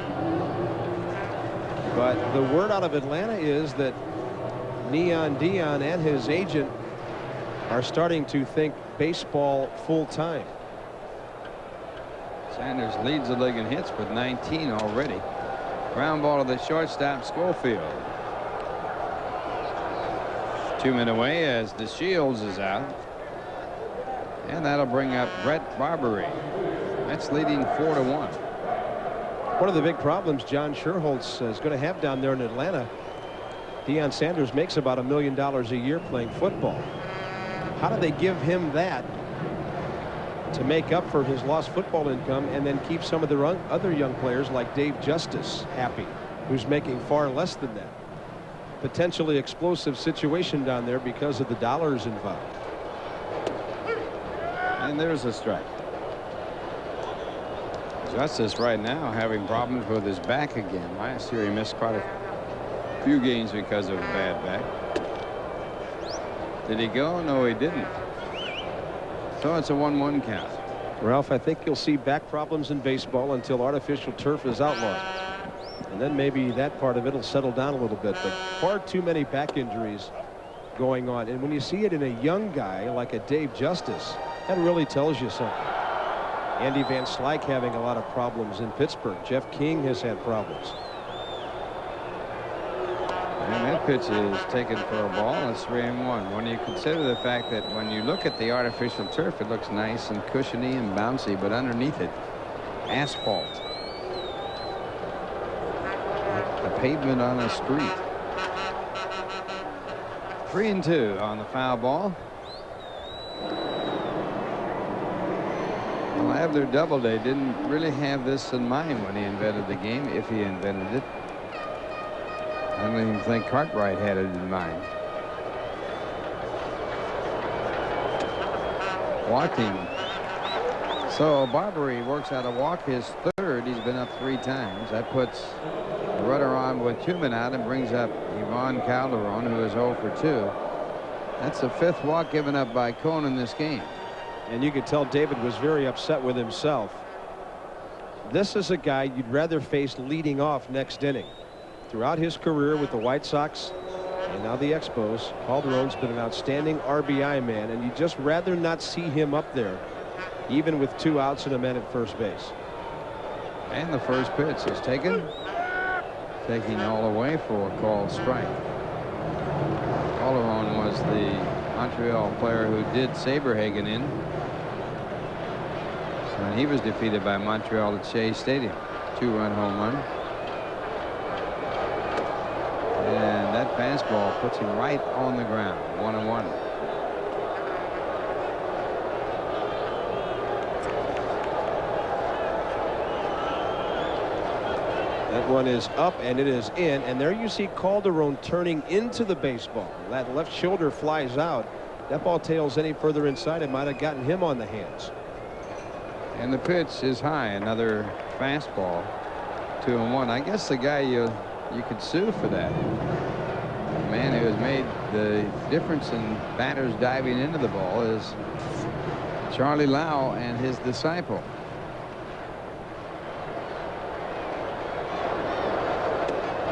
But the word out of Atlanta is that Neon Deion and his agent are starting to think baseball full-time. Sanders leads the league in hits with 19 already. Ground ball to the shortstop, Schofield. 2 men away as DeShields is out. And that'll bring up Brett Barbary. That's leading 4-1. One of the big problems John Sherholtz is going to have down there in Atlanta, Deion Sanders makes about $1 million a year playing football. How do they give him that to make up for his lost football income and then keep some of the other young players like Dave Justice happy, who's making far less than that? Potentially explosive situation down there because of the dollars involved. And there's a strike. Justice right now having problems with his back again. Last year he missed quite a few games because of a bad back. Did he go? No, he didn't. So it's a 1-1 count. Ralph, I think you'll see back problems in baseball until artificial turf is outlawed. And then maybe that part of it will settle down a little bit. But far too many back injuries going on. And when you see it in a young guy like a Dave Justice, that really tells you something. Andy Van Slyke having a lot of problems in Pittsburgh. Jeff King has had problems. And that pitch is taken for a ball. It's 3-1. When you consider the fact that when you look at the artificial turf, it looks nice and cushiony and bouncy, but underneath it, asphalt. Like the pavement on a street. 3-2 on the foul ball. Well, Abner Doubleday didn't really have this in mind when he invented the game, if he invented it. I don't even think Cartwright had it in mind. Walking. So Barbary works out a walk, his third. He's been up 3 times. That puts the runner on with 2 men out and brings up Ivan Calderon, who is 0 for 2. That's the 5th walk given up by Cohn in this game. And you could tell David was very upset with himself. This is a guy you'd rather face leading off next inning. Throughout his career with the White Sox and now the Expos, Calderon's been an outstanding RBI man, and you'd just rather not see him up there, even with 2 outs and a man at first base. And the first pitch is taken. Taking all the way for a called strike. Calderon was the Montreal player who did Saberhagen in when he was defeated by Montreal at Shea Stadium. 2-run home run. And that fastball puts him right on the ground. 1-1. That one is up and it is in, and there you see Calderon turning into the baseball. That left shoulder flies out. That ball tails any further inside, it might have gotten him on the hands. And the pitch is high. Another fastball. 2-1. I guess the guy you could sue for that. The man who has made the difference in batters diving into the ball is Charlie Lau and his disciple.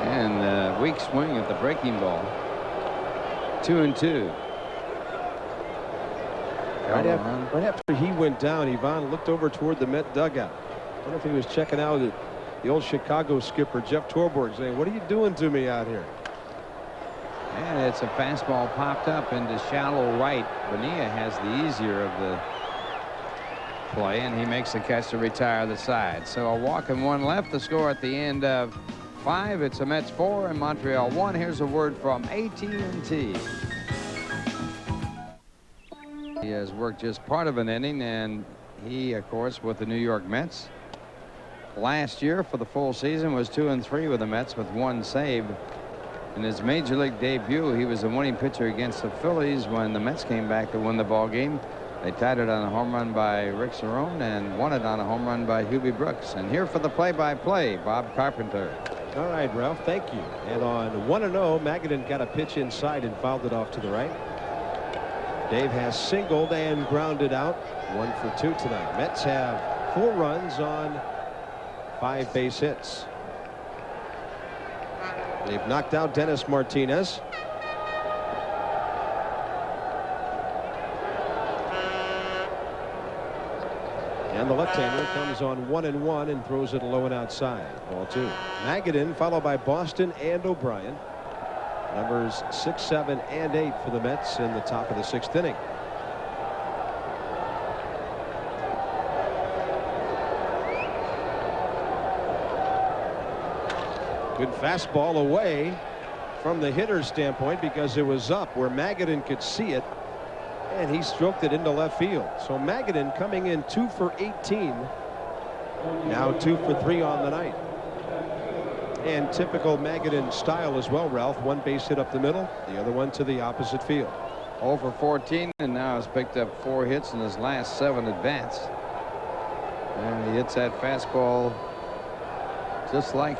And weak swing at the breaking ball. 2-2. Right after he went down, Ivan looked over toward the Met dugout. I wonder if he was checking out the old Chicago skipper Jeff Torborg, saying, "What are you doing to me out here?" And it's a fastball popped up into shallow right. Bonilla has the easier of the play, and he makes the catch to retire the side. So a walk and 1 left. The score at the end of 5. It's a Mets 4 and Montreal 1. Here's a word from AT&T. He has worked just part of an inning, and he, of course, with the New York Mets. Last year for the full season was 2-3 with the Mets with 1 save. In his major league debut, he was the winning pitcher against the Phillies when the Mets came back to win the ball game. They tied it on a home run by Rick Cerone and won it on a home run by Hubie Brooks. And here for the play-by-play, Bob Carpenter. All right, Ralph, thank you. And on 1-0, Magadan got a pitch inside and fouled it off to the right. Dave has singled and grounded out. 1 for 2 tonight. Mets have 4 runs on 5 base hits. They've knocked out Dennis Martinez. And the left-hander comes on 1-1 and throws it low and outside. Ball 2. Magadan followed by Boston and O'Brien. Numbers 6, 7, and 8 for the Mets in the top of the 6th inning. Good fastball away from the hitter's standpoint because it was up where Magadan could see it, and he stroked it into left field. So Magadan coming in 2 for 18. Now 2 for 3 on the night. And typical Magadan style as well, Ralph. 1 base hit up the middle, the other one to the opposite field. 0 for 14, and now has picked up 4 hits in his last 7 at-bats. And he hits that fastball just like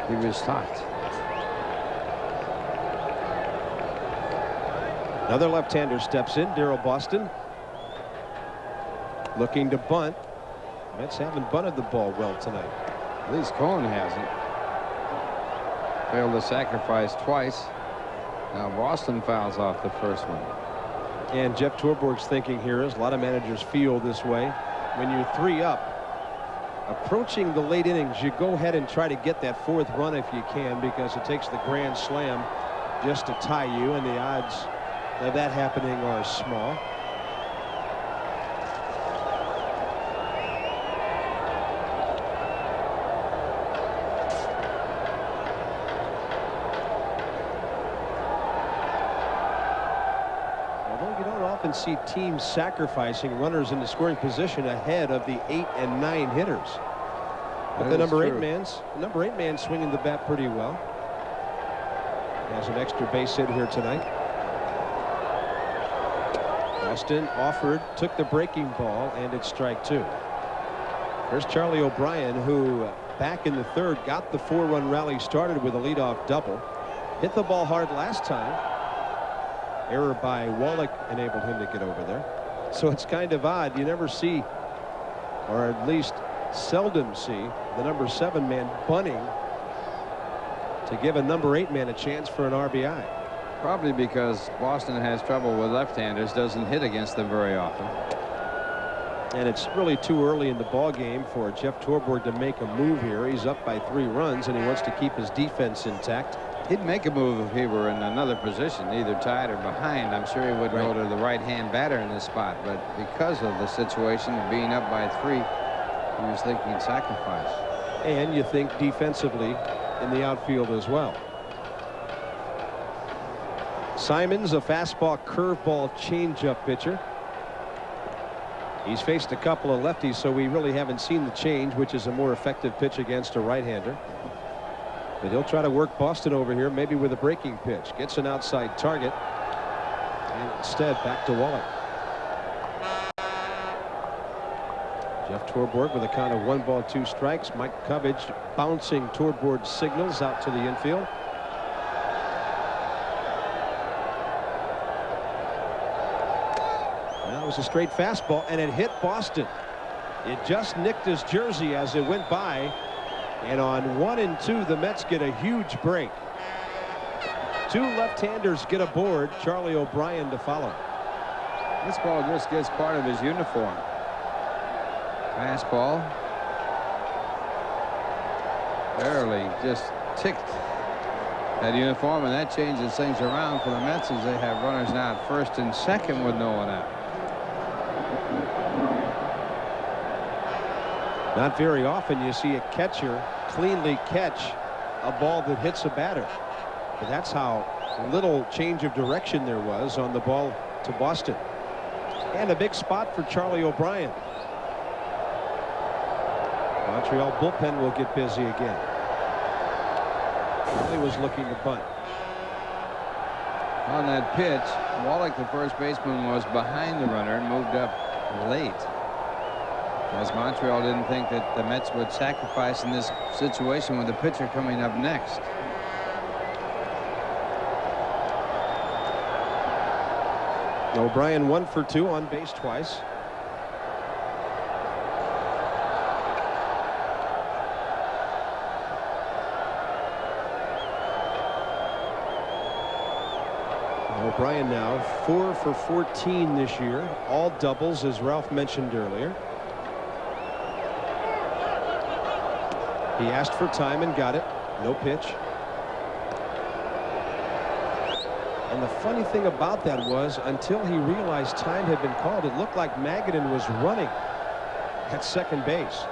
he was taught. Another left-hander steps in. Darryl Boston looking to bunt. Mets haven't bunted the ball well tonight. At least Cohen hasn't. Failed to sacrifice twice. Now Boston fouls off the first one. And Jeff Torborg's thinking here is a lot of managers feel this way. When you're 3 up, approaching the late innings, you go ahead and try to get that 4th run if you can, because it takes the grand slam just to tie you, and the odds of that happening are small. See teams sacrificing runners into scoring position ahead of the 8 and 9 hitters. But the number 8 man swinging the bat pretty well. Has an extra base hit here tonight. Boston offered, took the breaking ball, and it's strike 2. There's Charlie O'Brien, who back in the 3rd got the 4-run rally started with a leadoff double. Hit the ball hard last time. Error by Wallach enabled him to get over there. So it's kind of odd. You never see, or at least seldom see, the number 7 man bunting to give a number 8 man a chance for an RBI. Probably because Boston has trouble with left-handers, doesn't hit against them very often. And it's really too early in the ball game for Jeff Torborg to make a move here. He's up by 3 runs, and he wants to keep his defense intact. He'd make a move if he were in another position, either tied or behind. I'm sure he would go to the right-hand batter in this spot, but because of the situation of being up by 3, he was thinking sacrifice. And you think defensively in the outfield as well. Simons, a fastball, curveball, changeup pitcher. He's faced a couple of lefties, so we really haven't seen the change, which is a more effective pitch against a right-hander. But he'll try to work Boston over here, maybe with a breaking pitch. Gets an outside target. And instead, back to Wallach. Jeff Torborg with a count of 1 ball, 2 strikes. Mike Cubbage bouncing Torborg's signals out to the infield. That was a straight fastball, and it hit Boston. It just nicked his jersey as it went by. And on 1 and 2, the Mets get a huge break. 2 left-handers get aboard. Charlie O'Brien to follow. This ball just gets part of his uniform. Fastball. Barely just ticked that uniform, and that changes things around for the Mets as they have runners now at 1st and 2nd with no one out. Not very often you see a catcher cleanly catch a ball that hits a batter. But that's how little change of direction there was on the ball to Boston. And a big spot for Charlie O'Brien. Montreal bullpen will get busy again. He was looking to bunt. On that pitch, Wallach, the first baseman, was behind the runner and moved up late, as Montreal didn't think that the Mets would sacrifice in this situation with the pitcher coming up next. O'Brien 1 for 2 on base twice. O'Brien now 4 for 14 this year, all doubles, as Ralph mentioned earlier. He asked for time and got it. No pitch. And the funny thing about that was, until he realized time had been called, it looked like Magadan was running at second base.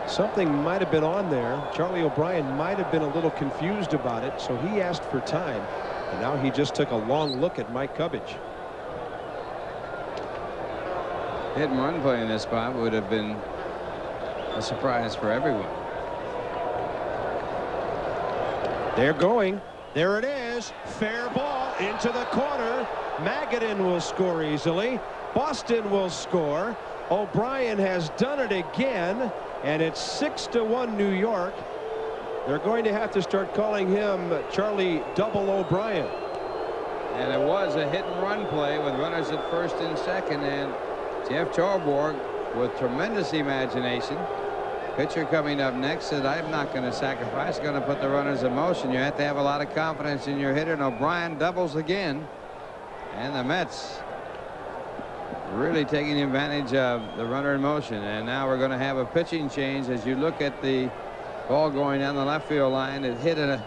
Something might have been on there. Charlie O'Brien might have been a little confused about it, so he asked for time. And now he just took a long look at Mike Cubbage. Hit and run play in this spot would have been a surprise for everyone. They're going. There it is. Fair ball into the corner. Magadan will score easily. Boston will score. O'Brien has done it again, and it's 6-1 New York. They're going to have to start calling him Charlie Double O'Brien. And it was a hit and run play with runners at first and second, and Jeff Torborg with tremendous imagination. Pitcher coming up next said, I'm not going to sacrifice, going to put the runners in motion. You have to have a lot of confidence in your hitter, and O'Brien doubles again. And the Mets really taking advantage of the runner in motion. And now we're going to have a pitching change. As you look at the ball going down the left field line, it hit an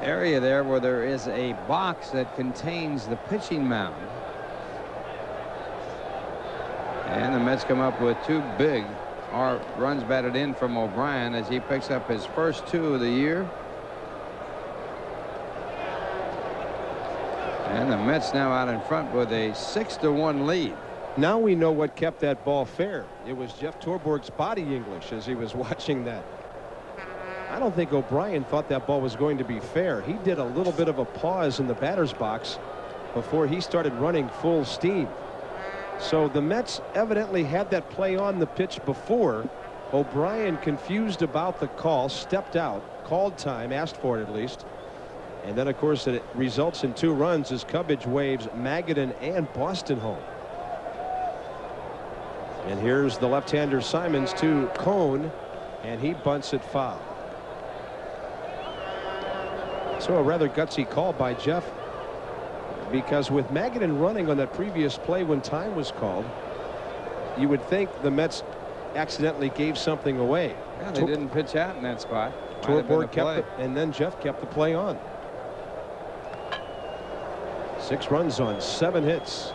area there where there is a box that contains the pitching mound. And the Mets come up with two big runs batted in from O'Brien as he picks up his first 2 of the year. And the Mets now out in front with a 6-1 lead. Now we know what kept that ball fair. It was Jeff Torborg's body English as he was watching that. I don't think O'Brien thought that ball was going to be fair. He did a little bit of a pause in the batter's box before he started running full steam. So the Mets evidently had that play on the pitch before. O'Brien, confused about the call, stepped out, called time, asked for it at least. And then, of course, it results in 2 runs as Cubbage waves Magadan and Boston home. And here's the left-hander Simons to Cone, and he bunts it foul. So a rather gutsy call by Jeff, because with Magadan running on that previous play when time was called, you would think the Mets accidentally gave something away. Yeah, they didn't pitch out in that spot. Torborg kept it, and then Jeff kept the play on. 6 runs on 7 hits.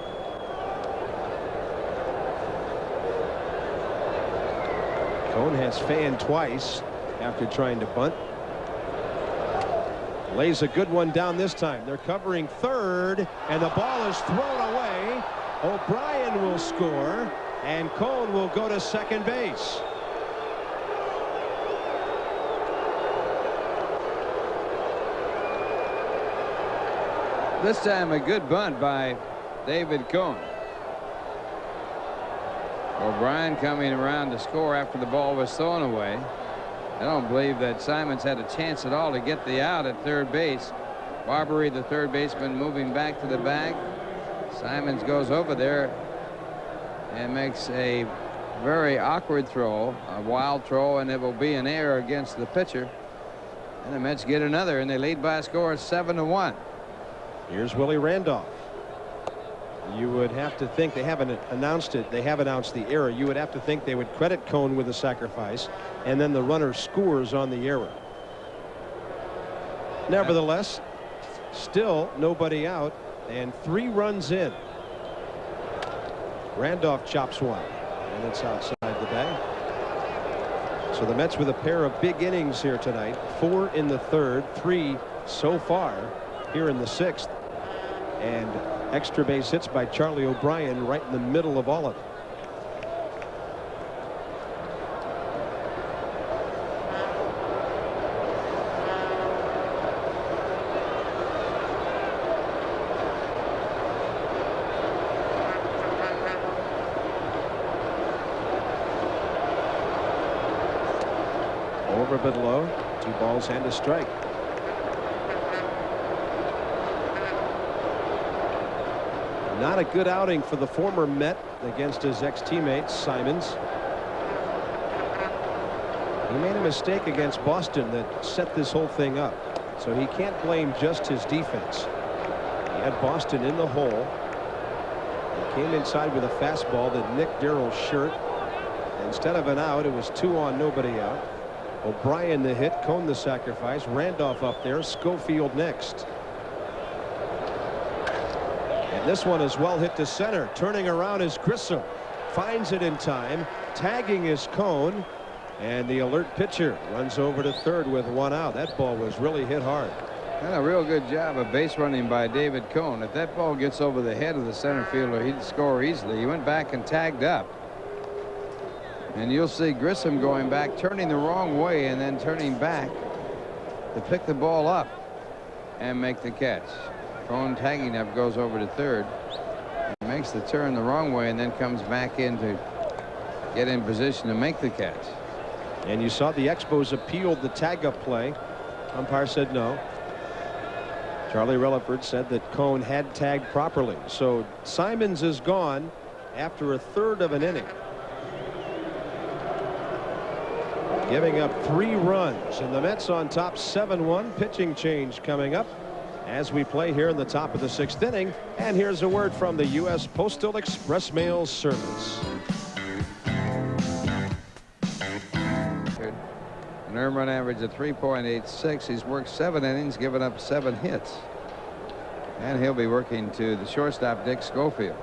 Cone has fanned twice after trying to bunt. Lays a good one down this time. They're covering third, and the ball is thrown away. O'Brien will score, and Cone will go to second base. This time a good bunt by David Cone. O'Brien coming around to score after the ball was thrown away. I don't believe that Simons had a chance at all to get the out at third base. Barbary, the third baseman, moving back to the bag. Simons goes over there and makes a very awkward throw, a wild throw, and it will be an error against the pitcher. And the Mets get another, and they lead by a score of 7-1. Here's Willie Randolph. You would have to think, they haven't announced it. They have announced the error. You would have to think they would credit Cone with a sacrifice, and then the runner scores on the error. Nevertheless, still nobody out, and 3 runs in. Randolph chops one, and it's outside the bag. So the Mets with a pair of big innings here tonight. 4 in the 3rd, 3 so far here in the 6th. And extra base hits by Charlie O'Brien right in the middle of all of it. Over a bit low. 2 balls and a strike. Not a good outing for the former Met against his ex-teammates, Simons. He made a mistake against Boston that set this whole thing up. So he can't blame just his defense. He had Boston in the hole. He came inside with a fastball that nicked Darrell's shirt. Instead of an out, it was 2 on, nobody out. O'Brien the hit, Cone the sacrifice, Randolph up there, Schofield next. And this one is well hit to center. Turning around is Grissom. Finds it in time. Tagging is Cone. And the alert pitcher runs over to third with 1 out. That ball was really hit hard. And a real good job of base running by David Cone. If that ball gets over the head of the center fielder, he'd score easily. He went back and tagged up. And you'll see Grissom going back, turning the wrong way, and then turning back to pick the ball up and make the catch. Cone tagging up, goes over to third. makes the turn the wrong way and then comes back in to get in position to make the catch. And you saw the Expos appealed the tag up play. Umpire said no. Charlie Relaford said that Cone had tagged properly. So Simons is gone after a third of an inning, giving up 3 runs, and the Mets on top 7-1. Pitching change coming up as we play here in the top of the 6th inning. And here's a word from the U.S. Postal Express Mail Service. An earned run average of 3.86. He's worked 7 innings, given up 7 hits. And he'll be working to the shortstop, Dick Schofield.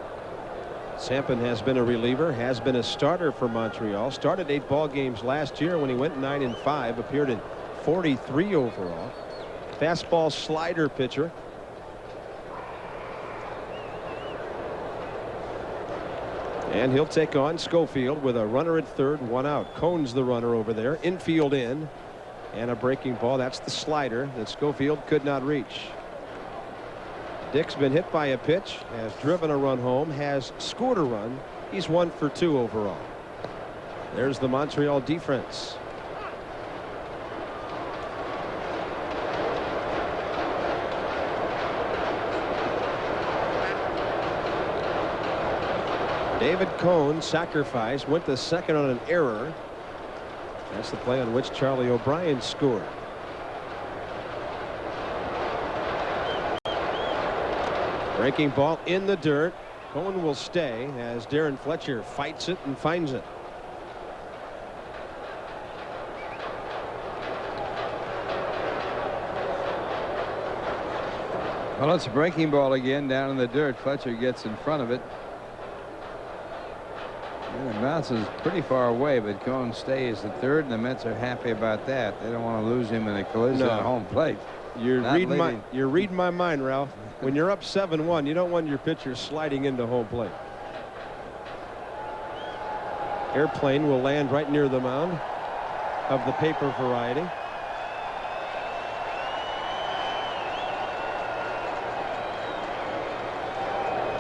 Sampson has been a reliever, has been a starter for Montreal. Started 8 ball games last year when he went 9-5, appeared in 43 overall. Fastball slider pitcher. And he'll take on Schofield with a runner at third, 1 out. Cone's the runner over there. Infield in, and a breaking ball. That's the slider that Schofield could not reach. Dick's been hit by a pitch, has driven a run home, has scored a run. He's 1 for 2 overall. There's the Montreal defense. David Cone sacrificed, went to second on an error. That's the play on which Charlie O'Brien scored. Breaking ball in the dirt. Cone will stay as Darren Fletcher fights it and finds it. Well, it's a breaking ball again down in the dirt. Fletcher gets in front of it. And it bounces pretty far away, but Cone stays at third, and the Mets are happy about that. They don't want to lose him in a collision at home plate. You're reading my mind, Ralph. When you're up 7-1, you don't want your pitcher sliding into home plate. Airplane will land right near the mound of the paper variety.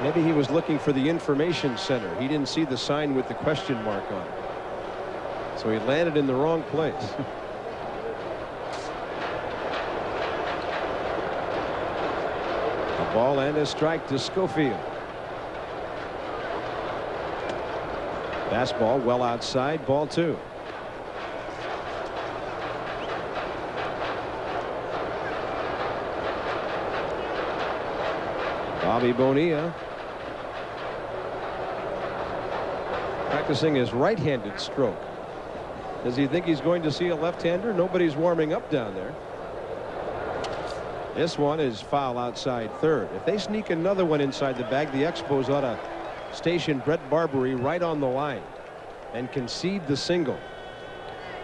Maybe he was looking for the information center. He didn't see the sign with the question mark on it. So he landed in the wrong place. A ball and a strike to Schofield. Fastball well outside, ball 2. Bobby Bonilla practicing his right-handed stroke. Does he think he's going to see a left-hander? Nobody's warming up down there. This one is foul outside third. If they sneak another one inside the bag, the Expos ought to station Brett Barbary right on the line and concede the single.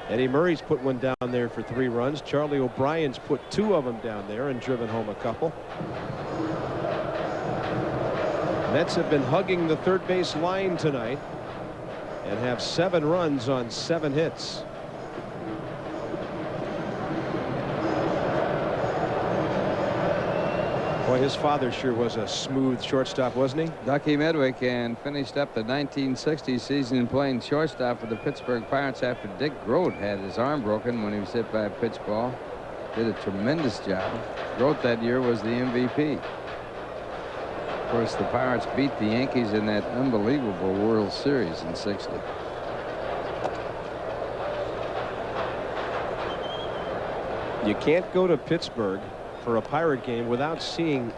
Eddie Murray's put one down there for 3 runs. Charlie O'Brien's put 2 of them down there and driven home a couple. Mets have been hugging the third base line tonight and have 7 runs on 7 hits. Boy, his father sure was a smooth shortstop, wasn't he? Ducky Medwick, and finished up the 1960 season playing shortstop for the Pittsburgh Pirates after Dick Groat had his arm broken when he was hit by a pitch ball. Did a tremendous job. Groat that year was the MVP. Of course, the Pirates beat the Yankees in that unbelievable World Series in '60. You can't go to Pittsburgh for a Pirate game without seeing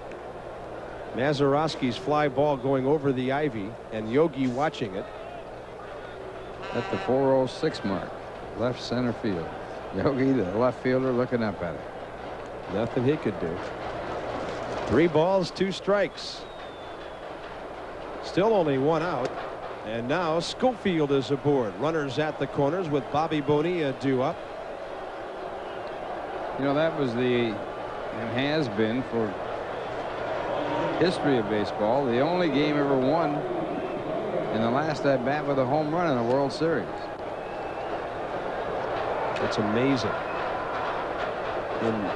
Mazeroski's fly ball going over the ivy and Yogi watching it. At the 406 mark, left center field. Yogi, the left fielder, looking up at it. Nothing he could do. 3 balls, 2 strikes. Still only 1 out. And now Schofield is aboard. Runners at the corners with Bobby Bonilla due up. You know, that was and has been for history of baseball, the only game ever won in the last at bat with a home run in the World Series. It's amazing. In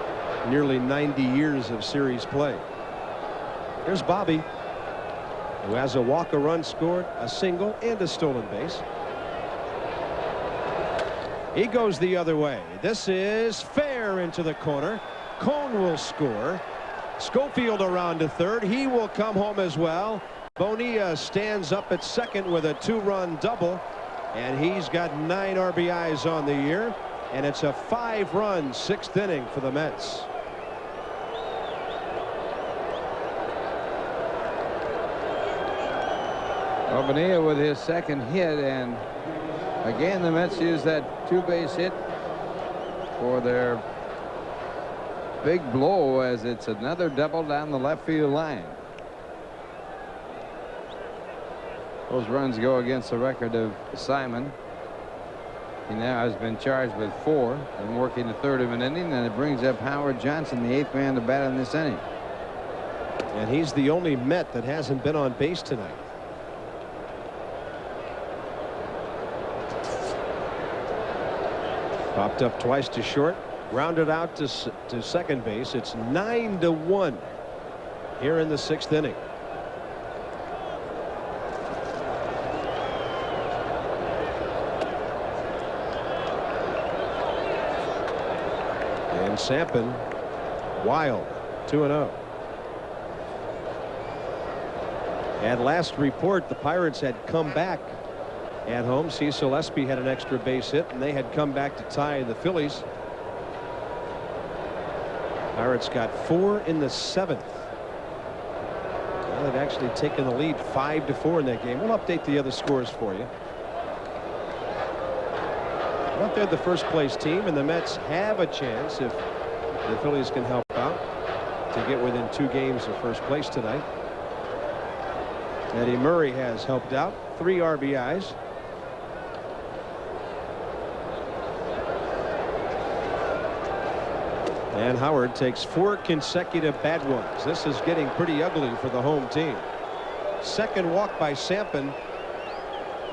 nearly 90 years of series play. Here's Bobby. who has a walk, a run scored, a single, and a stolen base. He goes the other way. This is fair into the corner. Cone will score. Schofield around to third. He will come home as well. Bonilla stands up at second with a 2-run double, and he's got 9 RBIs on the year, and it's a 5-run 6th inning for the Mets. Bonilla with his second hit, and again the Mets use that 2-base hit for their big blow, as it's another double down the left field line. Those runs go against the record of Simon. He now has been charged with 4 and working the third of an inning, and it brings up Howard Johnson, the 8th man to bat in this inning. And he's the only Met that hasn't been on base tonight. Popped up twice to short, grounded out to second base. It's 9-1 here in the 6th inning. And Sampson wild 2-0. At last report, the Pirates had come back at home. Cecil Espy had an extra base hit, and they had come back to tie the Phillies. Pirates got 4 in the 7th. Well, they've actually taken the lead 5-4 in that game. We'll update the other scores for you. Well, they're the first place team, and the Mets have a chance if the Phillies can help out to get within 2 games of first place tonight. Eddie Murray has helped out, 3 RBIs. And Howard takes 4 consecutive bad ones. This is getting pretty ugly for the home team. Second walk by Sampson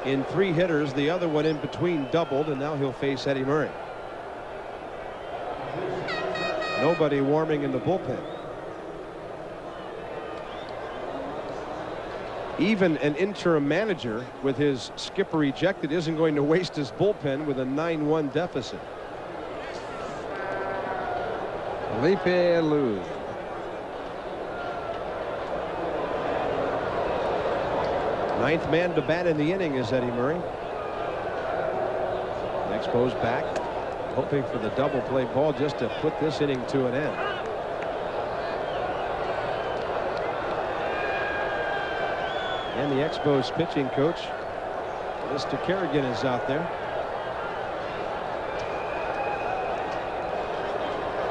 in 3 hitters. The other one in between doubled, and now he'll face Eddie Murray. Nobody warming in the bullpen. Even an interim manager with his skipper ejected isn't going to waste his bullpen with a 9-1 deficit. Felipe Alou. Ninth man to bat in the inning is Eddie Murray. Expos back, hoping for the double play ball just to put this inning to an end. And the Expos pitching coach, Mr. Kerrigan, is out there.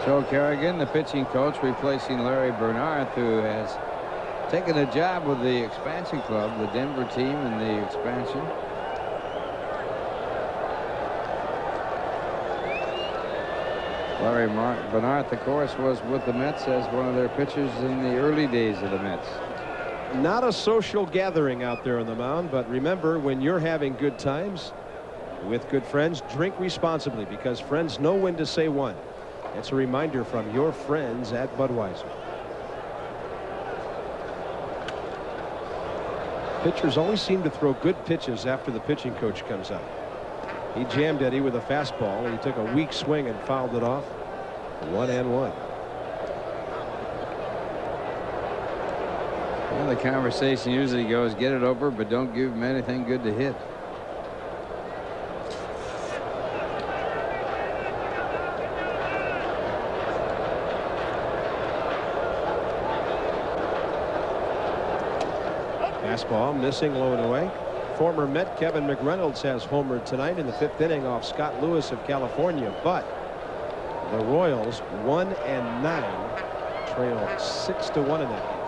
Joe Kerrigan, the pitching coach, replacing Larry Bernard, who has taken a job with the expansion club, the Denver team in the expansion. Larry Bernard, of course, was with the Mets as one of their pitchers in the early days of the Mets. Not a social gathering out there on the mound, but remember, when you're having good times with good friends, drink responsibly, because friends know when to say one. It's a reminder from your friends at Budweiser. Pitchers always seem to throw good pitches after the pitching coach comes out. He jammed Eddie with a fastball. He took a weak swing and fouled it off. 1-1. Well, the conversation usually goes, get it over, but don't give him anything good to hit. Fastball missing, low and away. Former Met Kevin McReynolds has homered tonight in the 5th inning off Scott Lewis of California, but the Royals 1-9 trail 6-1 in that game.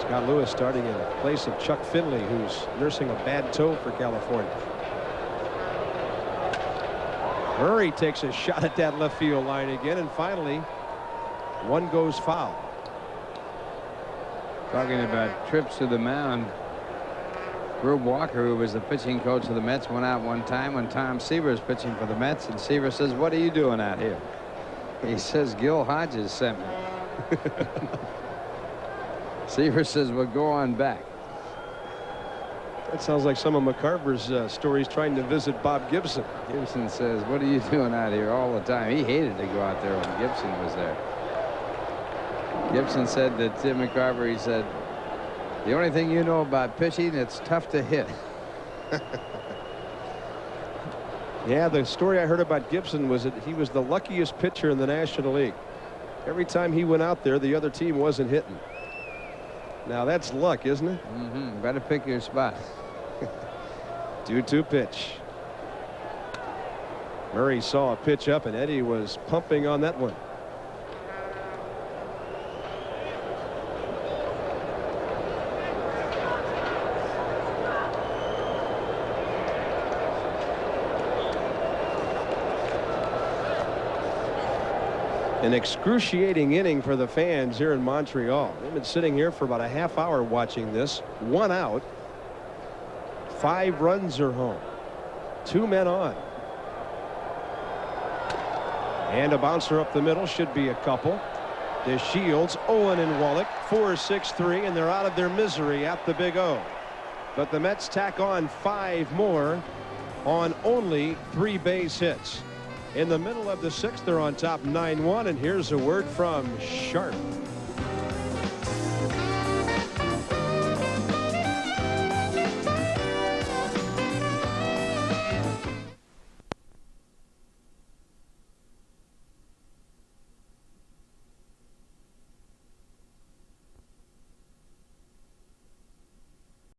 Scott Lewis starting in place of Chuck Finley, who's nursing a bad toe for California. Murray takes a shot at that left field line again, and finally one goes foul. Talking about trips to the mound, Rube Walker, who was the pitching coach of the Mets, went out one time when Tom Seaver was pitching for the Mets, and Seaver says, "What are you doing out here?" He says, "Gil Hodges sent me." Seaver says we'll go on back. That sounds like some of McCarver's stories trying to visit Bob Gibson. Gibson says, what are you doing out here all the time? He hated to go out there when Gibson was there. Gibson said that Tim McCarver, he said, the only thing you know about pitching, it's tough to hit. Yeah, the story I heard about Gibson was that he was the luckiest pitcher in the National League. Every time he went out there, the other team wasn't hitting. Now that's luck, isn't it? Mm-hmm. Better pick your spot. 2-2 pitch. Murray saw a pitch up, and Eddie was pumping on that one. An excruciating inning for the fans here in Montreal. They've been sitting here for about a half hour watching this. 1 out. 5 runs are home. 2 men on. And a bouncer up the middle. Should be a couple. The Shields, Owen and Wallach, 4-6-3, and they're out of their misery at the Big O. But the Mets tack on 5 more on only 3 base hits. In the middle of the 6th, they're on top 9-1, and here's a word from Sharp.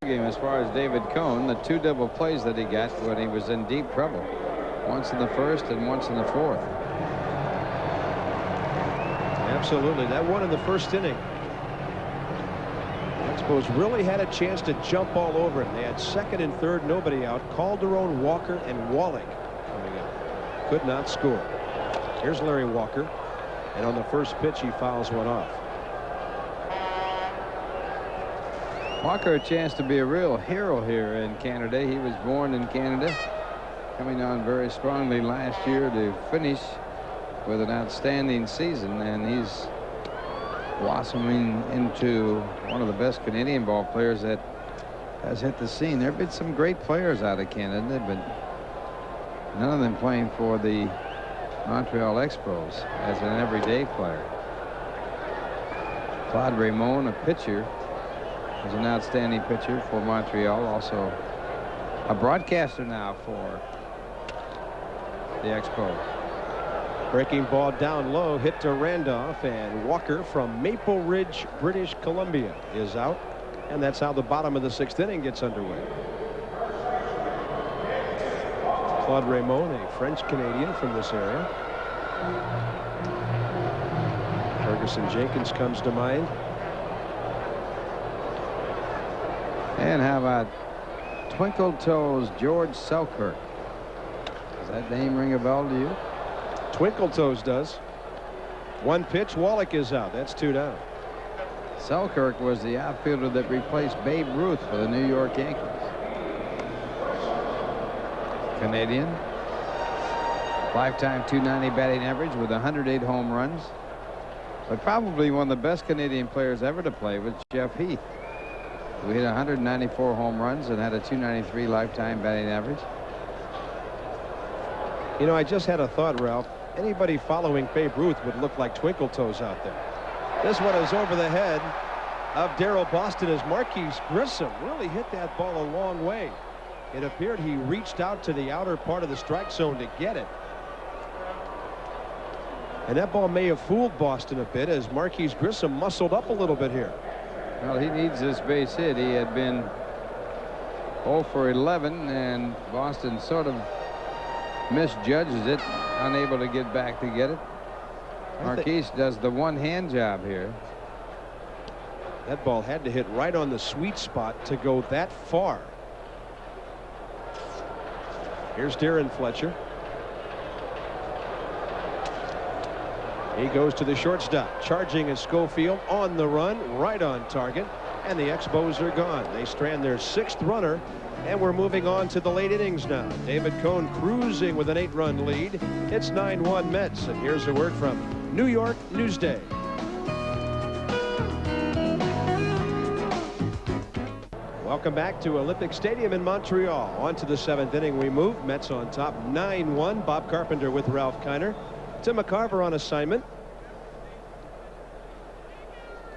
Game as far as David Cone, the 2 double plays that he got when he was in deep trouble. Once in the 1st and once in the 4th. Absolutely. That one in the 1st inning. The Expos really had a chance to jump all over it. They had 2nd and 3rd, nobody out. Calderon, Walker, and Wallach coming up. Could not score. Here's Larry Walker. And on the first pitch, he fouls one off. Walker a chance to be a real hero here in Canada. He was born in Canada. Coming on very strongly last year to finish with an outstanding season, and he's blossoming into one of the best Canadian ball players that has hit the scene. There have been some great players out of Canada, but none of them playing for the Montreal Expos as an everyday player. Claude Raymond, a pitcher, is an outstanding pitcher for Montreal, also a broadcaster now for the Expos. Breaking ball down low, hit to Randolph, and Walker from Maple Ridge, British Columbia is out, and that's how the bottom of the 6th inning gets underway. Claude Raymond, a French Canadian from this area. Ferguson Jenkins comes to mind. And how about Twinkle Toes George Selkirk? Does that name ring a bell to you? Twinkle Toes does. 1 pitch, Wallach is out. That's 2 down. Selkirk was the outfielder that replaced Babe Ruth for the New York Yankees. Canadian. Lifetime .290 batting average with 108 home runs. But probably one of the best Canadian players ever to play was Jeff Heath, who hit 194 home runs and had a .293 lifetime batting average. You know, I just had a thought, Ralph. Anybody following Babe Ruth would look like Twinkle Toes out there. This one is over the head of Darrell Boston as Marquise Grissom really hit that ball a long way. It appeared he reached out to the outer part of the strike zone to get it. And that ball may have fooled Boston a bit as Marquise Grissom muscled up a little bit here. Well, he needs this base hit. He had been 0 for 11, and Boston sort of misjudges it, unable to get back to get it. Marquise does the one-hand job here. That ball had to hit right on the sweet spot to go that far. Here's Darren Fletcher. He goes to the shortstop. Charging is Schofield on the run, right on target, and the Expos are gone. They strand their 6th runner, and we're moving on to the late innings now. David Cone cruising with an 8-run lead. It's 9-1 Mets, and here's a word from New York Newsday. Welcome back to Olympic Stadium in Montreal. On to the 7th inning we move. Mets on top 9-1. Bob Carpenter with Ralph Kiner. Tim McCarver on assignment.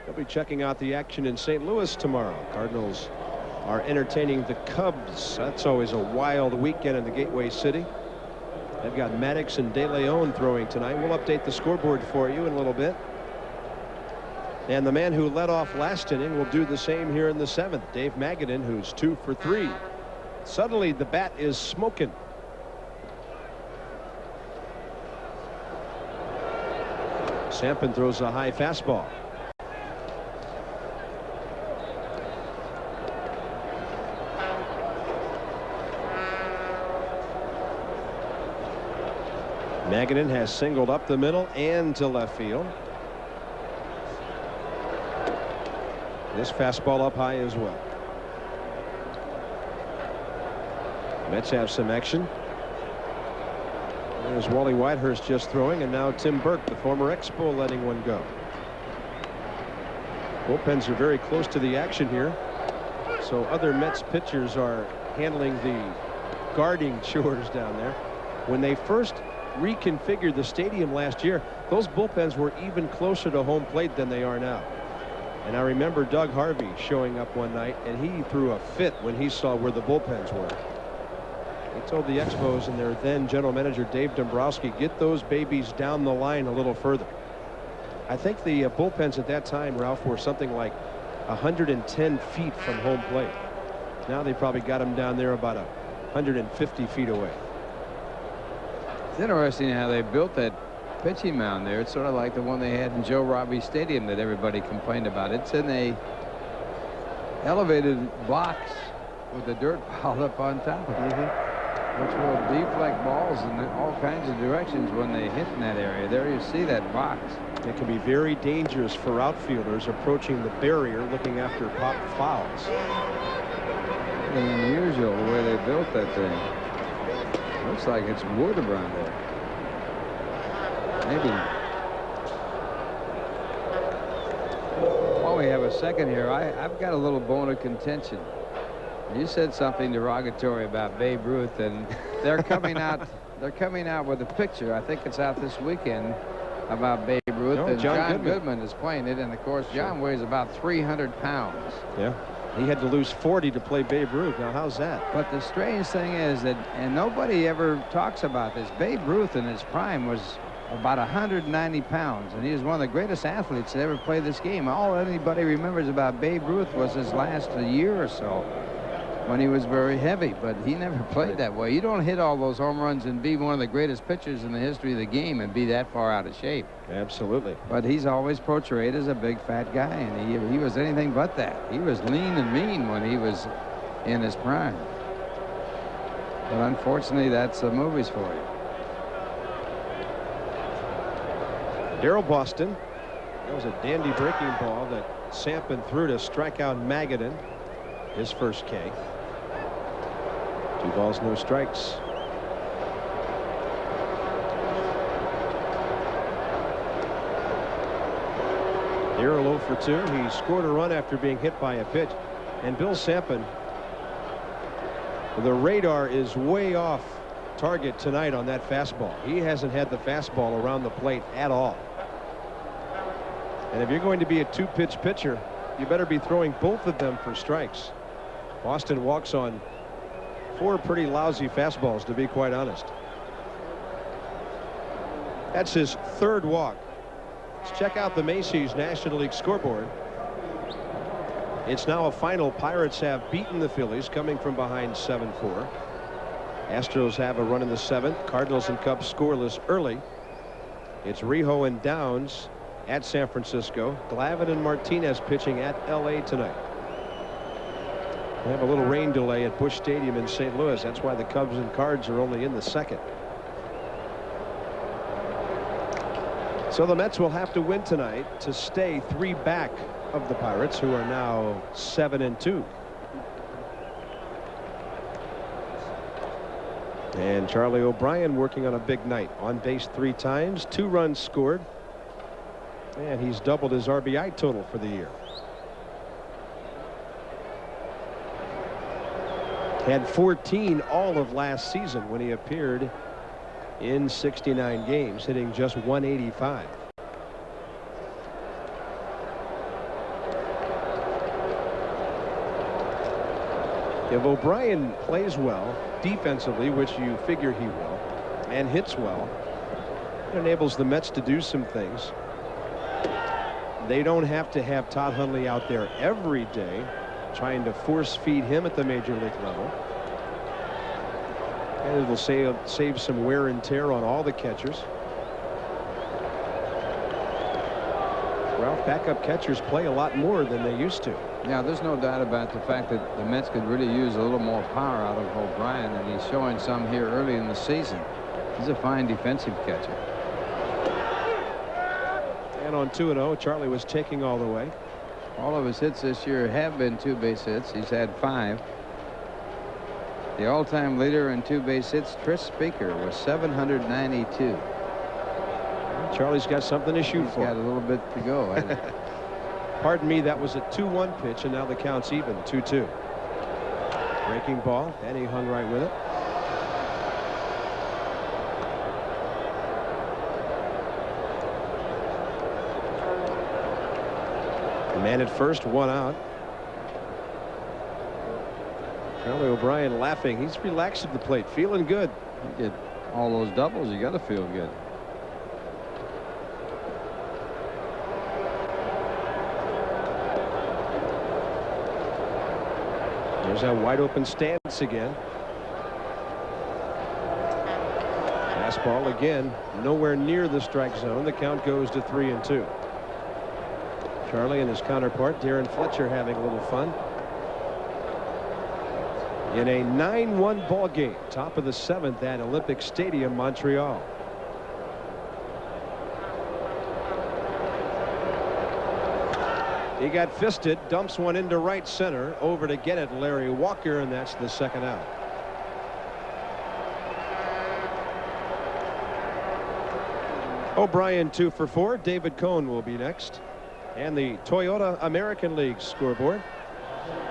He'll be checking out the action in St. Louis tomorrow. Cardinals are entertaining the Cubs. That's always a wild weekend in the Gateway City. They've got Maddox and De Leon throwing tonight. We'll update the scoreboard for you in a little bit. And the man who led off last inning will do the same here in the 7th. Dave Magadan, who's 2 for 3. Suddenly the bat is smoking. Sampson throws a high fastball. Magadan has singled up the middle and to left field. This fastball up high as well. Mets have some action. There's Wally Whitehurst just throwing, and now Tim Burke, the former Expo, letting one go. Bullpens are very close to the action here, so other Mets pitchers are handling the guarding chores down there. When they first reconfigured the stadium last year, those bullpens were even closer to home plate than they are now. And I remember Doug Harvey showing up one night, and he threw a fit when he saw where the bullpens were. He told the Expos and their then general manager Dave Dombrowski, get those babies down the line a little further. I think the bullpens at that time, Ralph, were something like 110 feet from home plate. Now they probably got them down there about 150 feet away. It's interesting how they built that pitching mound there. It's sort of like the one they had in Joe Robbie Stadium that everybody complained about. It's in a elevated box with the dirt piled up on top of it, which will deflect balls in all kinds of directions when they hit in that area. There you see that box. It can be very dangerous for outfielders approaching the barrier looking after pop fouls. Pretty unusual the way they built that thing. Looks like it's wood around there. Maybe. While we have a second here, I've got a little bone of contention. You said something derogatory about Babe Ruth, and they're coming out. They're coming out with a picture. I think it's out this weekend about Babe Ruth, and John Goodman is playing it. And of course, John weighs about 300 pounds. Yeah. He had to lose 40 to play Babe Ruth. Now, how's that? But the strange thing is that, and nobody ever talks about this, Babe Ruth in his prime was about 190 pounds, and he was one of the greatest athletes that ever played this game. All anybody remembers about Babe Ruth was his last year or so when he was very heavy, but he never played that way. You don't hit all those home runs and be one of the greatest pitchers in the history of the game and be that far out of shape. Absolutely. But he's always portrayed as a big fat guy, and he was anything but that. He was lean and mean when he was in his prime. But unfortunately, that's the movies for you. Darryl Boston. That was a dandy breaking ball that Sampson threw to strike out Magadan. His first K. 2 balls, no strikes. Darryl 0 for 2. He scored a run after being hit by a pitch. And Bill Sampson, the radar is way off target tonight on that fastball. He hasn't had the fastball around the plate at all. And if you're going to be a 2-pitch pitcher, you better be throwing both of them for strikes. Boston walks on 4 pretty lousy fastballs, to be quite honest. That's his 3rd walk. Let's check out the Macy's National League scoreboard. It's now a final. Pirates have beaten the Phillies, coming from behind 7-4. Astros have a run in the 7th. Cardinals and Cubs scoreless early. It's Rijo and Downs at San Francisco. Glavine and Martinez pitching at LA tonight. We have a little rain delay at Busch Stadium in St. Louis. That's why the Cubs and Cards are only in the 2nd. So the Mets will have to win tonight to stay 3 back of the Pirates, who are now 7-2. And Charlie O'Brien working on a big night. On base 3 times, 2 runs scored. And he's doubled his RBI total for the year. Had 14 all of last season when he appeared in 69 games, hitting just 185. If O'Brien plays well defensively, which you figure he will, and hits well, it enables the Mets to do some things. They don't have to have Todd Hundley out there every day trying to force feed him at the major league level. And it will save some wear and tear on all the catchers. Well, backup catchers play a lot more than they used to. Yeah, there's no doubt about the fact that the Mets could really use a little more power out of O'Brien, and he's showing some here early in the season. He's a fine defensive catcher. And on 2-0, Charlie was taking all the way. All of his hits this year have been 2 base hits. He's had 5. The all-time leader in 2 base hits, Tris Speaker, was 792. Charlie's got something to shoot for. He's got a little bit to go. Pardon me, that was a 2-1 pitch, and now the count's even, 2-2. Breaking ball, and he hung right with it. The man at first, 1 out. Charlie O'Brien laughing. He's relaxed at the plate, feeling good. You get all those doubles, you got to feel good. There's that wide open stance again. Fastball again, nowhere near the strike zone. The count goes to 3-2. Charlie and his counterpart Darren Fletcher having a little fun in a 9-1 ball game, top of the 7th at Olympic Stadium, Montreal. He got fisted, dumps one into right center, over to get it, Larry Walker, and that's the 2nd out. O'Brien 2 for 4. David Cone will be next. And the Toyota American League scoreboard.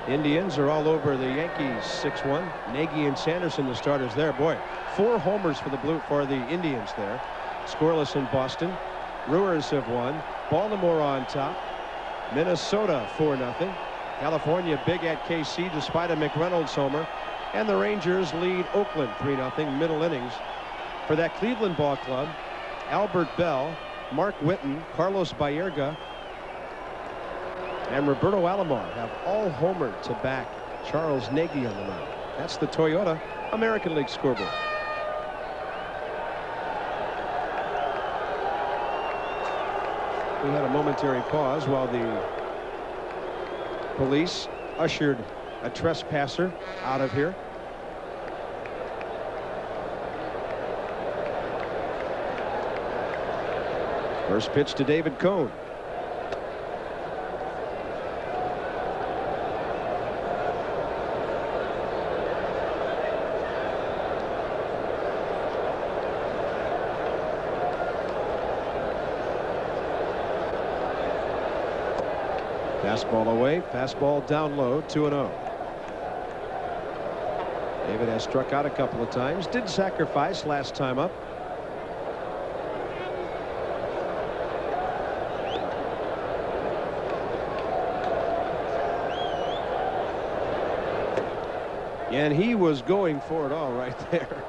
Indians are all over the Yankees 6-1. Nagy and Sanderson the starters there. Boy, 4 homers for the Indians there. Scoreless in Boston. Brewers have won. Baltimore on top. Minnesota 4-0. California big at KC despite a McReynolds homer. And the Rangers lead Oakland 3-0 middle innings. For that Cleveland ball club, Albert Bell, Mark Whitten, Carlos Baerga, and Roberto Alomar have all homered to back Charles Nagy on the mound. That's the Toyota American League scoreboard. We had a momentary pause while the police ushered a trespasser out of here. First pitch to David Cone. Fastball away, fastball down low, 2-0. David has struck out a couple of times, did sacrifice last time up. And he was going for it all right there.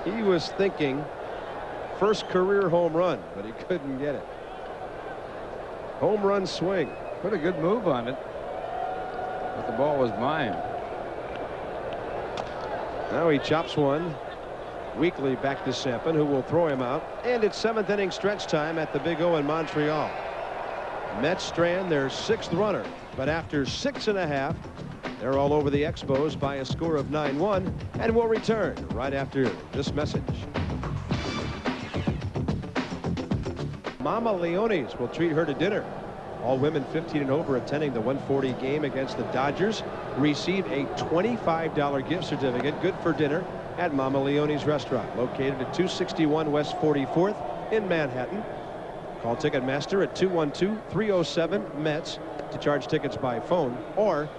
He was thinking first career home run, but he couldn't get it. Home run swing. Put a good move on it, but the ball was mine. Now he chops one weakly back to Sampson, who will throw him out. And it's 7th inning stretch time at the Big O in Montreal. Mets strand their 6th runner, but after 6½, they're all over the Expos by a score of 9-1, and will return right after this message. Mama Leone's will treat her to dinner. All women 15 and over attending the 140 game against the Dodgers receive a $25 gift certificate, good for dinner, at Mama Leone's restaurant, located at 261 West 44th in Manhattan. Call Ticketmaster at 212-307-METS to charge tickets by phone, or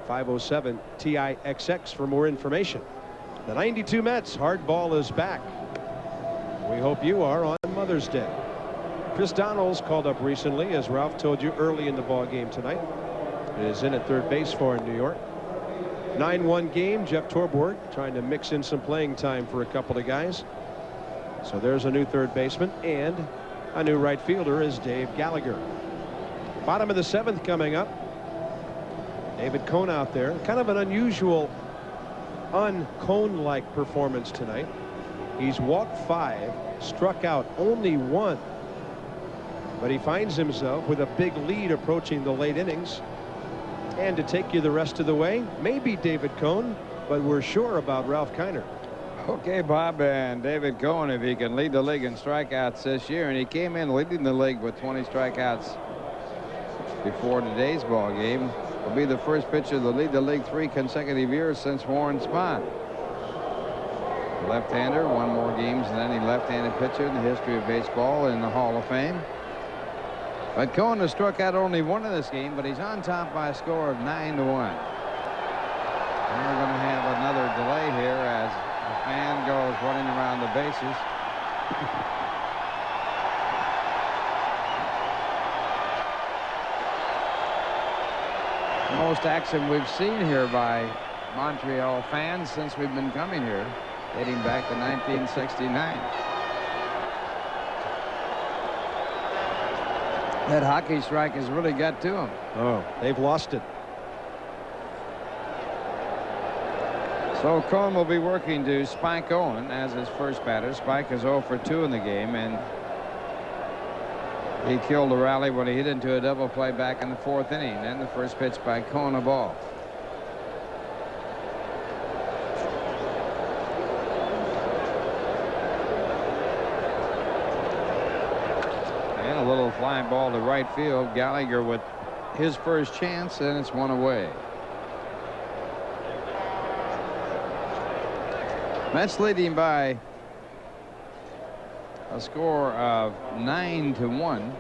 507 TIXX for more information. The 92 Mets hardball is back. We hope you are on Mother's Day. Chris Donnell's called up recently, as Ralph told you early in the ball game tonight. It is in at third base for New York. 9-1 game. Jeff Torborg trying to mix in some playing time for a couple of guys. So there's a new third baseman, and a new right fielder is Dave Gallagher. Bottom of the 7th coming up. David Cone out there. Kind of an unusual un-Cone-like performance tonight. He's walked 5, struck out only 1. But he finds himself with a big lead approaching the late innings. And to take you the rest of the way, maybe David Cone, but we're sure about Ralph Kiner. Okay, Bob, and David Cone, if he can lead the league in strikeouts this year, and he came in leading the league with 20 strikeouts before today's ball game, will be the first pitcher to lead the league 3 consecutive years since Warren Spahn. Left-hander, 1 more games than any left-handed pitcher in the history of baseball in the Hall of Fame. But Cone has struck out only 1 in this game, but he's on top by a score of 9-1. And we're going to have another delay here as the fan goes running around the bases. Most action we've seen here by Montreal fans since we've been coming here, dating back to 1969. That hockey strike has really got to him. Oh, they've lost it. So Cone will be working to Spike Owen as his first batter. Spike is 0 for 2 in the game, and he killed the rally when he hit into a double play back in the 4th inning. Then the first pitch by Cone, a ball. And a little flying ball to right field. Gallagher with his first chance, and it's 1 away. Mets leading by a score of 9-1,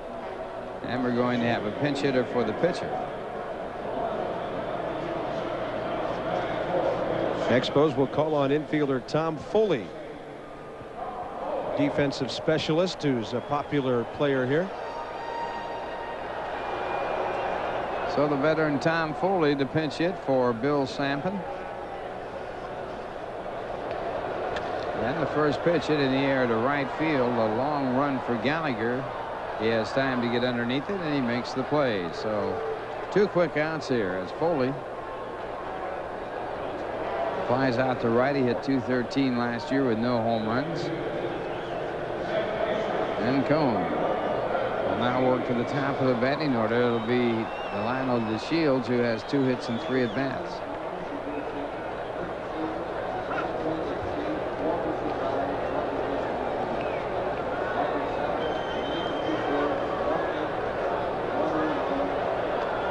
and we're going to have a pinch hitter for the pitcher. Expos will call on infielder Tom Foley, defensive specialist, who's a popular player here. So the veteran Tom Foley to pinch hit for Bill Sampson. And the first pitch hit in the air to right field, a long run for Gallagher. He has time to get underneath it, and he makes the play. So 2 quick outs here as Foley flies out to right. He hit .213 last year with no home runs. And Cone will now work to the top of the batting order. It'll be Lionel DeShields, who has 2 hits and 3 at-bats.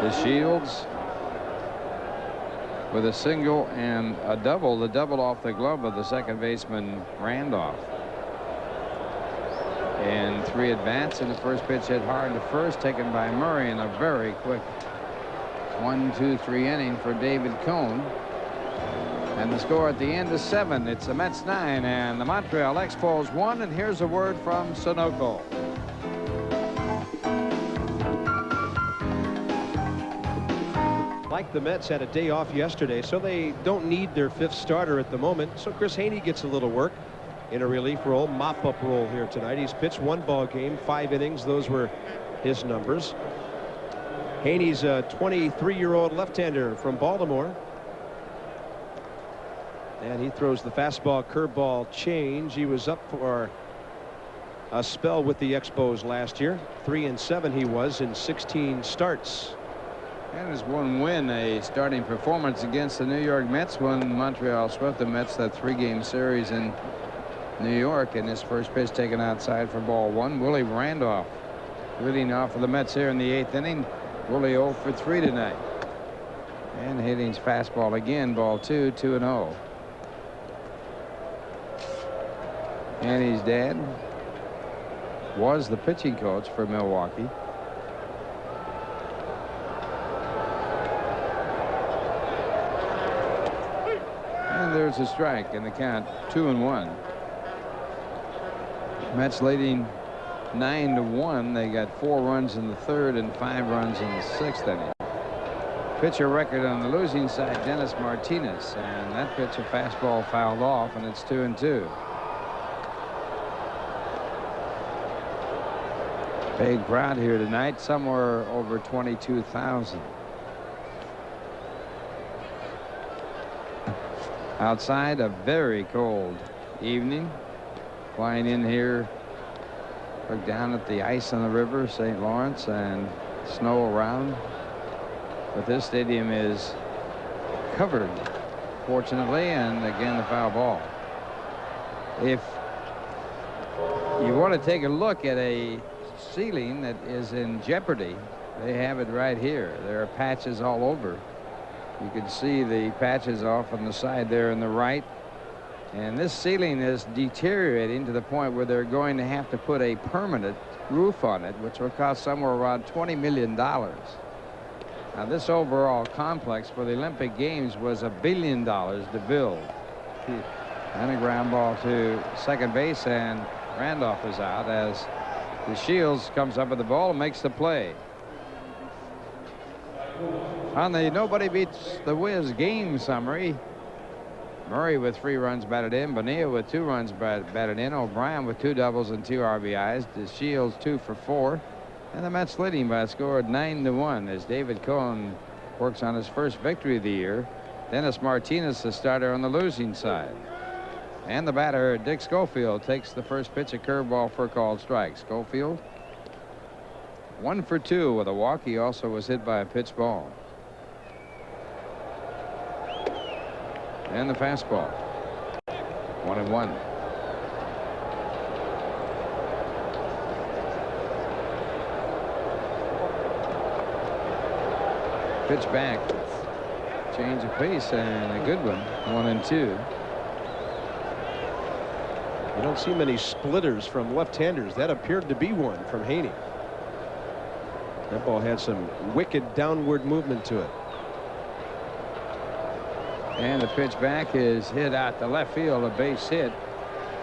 DeShields with a single and a double. The double off the glove of the second baseman Randolph. And 3 at-bats, and the first pitch hit hard to first, taken by Murray in a very quick 1-2-3 inning for David Cone. And the score at the end is 7. It's the Mets 9 and the Montreal Expos 1. And here's a word from Sunoco. Like the Mets had a day off yesterday, so they don't need their 5th starter at the moment. So Chris Haney gets a little work in a relief role, mop-up role here tonight. He's pitched 1 ball game, 5 innings. Those were his numbers. Haney's a 23-year-old left-hander from Baltimore. And he throws the fastball, curveball change. He was up for a spell with the Expos last year. 3-7 he was in 16 starts. And his 1 win, a starting performance against the New York Mets when Montreal swept the Mets that 3-game series in New York. And his first pitch taken outside for ball 1. Willie Randolph leading off for the Mets here in the 8th inning. Willie 0 for 3 tonight. And hitting his fastball again, ball 2, 2-0. Annie's dad was the pitching coach for Balls a strike in the count, 2-1. Mets leading 9-1. They got 4 runs in the third and 5 runs in the sixth inning. Pitcher record on the losing side, Dennis Martinez, and that pitch, a fastball fouled off, and it's 2-2. Big crowd here tonight, somewhere over 22,000. Outside, a very cold evening. Flying in here, look down at the ice on the river, St. Lawrence, and snow around. But this stadium is covered, fortunately, and again the foul ball. If you want to take a look at a ceiling that is in jeopardy, they have it right here. There are patches all over. You can see the patches off on the side there on the right. And this ceiling is deteriorating to the point where they're going to have to put a permanent roof on it, which will cost somewhere around $20 million. Now, this overall complex for the Olympic Games was $1 billion to build. And a ground ball to second base, and Randolph is out as the Shields comes up with the ball and makes the play. On the Nobody Beats the Wiz game summary, Murray with 3 runs batted in, Bonilla with 2 runs batted in, O'Brien with 2 doubles and 2 RBIs, the Shields 2 for 4, and the Mets leading by a score of 9-1 as David Cohn works on his first victory of the year. Dennis Martinez, the starter on the losing side. And the batter, Dick Schofield, takes the first pitch, a curveball for a called strike. Schofield 1 for 2 with a walk. He also was hit by a pitch ball. And the fastball. 1-1. Pitch back. Change of pace and a good one. 1-2. You don't see many splitters from left-handers. That appeared to be one from Haney. That ball had some wicked downward movement to it. And the pitch back is hit out to left field, a base hit.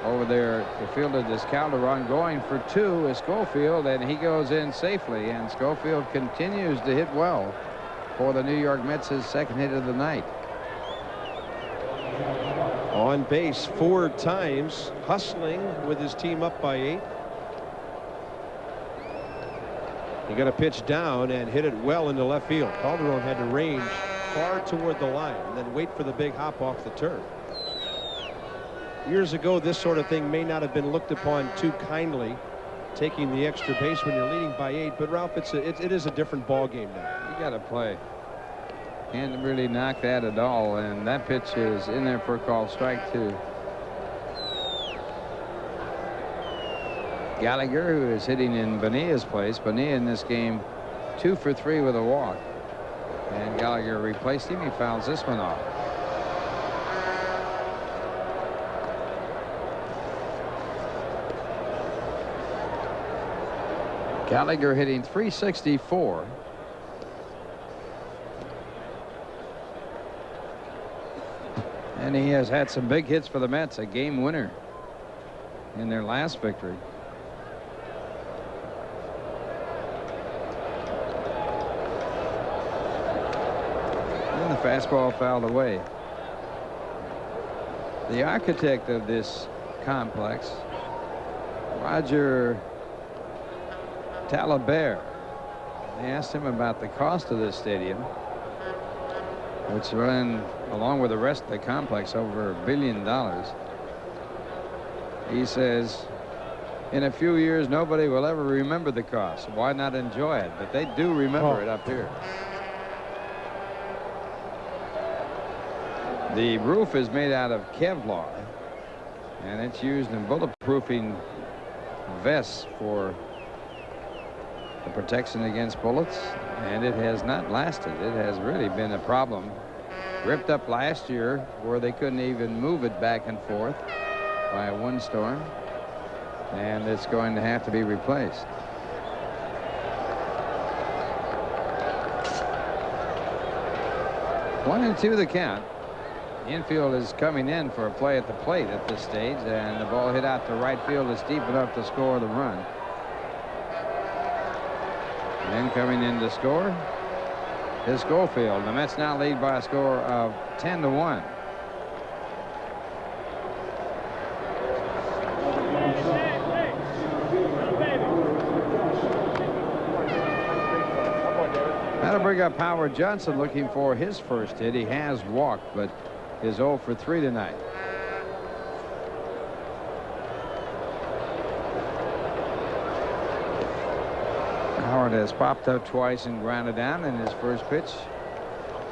Over there, the fielder is Calderon. Going for 2 is Schofield, and he goes in safely. And Schofield continues to hit well for the New York Mets, his second hit of the night. On base 4 times, hustling with his team up by 8. He got a pitch down and hit it well into left field. Calderon had to range far toward the line and then wait for the big hop off the turf. Years ago, this sort of thing may not have been looked upon too kindly, taking the extra base when you're leading by 8. But Ralph, it is a different ball game now. You got to play. Can't really knock that at all. And that pitch is in there for a called strike too. Gallagher, who is hitting in Bonilla's place. Bonilla in this game 2 for 3 with a walk. And Gallagher replaced him. He fouls this one off. Gallagher hitting .364. And he has had some big hits for the Mets, a game winner in their last victory. And the fastball fouled away. The architect of this complex, Roger Talabert, they asked him about the cost of this stadium, which ran along with the rest of the complex over $1 billion. He says in a few years nobody will ever remember the cost. Why not enjoy it? But they do remember it up here. The roof is made out of Kevlar, and it's used in bulletproofing vests for the protection against bullets, and it has not lasted. It has really been a problem. Ripped up last year where they couldn't even move it back and forth by a windstorm, and it's going to have to be replaced. One and two the count. Infield is coming in for a play at the plate at this stage, and the ball hit out to right field is deep enough to score the run. And coming in to score is Schofield. The Mets now lead by a score of 10-1. That'll bring up Howard Johnson looking for his first hit. He has walked, but is 0 for 3 tonight. Howard has popped up twice and grounded down in his first pitch,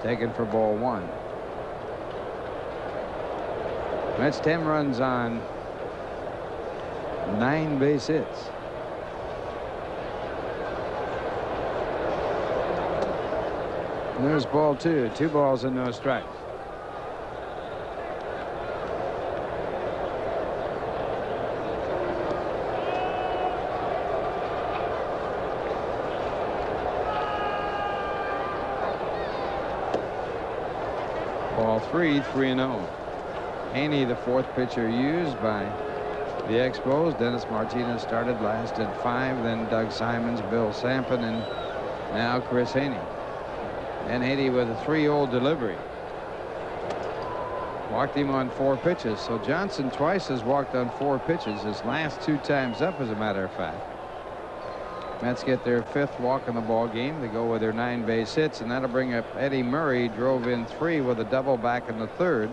taken for ball 1. That's 10 runs on 9 base hits. And there's ball 2. 2 balls and no strikes. Ball 3, 3-0. Haney, the 4th pitcher used by the Expos. Dennis Martinez started last at 5, then Doug Simons, Bill Sampson, and now Chris Haney. And Haney with a 3-0 delivery. Walked him on 4 pitches. So Johnson twice has walked on 4 pitches. His last 2 times up, as a matter of fact. Mets get their 5th walk in the ball game. They go with their 9 base hits, and that'll bring up Eddie Murray. Drove in 3 with a double back in the 3rd,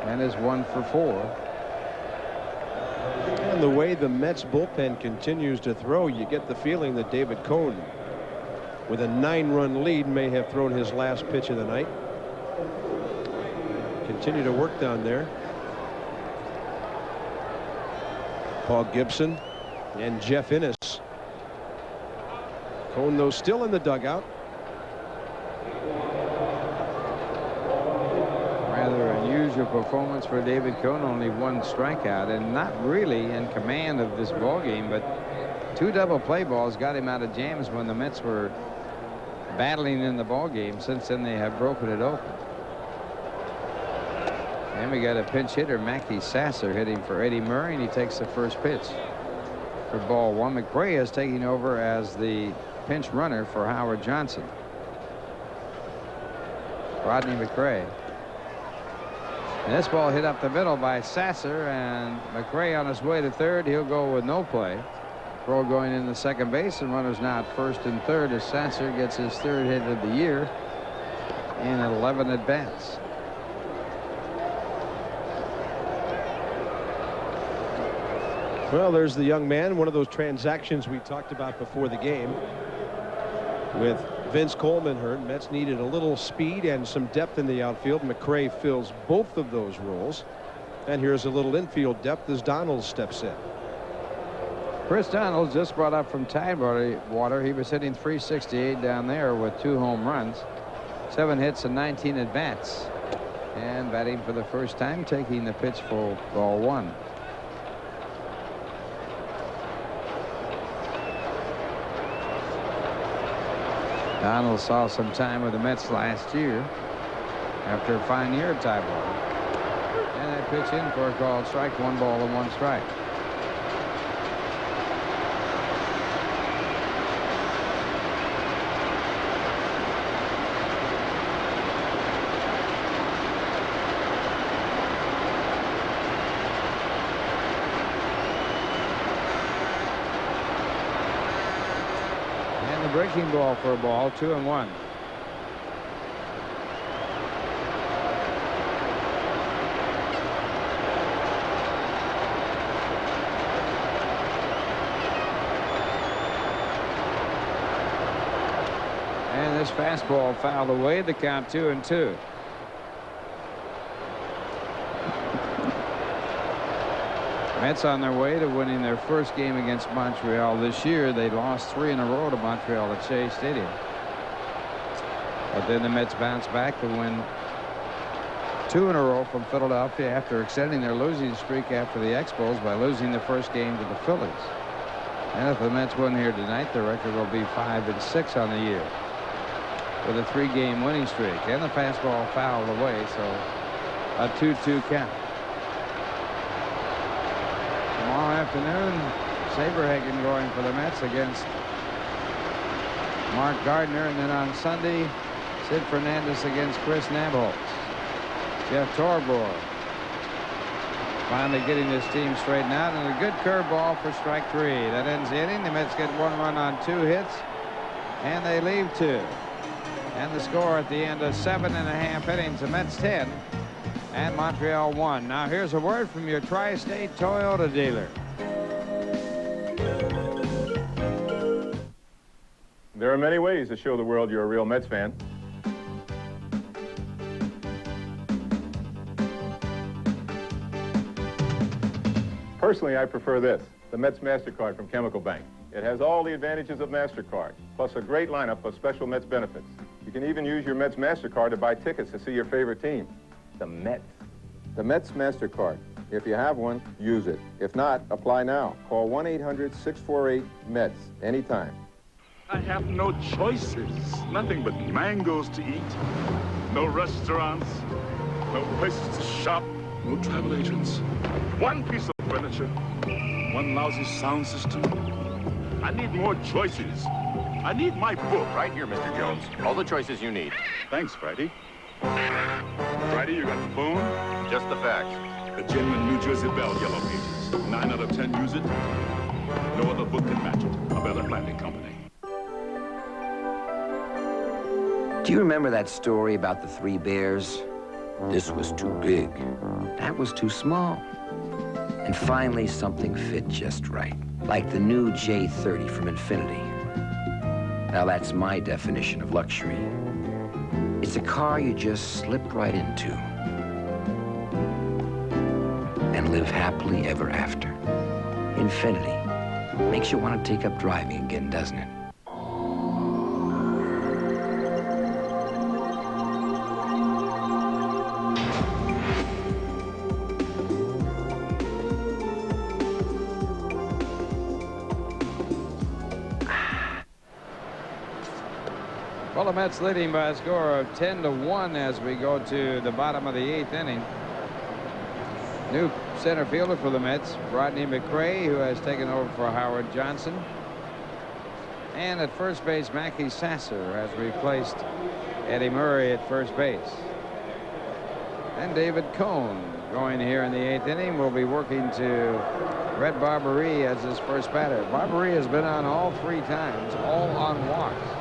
and is 1 for 4. And the way the Mets bullpen continues to throw, you get the feeling that David Cone, with a 9-run lead, may have thrown his last pitch of the night. Continue to work down there. Paul Gibson and Jeff Innes. Cone, though, still in the dugout. Rather unusual performance for David Cone. Only 1 strikeout, and not really in command of this ball game, but 2 double play balls got him out of jams when the Mets were battling in the ball game. Since then, they have broken it open. And we got a pinch hitter, Mackie Sasser, hitting for Eddie Murray, and he takes the first pitch for ball 1. McRae is taking over as the pinch runner for Howard Johnson. Rodney McRae. And this ball hit up the middle by Sasser, and McRae on his way to 3rd. He'll go with no play. Crow going in the second base, and runners now at 1st and 3rd as Sasser gets his 3rd hit of the year in 11 at bats. Well, there's the young man. One of those transactions we talked about before the game. With Vince Coleman hurt, Mets needed a little speed and some depth in the outfield. McRae fills both of those roles. And here's a little infield depth as Donald steps in. Chris Donald just brought up from Tidewater. He was hitting .368 down there with 2 home runs, 7 hits and 19 at bats. And batting for the first time, taking the pitch for ball 1. Donald saw some time with the Mets last year after a fine year at Tidewater. And that pitch in for a called strike. 1 ball and 1 strike. Breaking ball for a ball, 2-1. And this fastball fouled away. The count 2-2. Mets on their way to winning their first game against Montreal this year. They lost 3 in a row to Montreal at Shea Stadium. But then the Mets bounced back to win 2 in a row from Philadelphia after extending their losing streak after the Expos by losing the first game to the Phillies. And if the Mets win here tonight, the record will be 5-6 on the year with a 3-game winning streak. And the fastball fouled away, so A 2-2 count. Tomorrow afternoon, Saberhagen going for the Mets against Mark Gardner, and then on Sunday, Sid Fernandez against Chris Nabholz. Jeff Torborg finally getting this team straightened out, and a good curveball for strike 3. That ends the inning. The Mets get 1 run on 2 hits, and they leave 2. And the score at the end of 7.5 innings, the Mets 10 and Montreal 1. Now here's a word from your Tri-State Toyota dealer. There are many ways to show the world you're a real Mets fan. Personally, I prefer this, the Mets MasterCard from Chemical Bank. It has all the advantages of MasterCard, plus a great lineup of special Mets benefits. You can even use your Mets MasterCard to buy tickets to see your favorite team, the Mets. The Mets MasterCard. If you have one, use it. If not, apply now. Call 1-800-648-METS anytime. I have no choices. Nothing but mangoes to eat. No restaurants. No places to shop. No travel agents. One piece of furniture. One lousy sound system. I need more choices. I need my book. Right here, Mr. Jones. All the choices you need. Thanks, Friday. Friday, you got the phone? Just the facts. The genuine New Jersey Bell Yellow Pages. 9 out of 10 use it. No other book can match it. A Bell Atlantic Company. Do you remember that story about the 3 bears? This was too big. That was too small. And finally, something fit just right. Like the new J30 from Infinity. Now that's my definition of luxury. It's a car you just slip right into and live happily ever after. Infinity makes you want to take up driving again, doesn't it? Well, the Mets leading by a score of 10-1 as we go to the bottom of the 8th inning. New center fielder for the Mets, Rodney McRae, who has taken over for Howard Johnson. And at first base, Mackey Sasser has replaced Eddie Murray at first base. And David Cohn going here in the 8th inning will be working to Red Barberie as his first batter. Barberie has been on all 3 times, all on walks.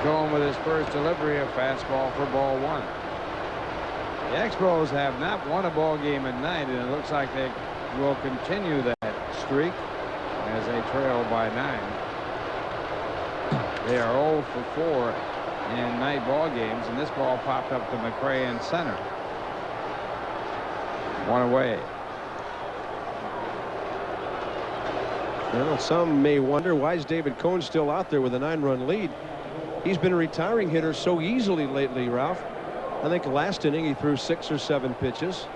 Cohn with his first delivery, a fastball for ball 1. The Expos have not won a ball game at night, and it looks like they will continue that streak as they trail by 9. They are 0 for 4 in night ball games, and this ball popped up to McRae in center. 1 away. Well, some may wonder, why is David Cohn still out there with a 9-run lead? He's been retiring hitters so easily lately, Ralph. I think last inning he threw 6 or 7 pitches.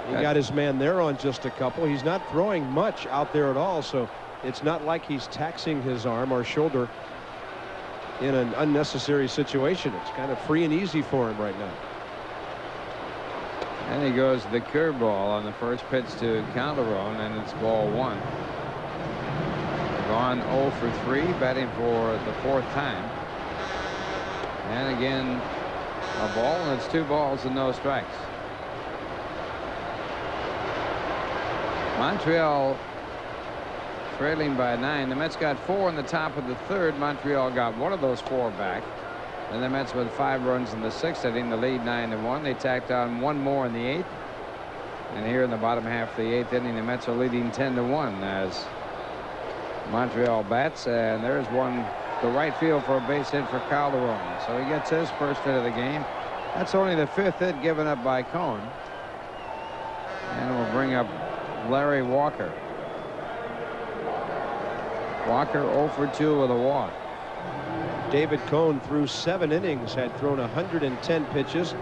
He got his man there on just a couple. He's not throwing much out there at all, so it's not like he's taxing his arm or shoulder in an unnecessary situation. It's kind of free and easy for him right now. And he goes the curveball on the first pitch to Calderon, and it's ball 1. Gone 0 for 3, batting for the 4th time. And again, a ball, and it's 2 balls and no strikes. Montreal trailing by 9. The Mets got 4 in the top of the 3rd. Montreal got 1 of those 4 back. And the Mets with 5 runs in the 6th inning, the lead 9-1. They tacked on 1 more in the 8th. And here in the bottom half of the 8th inning, the Mets are leading 10-1 as Montreal bats, and there's one to right field for a base hit for Calderon. So he gets his first hit of the game. That's only the 5th hit given up by Cohn. And we'll bring up Larry Walker. Walker 0 for 2 with a walk. David Cohn threw 7 innings, had thrown 110 pitches.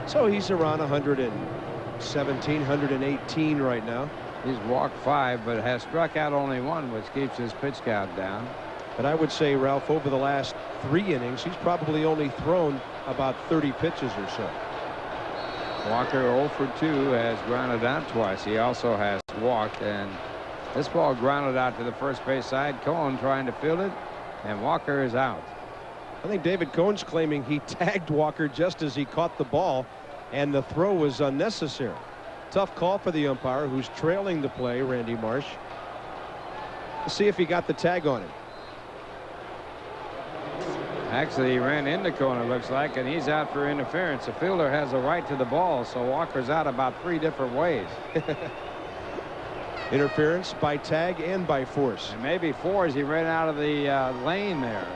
So he's around 117, 118 right now. He's walked 5, but has struck out only 1, which keeps his pitch count down. But I would say, Ralph, over the last 3 innings, he's probably only thrown about 30 pitches or so. Walker 0 for 2 has grounded out twice. He also has walked, and this ball grounded out to the first base side. Cohen trying to field it, and Walker is out. I think David Cohn's claiming he tagged Walker just as he caught the ball, and the throw was unnecessary. Tough call for the umpire, who's trailing the play, Randy Marsh. Let's see if he got the tag on him. Actually, he ran into Cohen, it looks like, and he's out for interference. The fielder has a right to the ball, so Walker's out about 3 different ways. Interference by tag and by force. And maybe 4 as he ran out of the lane there.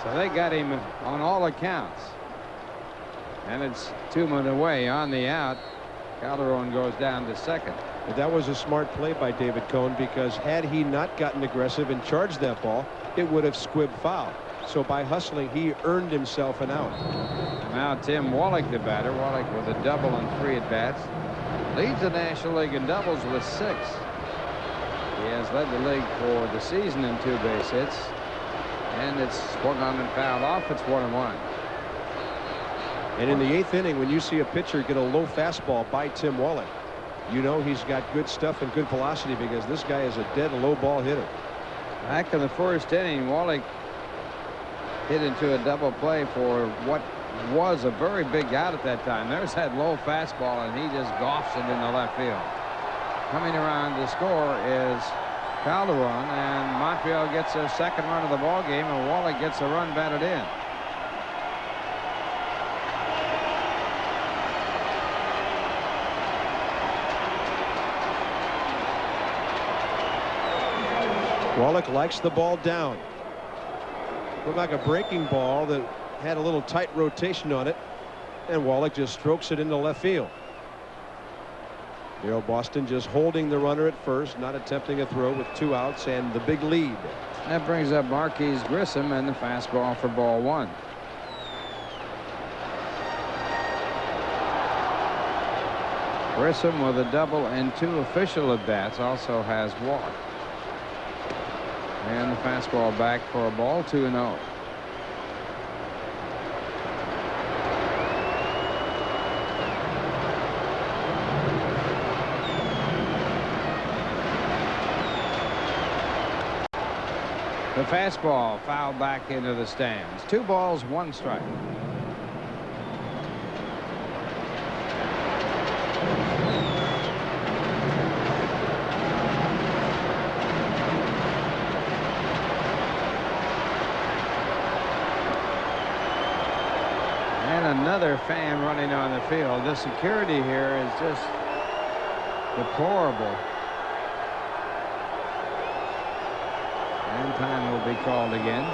So they got him on all accounts. And it's 2 men away on the out. Calderon goes down to second. But that was a smart play by David Cohn, because had he not gotten aggressive and charged that ball, it would have squibbed foul. So by hustling, he earned himself an out. Now Tim Wallach, the batter. Wallach with a double and 3 at-bats. Leads the National League in doubles with 6. He has led the league for the season in 2 base hits. And it's swung on and fouled off. It's 1-1. And in the 8th inning, when you see a pitcher get a low fastball by Tim Wallach, you know he's got good stuff and good velocity, because this guy is a dead low ball hitter. Back in the 1st inning, Wallach hit into a double play for what was a very big out at that time. There's that low fastball, and he just golfs it into left field. Coming around to score is Calderon, and Montreal gets their 2nd run of the ball game, and Wallach gets a run batted in. Wallach likes the ball down. Looked like a breaking ball that had a little tight rotation on it, and Wallach just strokes it into left field. Darryl Boston just holding the runner at first, not attempting a throw with 2 outs and the big lead. That brings up Marquise Grissom, and the fastball for ball 1. Grissom with a double and 2 official at bats also has walked. And the fastball back for a ball, 2-0. The fastball fouled back into the stands. 2 balls, 1 strike. Another fan running on the field. The security here is just deplorable. And time will be called again.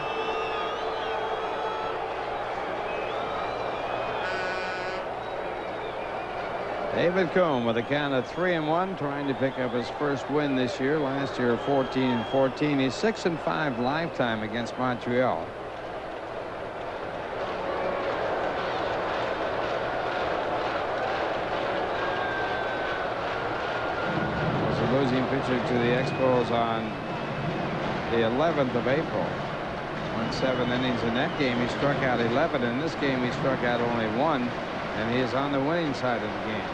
David Cohn with a count of 3-1, trying to pick up his first win this year. Last year 14-14. He's 6-5 lifetime against Montreal. Losing pitcher to the Expos on the 11th of April. Won 7 innings in that game. He struck out 11. In this game, he struck out only 1, and he is on the winning side of the game.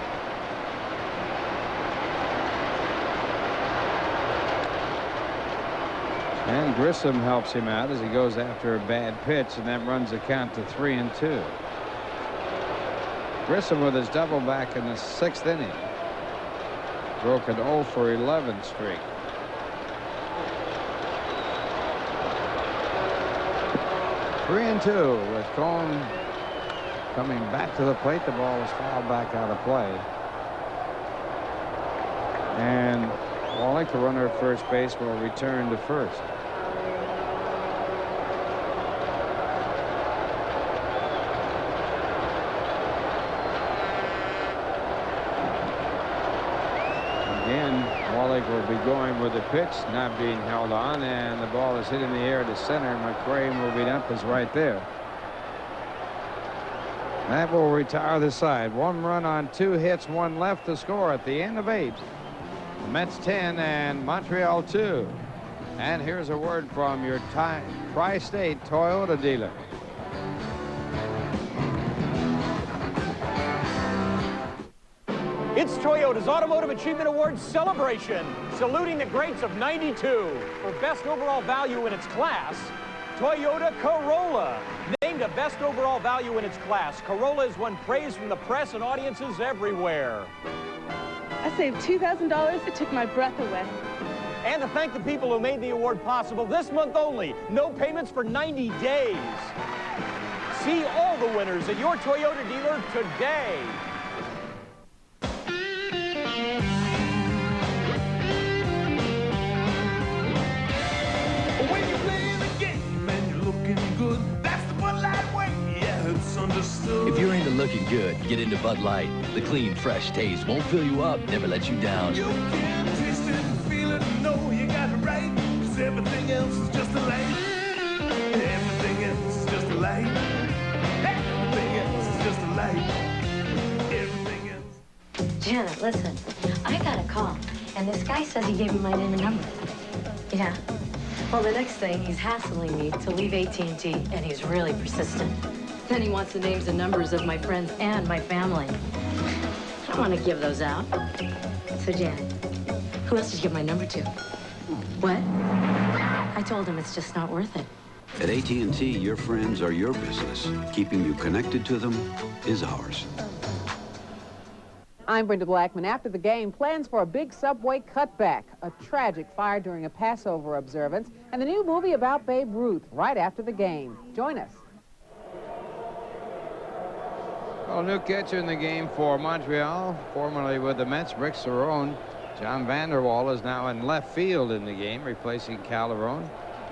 And Grissom helps him out as he goes after a bad pitch, and that runs the count to 3-2. Grissom with his double back in the 6th inning. Broke an 0 for 11 streak. Three and 2 with Cohn coming back to the plate. The ball is fouled back out of play. And Wallach, the runner at first base, will return to first. Wallach will be going with the pitch, not being held on, and the ball is hit in the air to center. McCray moving up is right there. That will retire the side. 1 run on 2 hits, 1 left to score at the end of 8. The Mets 10 and Montreal 2. And here's a word from your Tri-State Toyota dealer. It's Toyota's Automotive Achievement Awards celebration, saluting the greats of '92. For best overall value in its class, Toyota Corolla. Named a best overall value in its class, Corolla has won praise from the press and audiences everywhere. I saved $2,000 that took my breath away. And to thank the people who made the award possible this month only, no payments for 90 days. See all the winners at your Toyota dealer today. When you play the game and you're looking good, that's the Bud Light way. Yeah, it's understood. If you're into looking good, get into Bud Light. The clean, fresh taste won't fill you up, never let you down. You can taste it and feel it and know you got it right. 'Cause everything else is just a light. Everything else is just a light. Everything else is just a light. Everything else. Janet, listen. I got a call, and this guy says he gave me my name and number. Yeah. Well, the next thing, he's hassling me to leave AT&T, and he's really persistent. Then he wants the names and numbers of my friends and my family. I don't want to give those out. So, Janet, who else did you give my number to? What? I told him it's just not worth it. At AT&T, your friends are your business. Keeping you connected to them is ours. I'm Brenda Blackman. After the game, plans for a big subway cutback, a tragic fire during a Passover observance, and the new movie about Babe Ruth right after the game. Join us. Well, new catcher in the game for Montreal, formerly with the Mets, Rick Cerrone. John Vanderwall is now in left field in the game, replacing Calderon.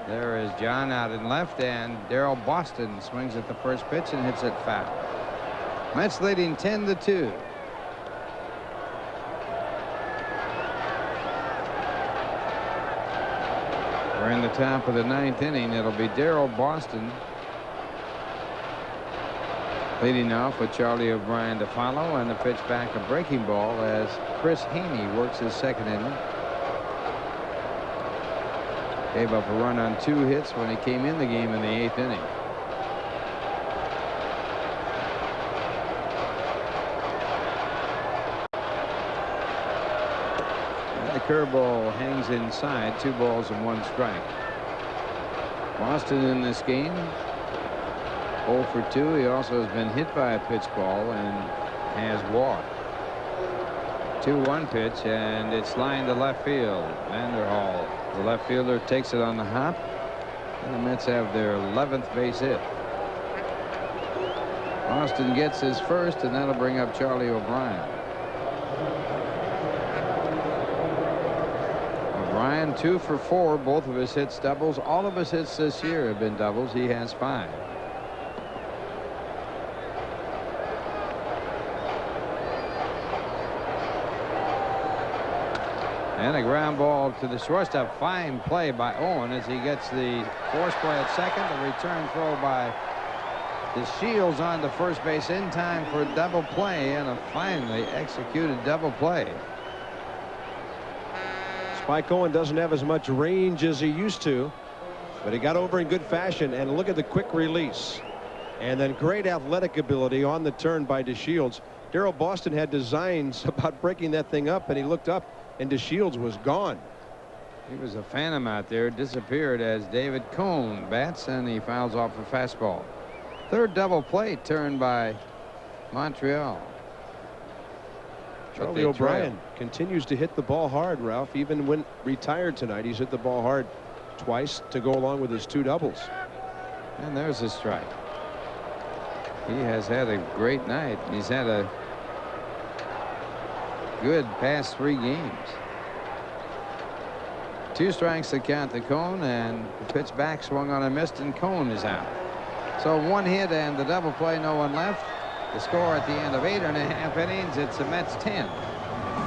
There is John out in left, and Darrell Boston swings at the first pitch and hits it foul. Mets leading 10-2. We're in the top of the 9th inning. It'll be Darrell Boston leading off with Charlie O'Brien to follow, and the pitch back a breaking ball as Chris Haney works his second inning. Gave up a run on 2 hits when he came in the game in the 8th inning. And the curveball hangs inside. 2 balls and 1 strike. Boston in this game 0 for 2. He also has been hit by a pitch ball and has walked. 2-1 pitch, and it's lined to left field. Vanderhall, the left fielder, takes it on the hop, and the Mets have their 11th base hit. Boston gets his first, and that'll bring up Charlie O'Brien. O'Brien 2 for 4. Both of his hits doubles. All of his hits this year have been doubles. He has 5. And a ground ball to the shortstop. Fine play by Owen as he gets the force play at second. The return throw by DeShields on to first base in time for a double play, and a finely executed double play. Spike Owen doesn't have as much range as he used to, but he got over in good fashion. And look at the quick release. And then great athletic ability on the turn by DeShields. Darrell Boston had designs about breaking that thing up, and he looked up, and DeShields was gone. He was a phantom out there, disappeared as David Cone bats, and he fouls off a fastball. Third double play turned by Montreal. Charlie O'Brien continues to hit the ball hard, Ralph. Even when retired tonight, he's hit the ball hard twice to go along with his 2 doubles. And there's a strike. He has had a great night. He's had a good past 3 games. 2 strikes to count the Cone, and the pitch back swung on and missed, and Cone is out. So 1 hit and the double play, no one left. The score at the end of 8.5 innings, it's the Mets 10,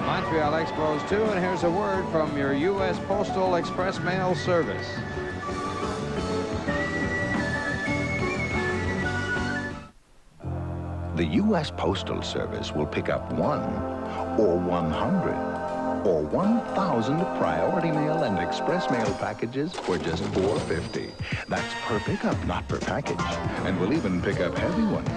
Montreal Expos 2, and here's a word from your U.S. Postal Express Mail Service. The U.S. Postal Service will pick up 1 or 100 or 1,000 priority mail and express mail packages for just $4.50. That's per pickup, not per package. And we'll even pick up heavy ones.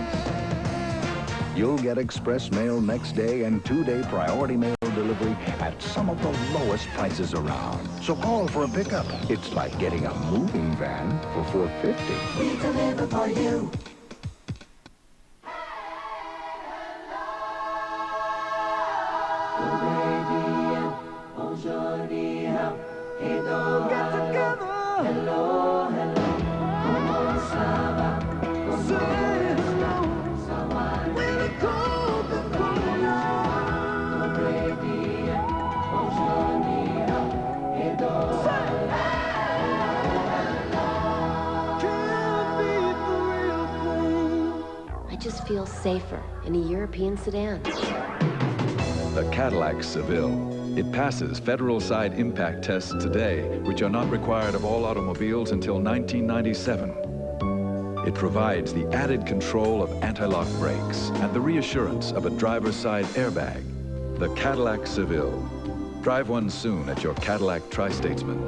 You'll get express mail next day and 2-day priority mail delivery at some of the lowest prices around. So call for a pickup. It's like getting a moving van for $4.50. We deliver for you. I just feel safer in a European sedan. The Cadillac Seville. It passes federal side impact tests today, which are not required of all automobiles until 1997. It provides the added control of anti-lock brakes and the reassurance of a driver's side airbag. The Cadillac Seville. Drive one soon at your Cadillac Tri-Statesman.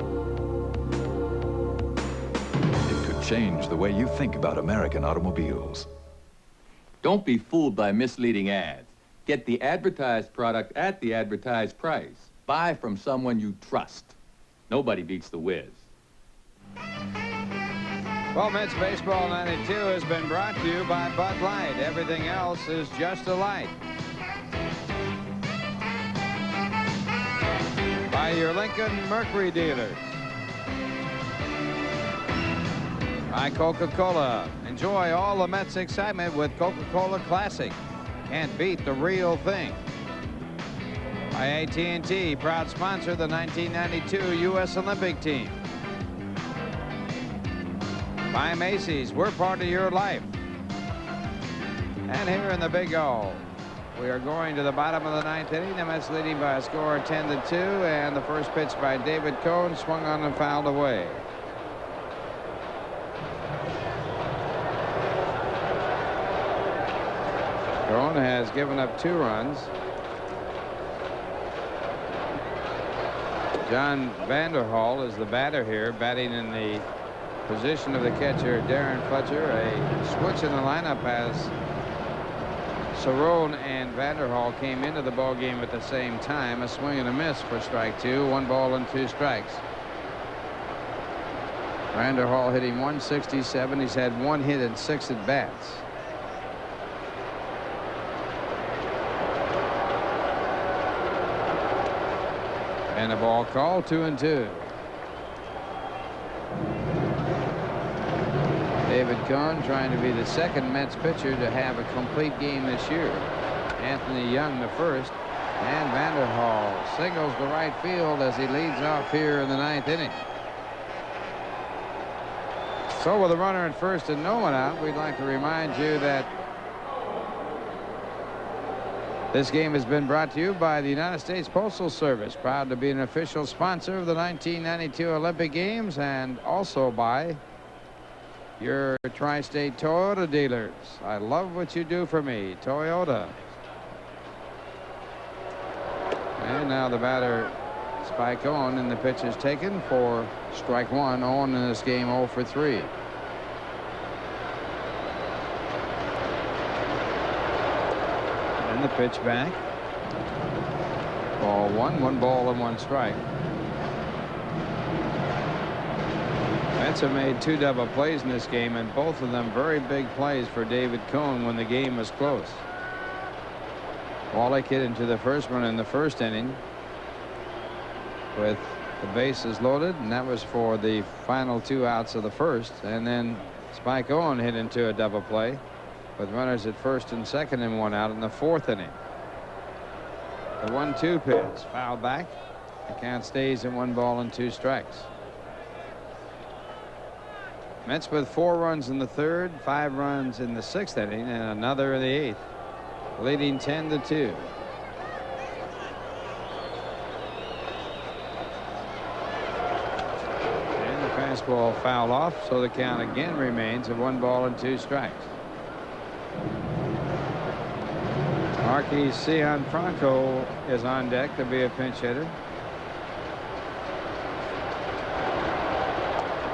It could change the way you think about American automobiles. Don't be fooled by misleading ads. Get the advertised product at the advertised price. Buy from someone you trust. Nobody beats the Wiz. Well, Mets Baseball 92 has been brought to you by Bud Light. Everything else is just a light. By your Lincoln Mercury dealers. By Coca-Cola. Enjoy all the Mets excitement with Coca-Cola Classic. Can't beat the real thing. By AT&T, proud sponsor of the 1992 U.S. Olympic team. By Macy's, we're part of your life. And here in the Big O, we are going to the bottom of the ninth inning. The Mets leading by a score of 10-2, and the first pitch by David Cohn swung on and fouled away. Cohn has given up 2 runs. John Vanderhall is the batter here, batting in the position of the catcher, Darren Fletcher. A switch in the lineup as Cerrone and Vanderhall came into the ball game at the same time. A swing and a miss for strike 2. 1 ball and 2 strikes. Vanderhall hitting .167. He's had 1 hit and 6 at bats. And a ball call, 2-2. David Cohn trying to be the second Mets pitcher to have a complete game this year. Anthony Young the first. And Vanderhall singles to right field as he leads off here in the 9th inning. So with a runner at first and no one out, we'd like to remind you that this game has been brought to you by the United States Postal Service, proud to be an official sponsor of the 1992 Olympic Games, and also by your Tri-State Toyota dealers. I love what you do for me, Toyota. And now the batter, Spike Owen, and the pitch is taken for strike 1. Owen in this game 0 for 3. And the pitch back. Ball 1, 1 ball and 1 strike. Mets have made 2 double plays in this game, and both of them very big plays for David Cohn when the game was close. Wallach hit into the first one in the first inning with the bases loaded, and that was for the final 2 outs of the first. And then Spike Owen hit into a double play with runners at first and second and 1 out in the 4th inning. The 1-2 pitch fouled back. The count stays in 1 ball and 2 strikes. Mets with 4 runs in the 3rd, 5 runs in the 6th inning, and another in the 8th, leading 10-2. And the fastball fouled off, so the count again remains at 1 ball and 2 strikes. Marquis Franco is on deck to be a pinch hitter.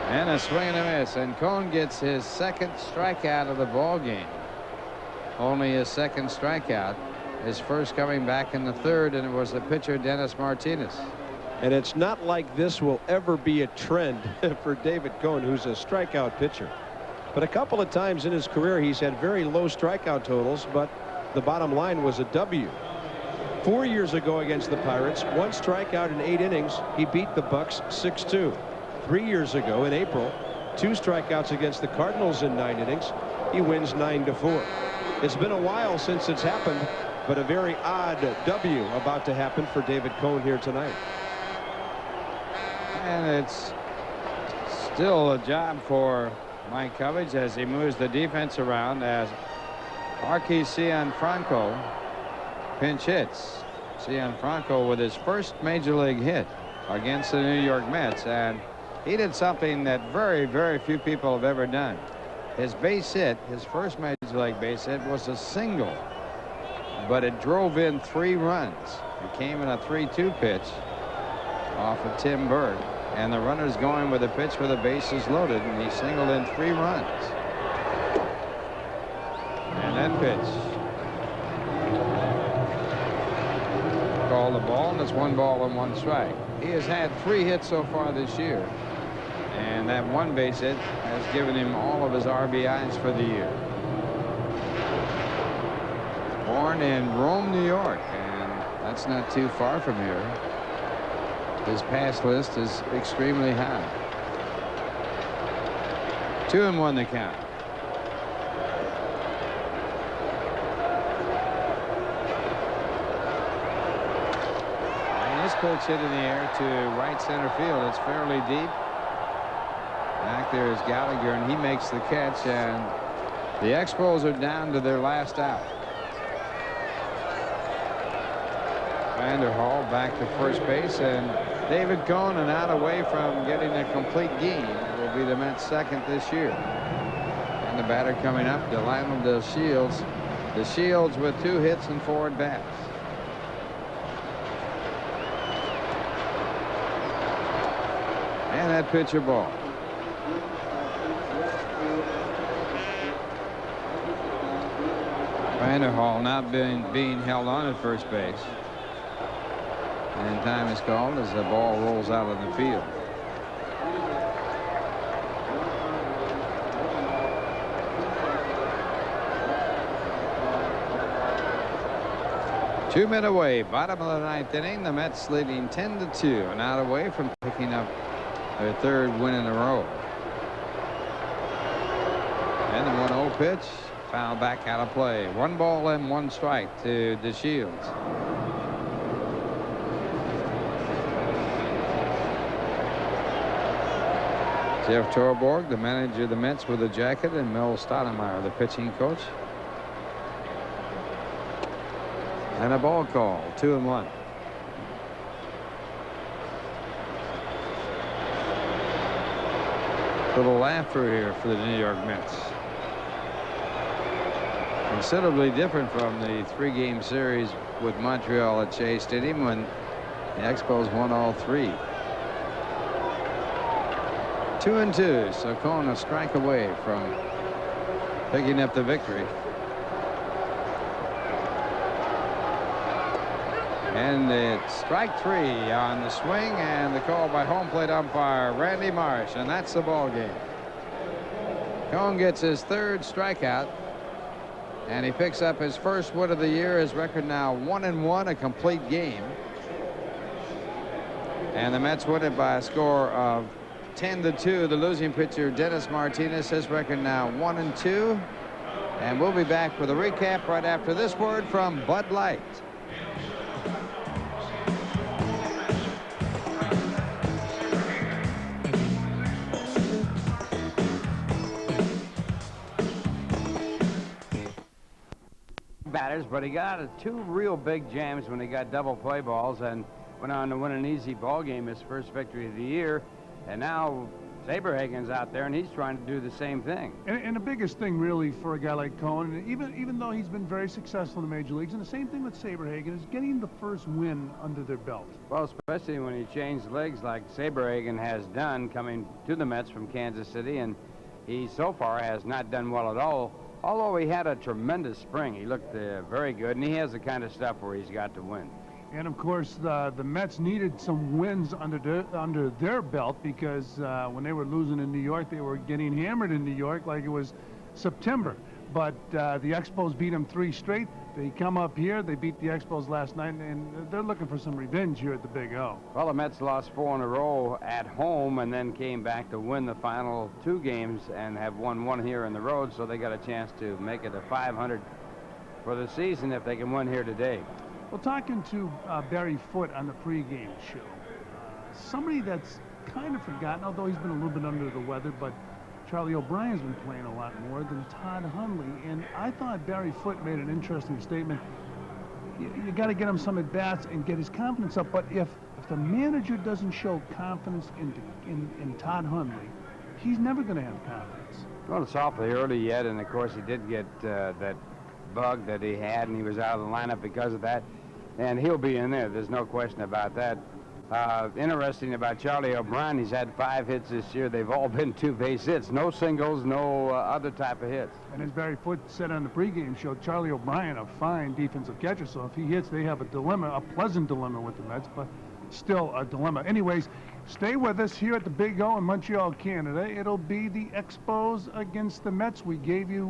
And a swing and a miss, and Cone gets his second strikeout of the ball game. Only his second strikeout. His first coming back in the third, and it was the pitcher Dennis Martinez. And it's not like this will ever be a trend for David Cone, who's a strikeout pitcher. But a couple of times in his career, he's had very low strikeout totals, but the bottom line was a W. 4 years ago against the Pirates, 1 strikeout in 8 innings. He beat the Bucks 6-2. 3 years ago in April, 2 strikeouts against the Cardinals in 9 innings. He wins 9-4. It's been a while since it's happened, but a very odd W about to happen for David Cone here tonight. And it's still a job for Mike Covage as he moves the defense around as Marquis Franco pinch hits. Franco with his first major league hit against the New York Mets, and he did something that very, very few people have ever done. His base hit, his first major league base hit, was a single, but it drove in 3 runs. It came in a 3-2 pitch off of Tim Burke, and the runner's going with a pitch with the bases loaded, and he singled in 3 runs. And that pitch called the ball, and it's 1 ball and 1 strike. He has had 3 hits so far this year, and that 1 base hit has given him all of his RBIs for the year. Born in Rome, New York, and that's not too far from here. His pass list is extremely high. 2-1 the count. And this pitch hit in the air to right center field. It's fairly deep. Back there is Gallagher, and he makes the catch, and the Expos are down to their last out. Vanderhall back to first base, and David Cone, and out away from getting a complete game, will be the Mets' second this year. And the batter coming up, Delano De Shields. De Shields with 2 hits and 4 at bats. And that pitcher ball. Vanderhall not being held on at first base. And time is called as the ball rolls out of the field. Two men away, bottom of the 9th inning. The Mets leading 10-2 and out away from picking up their 3rd win in a row. And the 1-0 pitch, foul back out of play. 1 ball and 1 strike to De Shields. Jeff Torborg, the manager of the Mets, with a jacket, and Mel Stoudemire, the pitching coach. And a ball call, 2-1. Little laugh through here for the New York Mets. Considerably different from the 3-game series with Montreal at Shea Stadium when the Expos won all 3. 2-2, so Cone a strike away from picking up the victory. And it's strike 3 on the swing, and the call by home plate umpire Randy Marsh, and that's the ball game. Cone gets his 3rd strikeout, and he picks up his first win of the year. His record now 1-1, a complete game. And the Mets win it by a score of 10-2. The losing pitcher Dennis Martinez, his record now 1-2. And we'll be back with a recap right after this word from Bud Light. Batters, but he got 2 real big jams when he got double play balls and went on to win an easy ball game, his first victory of the year. And now Saberhagen's out there, and he's trying to do the same thing. And the biggest thing, really, for a guy like Cohen, even though he's been very successful in the major leagues, and the same thing with Saberhagen, is getting the first win under their belt. Well, especially when he changed legs like Saberhagen has done, coming to the Mets from Kansas City, and he so far has not done well at all. Although he had a tremendous spring, he looked very good, and he has the kind of stuff where he's got to win. And of course, the Mets needed some wins under their belt, because when they were losing in New York, they were getting hammered in New York like it was September. But the Expos beat them 3 straight. They come up here, they beat the Expos last night, and they're looking for some revenge here at the Big O. Well, the Mets lost 4 in a row at home and then came back to win the final 2 games and have won 1 here on the road, so they got a chance to make it a 500 for the season if they can win here today. Well, talking to Barry Foote on the pregame show, somebody that's kind of forgotten, although he's been a little bit under the weather, but Charlie O'Brien's been playing a lot more than Todd Hundley, and I thought Barry Foote made an interesting statement. You got to get him some at-bats and get his confidence up, but if the manager doesn't show confidence in Todd Hundley, he's never going to have confidence. Well, it's awfully early yet, and of course he did get that bug that he had, and he was out of the lineup because of that, and he'll be in there. There's no question about that. Interesting about Charlie O'Brien, he's had 5 hits this year. They've all been 2-base hits. No singles, no other type of hits. And as Barry Foote said on the pregame show, Charlie O'Brien, a fine defensive catcher, so if he hits, they have a dilemma, a pleasant dilemma with the Mets, but still a dilemma. Anyways, stay with us here at the Big O in Montreal, Canada. It'll be the Expos against the Mets. We gave you